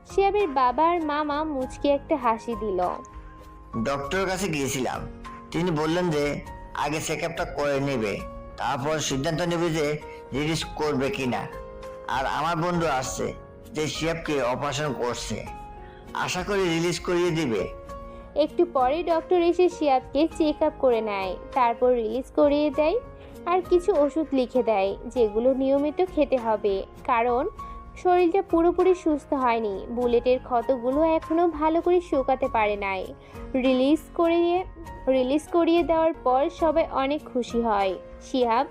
শিহাবের বাবা আর মামা মুচকি একটা হাসি দিল। ডক্টরের কাছে গিয়েছিলাম, তিনি বললেন যে আগে চেক আপটা করে নেবে, তারপর সিদ্ধান্ত নেবে যে রিলিজ করবে কিনা। আর আমার বন্ধু আসছে যে শিহাবকে অপারেশন করছে, আশা করি রিলিজ করিয়ে দিবে। একটু পরে ডক্টর এসে শিহাবকে চেক আপ করে নেয়, তারপর রিলিজ করিয়ে দেয় আর কিছু ওষুধ লিখে দেয় যেগুলো নিয়মিত খেতে হবে, কারণ শরীরটা পুরোপুরি সুস্থ হয়নি। বুলেটের ক্ষতগুলো এখনো ভালো করে শুকাতে পারে নাই। রিলিজ করিয়ে দেওয়ার পর সবাই অনেক খুশি হয়। শিহাব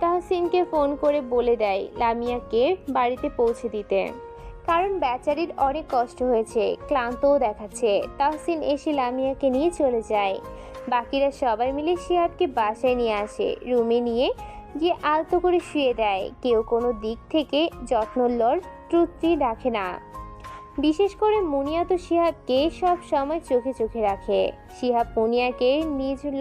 তাহসিনকে ফোন করে বলে দেয় লামিয়াকে বাড়িতে পৌঁছে দিতে, কারণ বেচারির অনেক কষ্ট হয়েছে, ক্লান্তও দেখাচ্ছে। তাহসিন এসে লামিয়াকে নিয়ে চলে যায়। বাকিরা সবাই মিলে শিহাবকে বাসায় নিয়ে আসে, রুমে নিয়ে গিয়ে আলতো করে শুয়ে দেয়। কেউ কোনো দিক থেকে যত্নলোর ত্রুটি রাখে না। বিশেষ করে মুনিয়া তো শিহাবকে সব সময় চোখে চোখে রাখে। শিহাব মুনিয়াকে নিজের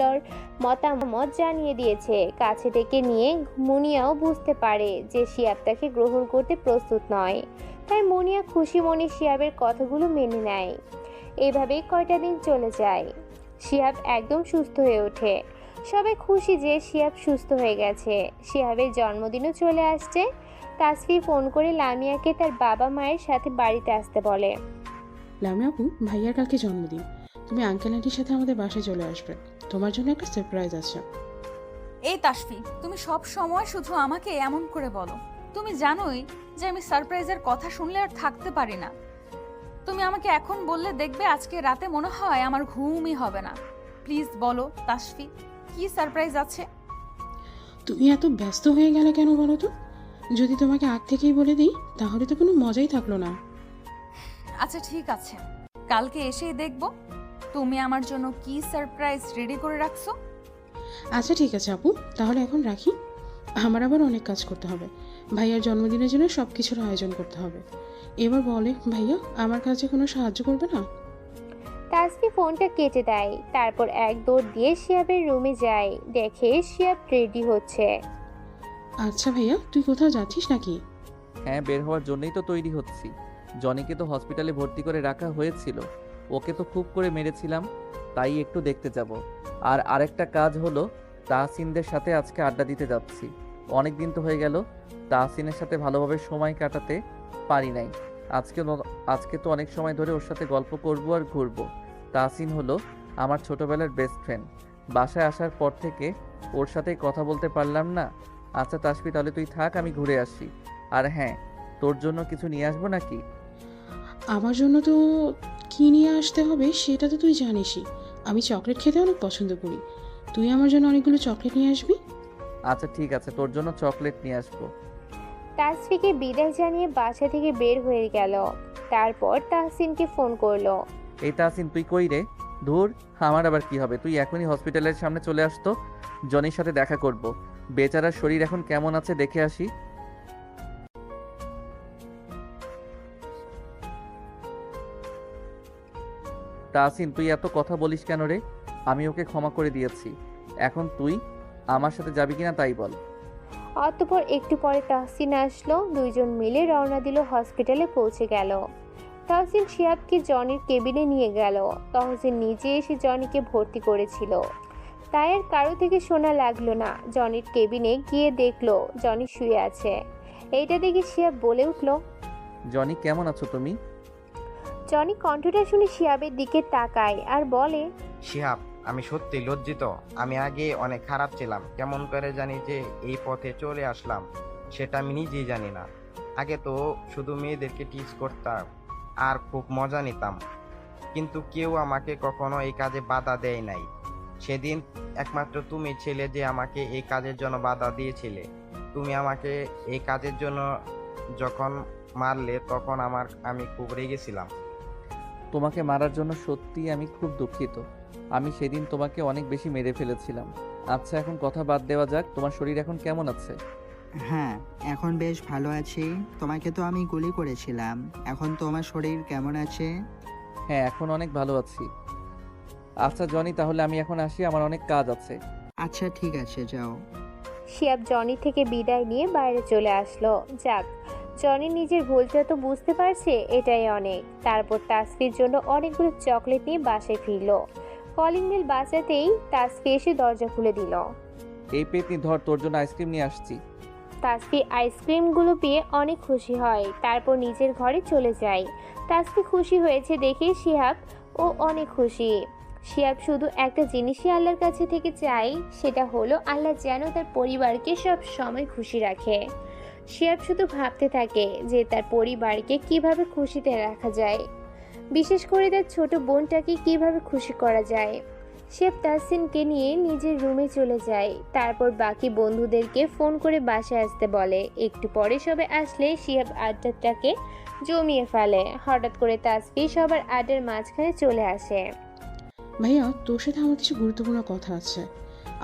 মতামত জানিয়ে দিয়েছে। কাছে ডেকে নিয়ে মুনিয়াও বুঝতে পারে যে শিহাব তাকে গ্রহণ করতে প্রস্তুত নয়, তাই মুনিয়া খুশি মনে শিহাবের কথাগুলো মেনে নেয়। এভাবেই কয়টা দিন চলে যায়। শিহাব একদম সুস্থ হয়ে ওঠে। সবাই খুশি যে শিহাব সুস্থ হয়ে গেছে। শিহাবের জন্মদিনও চলে আসছে। তাসফি ফোন করে লামিয়াকে তার বাবা মায়ের সাথে বাড়িতে আসতে বলে। লামিয়া আপু, ভাইয়ার কালকে জন্মদিন, তুমি আঙ্কেল আন্টির সাথে আমাদের বাসায় চলে আসবে। তোমার জন্য একটা সারপ্রাইজ আছে। এই তাসফি, তুমি সব সময় শুধু আমাকে এমন করে বলো। তুমি জানোই যে আমি সারপ্রাইজের কথা শুনলে আর থাকতে পারি না। তুমি আমাকে এখন বললে দেখবে আজকে রাতে মনে হয় আমার ঘুমই হবে না। প্লিজ বলো তাসফি, কি সারপ্রাইজ আছে? তুমি এত ব্যস্ত হয়ে গেলে কেন বলো তো? যদি তোমাকে আগ থেকেই বলে দিই তাহলে তো কোনো মজাই থাকলো না। আচ্ছা ঠিক আছে, কালকে এসেই দেখব তুমি আমার জন্য কি সারপ্রাইজ রেডি করে রাখছো। আচ্ছা ঠিক আছে আপু, তাহলে এখন রাখি। আমার আবার অনেক কাজ করতে হবে। ভাইয়ার জন্মদিনের জন্য সব কিছুর আয়োজন করতে হবে। এবার বলে ভাইয়া, আমার কাছে কোনো সাহায্য করবে না? তাসফি ফোনটা কেটে দেয়। তারপর এক দৌড় দিয়ে শিহাবের রুমে যায়। দেখে শিহাব রেডি হচ্ছে। আচ্ছা ভাইয়া, তুই কোথাও যাচ্ছিস নাকি? হ্যাঁ, বের হওয়ার জন্যই তো তৈরি হচ্ছি। জনিকে তো হসপিটালে ভর্তি করে রাখা হয়েছিল, ওকে তো খুব করে মেরেছিলাম, তাই একটু দেখতে যাব। আর আরেকটা কাজ হলো, তাহসিনদের সাথে আজকে আড্ডা দিতে যাচ্ছি। অনেক দিন তো হয়ে গেল তাহসিনের সাথে ভালোভাবে সময় কাটাতে পারি নাই। আজকে তো অনেক সময় ধরে ওর সাথে গল্প করব আর ঘুরবো। তাহসিন হলো আমার ছোটবেলার বেস্ট ফ্রেন্ড। বাসায় আসার পর থেকে ওর সাথেই কথা বলতে পারলাম না। আচ্ছা তাসফি, তাহলে তুই থাক, আমি ঘুরে আসি। আর হ্যাঁ, তোর জন্য কিছু নিয়ে আসবো নাকি? আমার জন্য তো কি নিয়ে আসতে হবে সেটা তো তুই জানিসই। আমি চকলেট খেতে অনেক পছন্দ করি। তুই আমার জন্য অনেকগুলো চকলেট নিয়ে আসবি। আচ্ছা ঠিক আছে, তোর জন্য চকলেট নিয়ে আসবো। তাসফিকে বিদায় জানিয়ে বাসা থেকে বের হয়ে গেল। তারপর তাহসিনকে ফোন করলো। এই তাহসিন, তুই কই রে? ধুর, আমার আবার কি হবে? তুই এখনই হসপিটালের সামনে চলে আসতো, জনির সাথে দেখা করব। বেচারার শরীর এখন কেমন আছে দেখে আসি। তাহসিন, তুই এত কথা বলিস কেন রে? আমি ওকে ক্ষমা করে দিয়েছি, এখন তুই আমার সাথে যাবি কিনা তাই বল। অতঃপর একটু পরে তাহসিন আসলো। দুইজন মিলে রওনা দিল। হসপিটালে পৌঁছে গেল। তাহসিন শিহাবকে জনির কেবিনে নিয়ে গেল। তাহসিন নিজে এসে জনিকে ভর্তি করেছিল, তাই আর কারো থেকে শোনা লাগলো না। জনির কেবিনে গিয়ে দেখলো জনি শুয়ে আছে। এইটা দেখে শিহাব বলে উঠলো, জনি কেমন আছো তুমি? জনি কণ্ঠটা শুনে শিহাবের দিকে তাকায় আর বলে, শিহাব, আমি সত্যি লজ্জিত। আমি আগে অনেক খারাপ ছিলাম। কেমন করে জানি যে এই পথে চলে আসলাম সেটা আমি নিজেই জানি না। আগে তো শুধু মেয়েদেরকে টিচ করতাম আর খুব মজা নিতাম, কিন্তু কেউ আমাকে কখনো এই কাজে বাধা দেয় নাই। সেদিন একমাত্র তুমি ছিলে যে আমাকে এই কাজের জন্য বাধা দিয়েছিলে। তুমি আমাকে এই কাজের জন্য যখন মারলে তখন আমি খুব রেগেছিলাম। তোমাকে মারার জন্য সত্যি আমি খুব দুঃখিত। আমি সেদিন তোমাকে অনেক বেশি মেরে ফেলেছিলাম। আচ্ছা, এখন কথা বাদ দেওয়া যাক। তোমার শরীর এখন কেমন আছে? হ্যাঁ, এখন বেশ ভালো আছি। তোমাকে তো আমি গুলি করেছিলাম, এখন তোমার শরীর কেমন আছে? হ্যাঁ, এখন অনেক ভালো আছি। আচ্ছা জনি, তাহলে আমি এখন আসি, আমার অনেক কাজ আছে। আচ্ছা ঠিক আছে, যাও। শিহাব জনি থেকে বিদায় নিয়ে বাইরে চলে আসলো। যাক, জনি নিজের ভুলটা তো বুঝতে পারছে, এটাই অনেক। তারপর তাসফির জন্য অনেকগুলো চকলেট নিয়ে বাসায় ফিরল। কলিং বেল বাজাতেই তাসফি এসে দরজা খুলে দিল। এই পেতনি ধর, তোর জন্য আইসক্রিম নিয়ে আসছি। তাসফি আইসক্রিমগুলো পেয়ে অনেক খুশি হয়। তারপর নিজের ঘরে চলে যায়। তাসফি খুশি হয়েছে দেখে শিহাব ও অনেক খুশি। শিহাব শুধু একটা জিনিসই আল্লাহর কাছে থেকে চাই, সেটা হলো আল্লাহ যেন তার পরিবারকে সব সময় খুশি রাখে। শিহাব শুধু ভাবতে থাকে যে তার পরিবারকে কিভাবে খুশিতে রাখা যায়, বিশেষ করে তার ছোট বোনটাকে কিভাবে খুশি করা যায়। শিহাব তাহসিনকে নিয়ে নিজের রুমে চলে যায়। তারপর বাকি বন্ধুদেরকে ফোন করে বাসায় আসতে বলে। একটু পরে সবাই আসলে শিহাব আড্ডাটাকে জমিয়ে ফেলে। হঠাৎ করে তাসফি সবার আড্ডার মাঝখানে চলে আসে। ভাইয়া তোর সাথে আমার কিছু গুরুত্বপূর্ণ কথা আছে,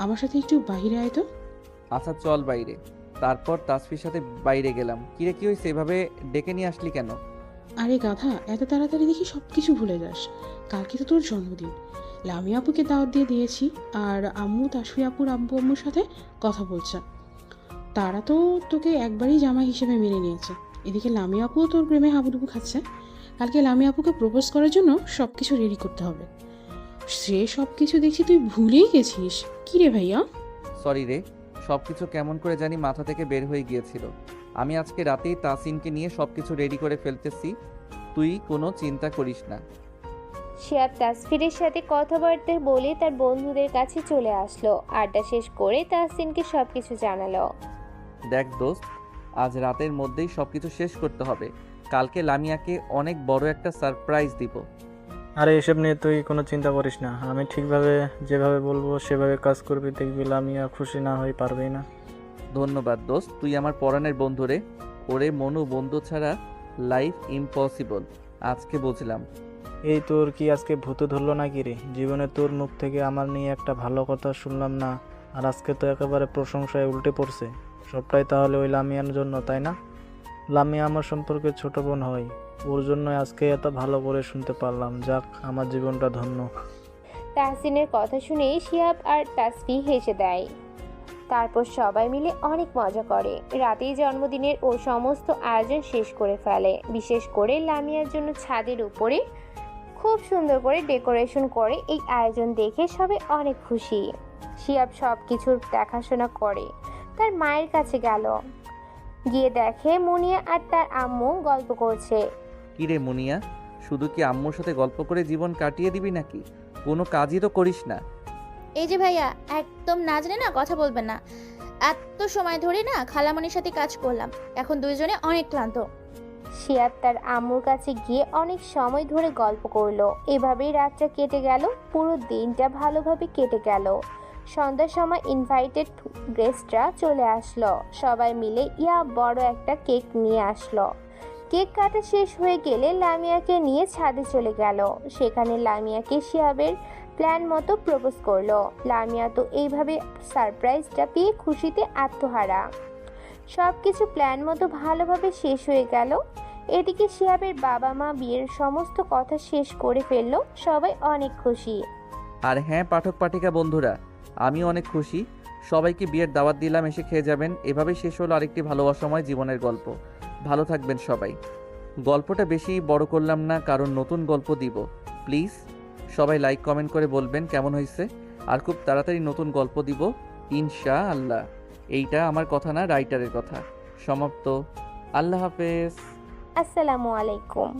আমার সাথে একটু বাইরে আয় তো। আচ্ছা চল বাইরে। তারপর তাসফির সাথে বাইরে গেলাম। কিরে কি হয়েছে, এভাবে ডেকে নিয়ে আসলি কেন? আরে গাধা, এত তাড়াতাড়ি দেখি সব কিছু ভুলে যাস। কালকে তো তোর জন্মদিন, লামি আপুকে দাওয়াত দিয়ে দিয়েছি, আর আম্মু তাসফি আপুর আব্বু আম্মুর সাথে কথা বলছে। তারা তো তোকে একবারই জামাই হিসেবে মেনে নিয়েছে। এদিকে লামি আপুও তোর প্রেমে হাবুডুবু খাচ্ছে। কালকে লামি আপুকে প্রপোজ করার জন্য সব কিছু রেডি করতে হবে। সে সব কিছু দেখছি তুই ভুলেই গেছিস। কি রে ভাইয়া? সরি রে, সব কিছু কেমন করে জানি মাথা থেকে বের হয়ে গিয়েছিল। আমি আজকে রাতেই তাসিনকে নিয়ে সব কিছু রেডি করে ফেলতেছি, তুই কোনো চিন্তা করিস না। শিহাব তাসফিরের সাথে কথাবার্তা বলে তার বন্ধুদের কাছে চলে আসলো। আড্ডা শেষ করে তাসিনকে সবকিছু জানালো। দেখ দোস্ত, আজ রাতের মধ্যেই সব কিছু শেষ করতে হবে। কালকে লামিয়াকে অনেক বড় একটা সারপ্রাইজ দিব। আরে এসব নিয়ে তুই কোনো চিন্তা করিস না, আমি ঠিকভাবে যেভাবে বলবো সেভাবে কাজ করবি, দেখবি লামিয়া খুশি না হয়ে পারবেই না। ধন্যবাদ দোস্ত, তুই আমার পরাণের বন্ধু রে। ওরে মনু, বন্ধু ছাড়া লাইফ ইম্পসিবল, আজকে বুঝলাম। এই তোর কি আজকে ভূত ধরলো নাকি রে? জীবনে তোর মুখ থেকে আমার নিয়ে একটা ভালো কথা শুনলাম না, আর আজকে তো একেবারে প্রশংসায় উল্টে পড়ছে। সবটাই তাহলে ওই লামিয়ার জন্য, তাই না? লামিয়া আমার সম্পর্কে ছোট বোন হয়, ওর জন্য আজকে এত ভালো করে শুনতে পারলাম। যাক, আমার জীবনটা ধন্য। তাহসিনের কথা শুনে শিহাব আর তাসফি হেসে দেয়। তারপর সবাই মিলে অনেক মজা করে। রাতেই জন্মদিনের ও সমস্ত আয়োজন শেষ করে ফেলে। বিশেষ করে লামিয়ার জন্য ছাদের উপরে খুব সুন্দর করে ডেকোরেশন করে। এই আয়োজন দেখে সবাই অনেক খুশি। শিহাব সব কিছুর দেখাশোনা করে। তার মায়ের কাছে গেল, গিয়ে দেখে মুনিয়া আর তার আম্মু গল্প করছে। কিরে মুনিয়া, শুধু কি আম্মুর সাথে গল্প করে জীবন কাটিয়ে দিবি নাকি? কোনো কাজই তো করিস না। এই যে ভাইয়া, একদম না জেনে না কথা বলবেন না। এত সময় ধরে না খালামণির সাথে কাজ করলাম, এখন দুইজনে অনেক ক্লান্ত। শিহাব তার আম্মুর কাছে গিয়ে অনেক সময় ধরে গল্প করলো। এভাবেই রাতটা কেটে গেল। পুরো দিনটা ভালোভাবে কেটে গেল। সন্ধ্যার সময় ইনভাইটেড গেস্টরা চলে আসলো। সবাই মিলে বড় একটা কেক নিয়ে আসলো। কেক কাটা শেষ হয়ে গেলে লামিয়াকে নিয়ে ছাদে চলে গেল। সেখানে লামিয়াকে শিহাবের প্ল্যান মতো প্রপোজ করলো। লামিয়া তো এইভাবে সারপ্রাইজটা পেয়ে খুশিতে আত্মহারা। সব কিছু প্ল্যান মতো ভালোভাবে শেষ হয়ে গেল। এদিকে শিহাবের বাবা মা বিয়ের সমস্ত কথা শেষ করে ফেললো। সবাই অনেক খুশি। আর হ্যাঁ পাঠক পাঠিকা বন্ধুরা, আমি অনেক খুশি। সবাইকে বিয়ের দাওয়াত দিলাম, এসে খেয়ে যাবেন। এভাবেই শেষ হলো আরেকটি ভালোবাসাময় জীবনের গল্প। ভালো থাকবেন সবাই। গল্পটা বেশি বড় করলাম না, কারণ নতুন গল্প দিব। প্লিজ সবাই লাইক কমেন্ট করে বলবেন কেমন হয়েছে। আর খুব তাড়াতাড়ি নতুন গল্প দিব ইনশাআল্লাহ। এইটা আমার কথা না, রাইটারের কথা। সমাপ্ত। আল্লাহ হাফেজ। আসসালামু আলাইকুম।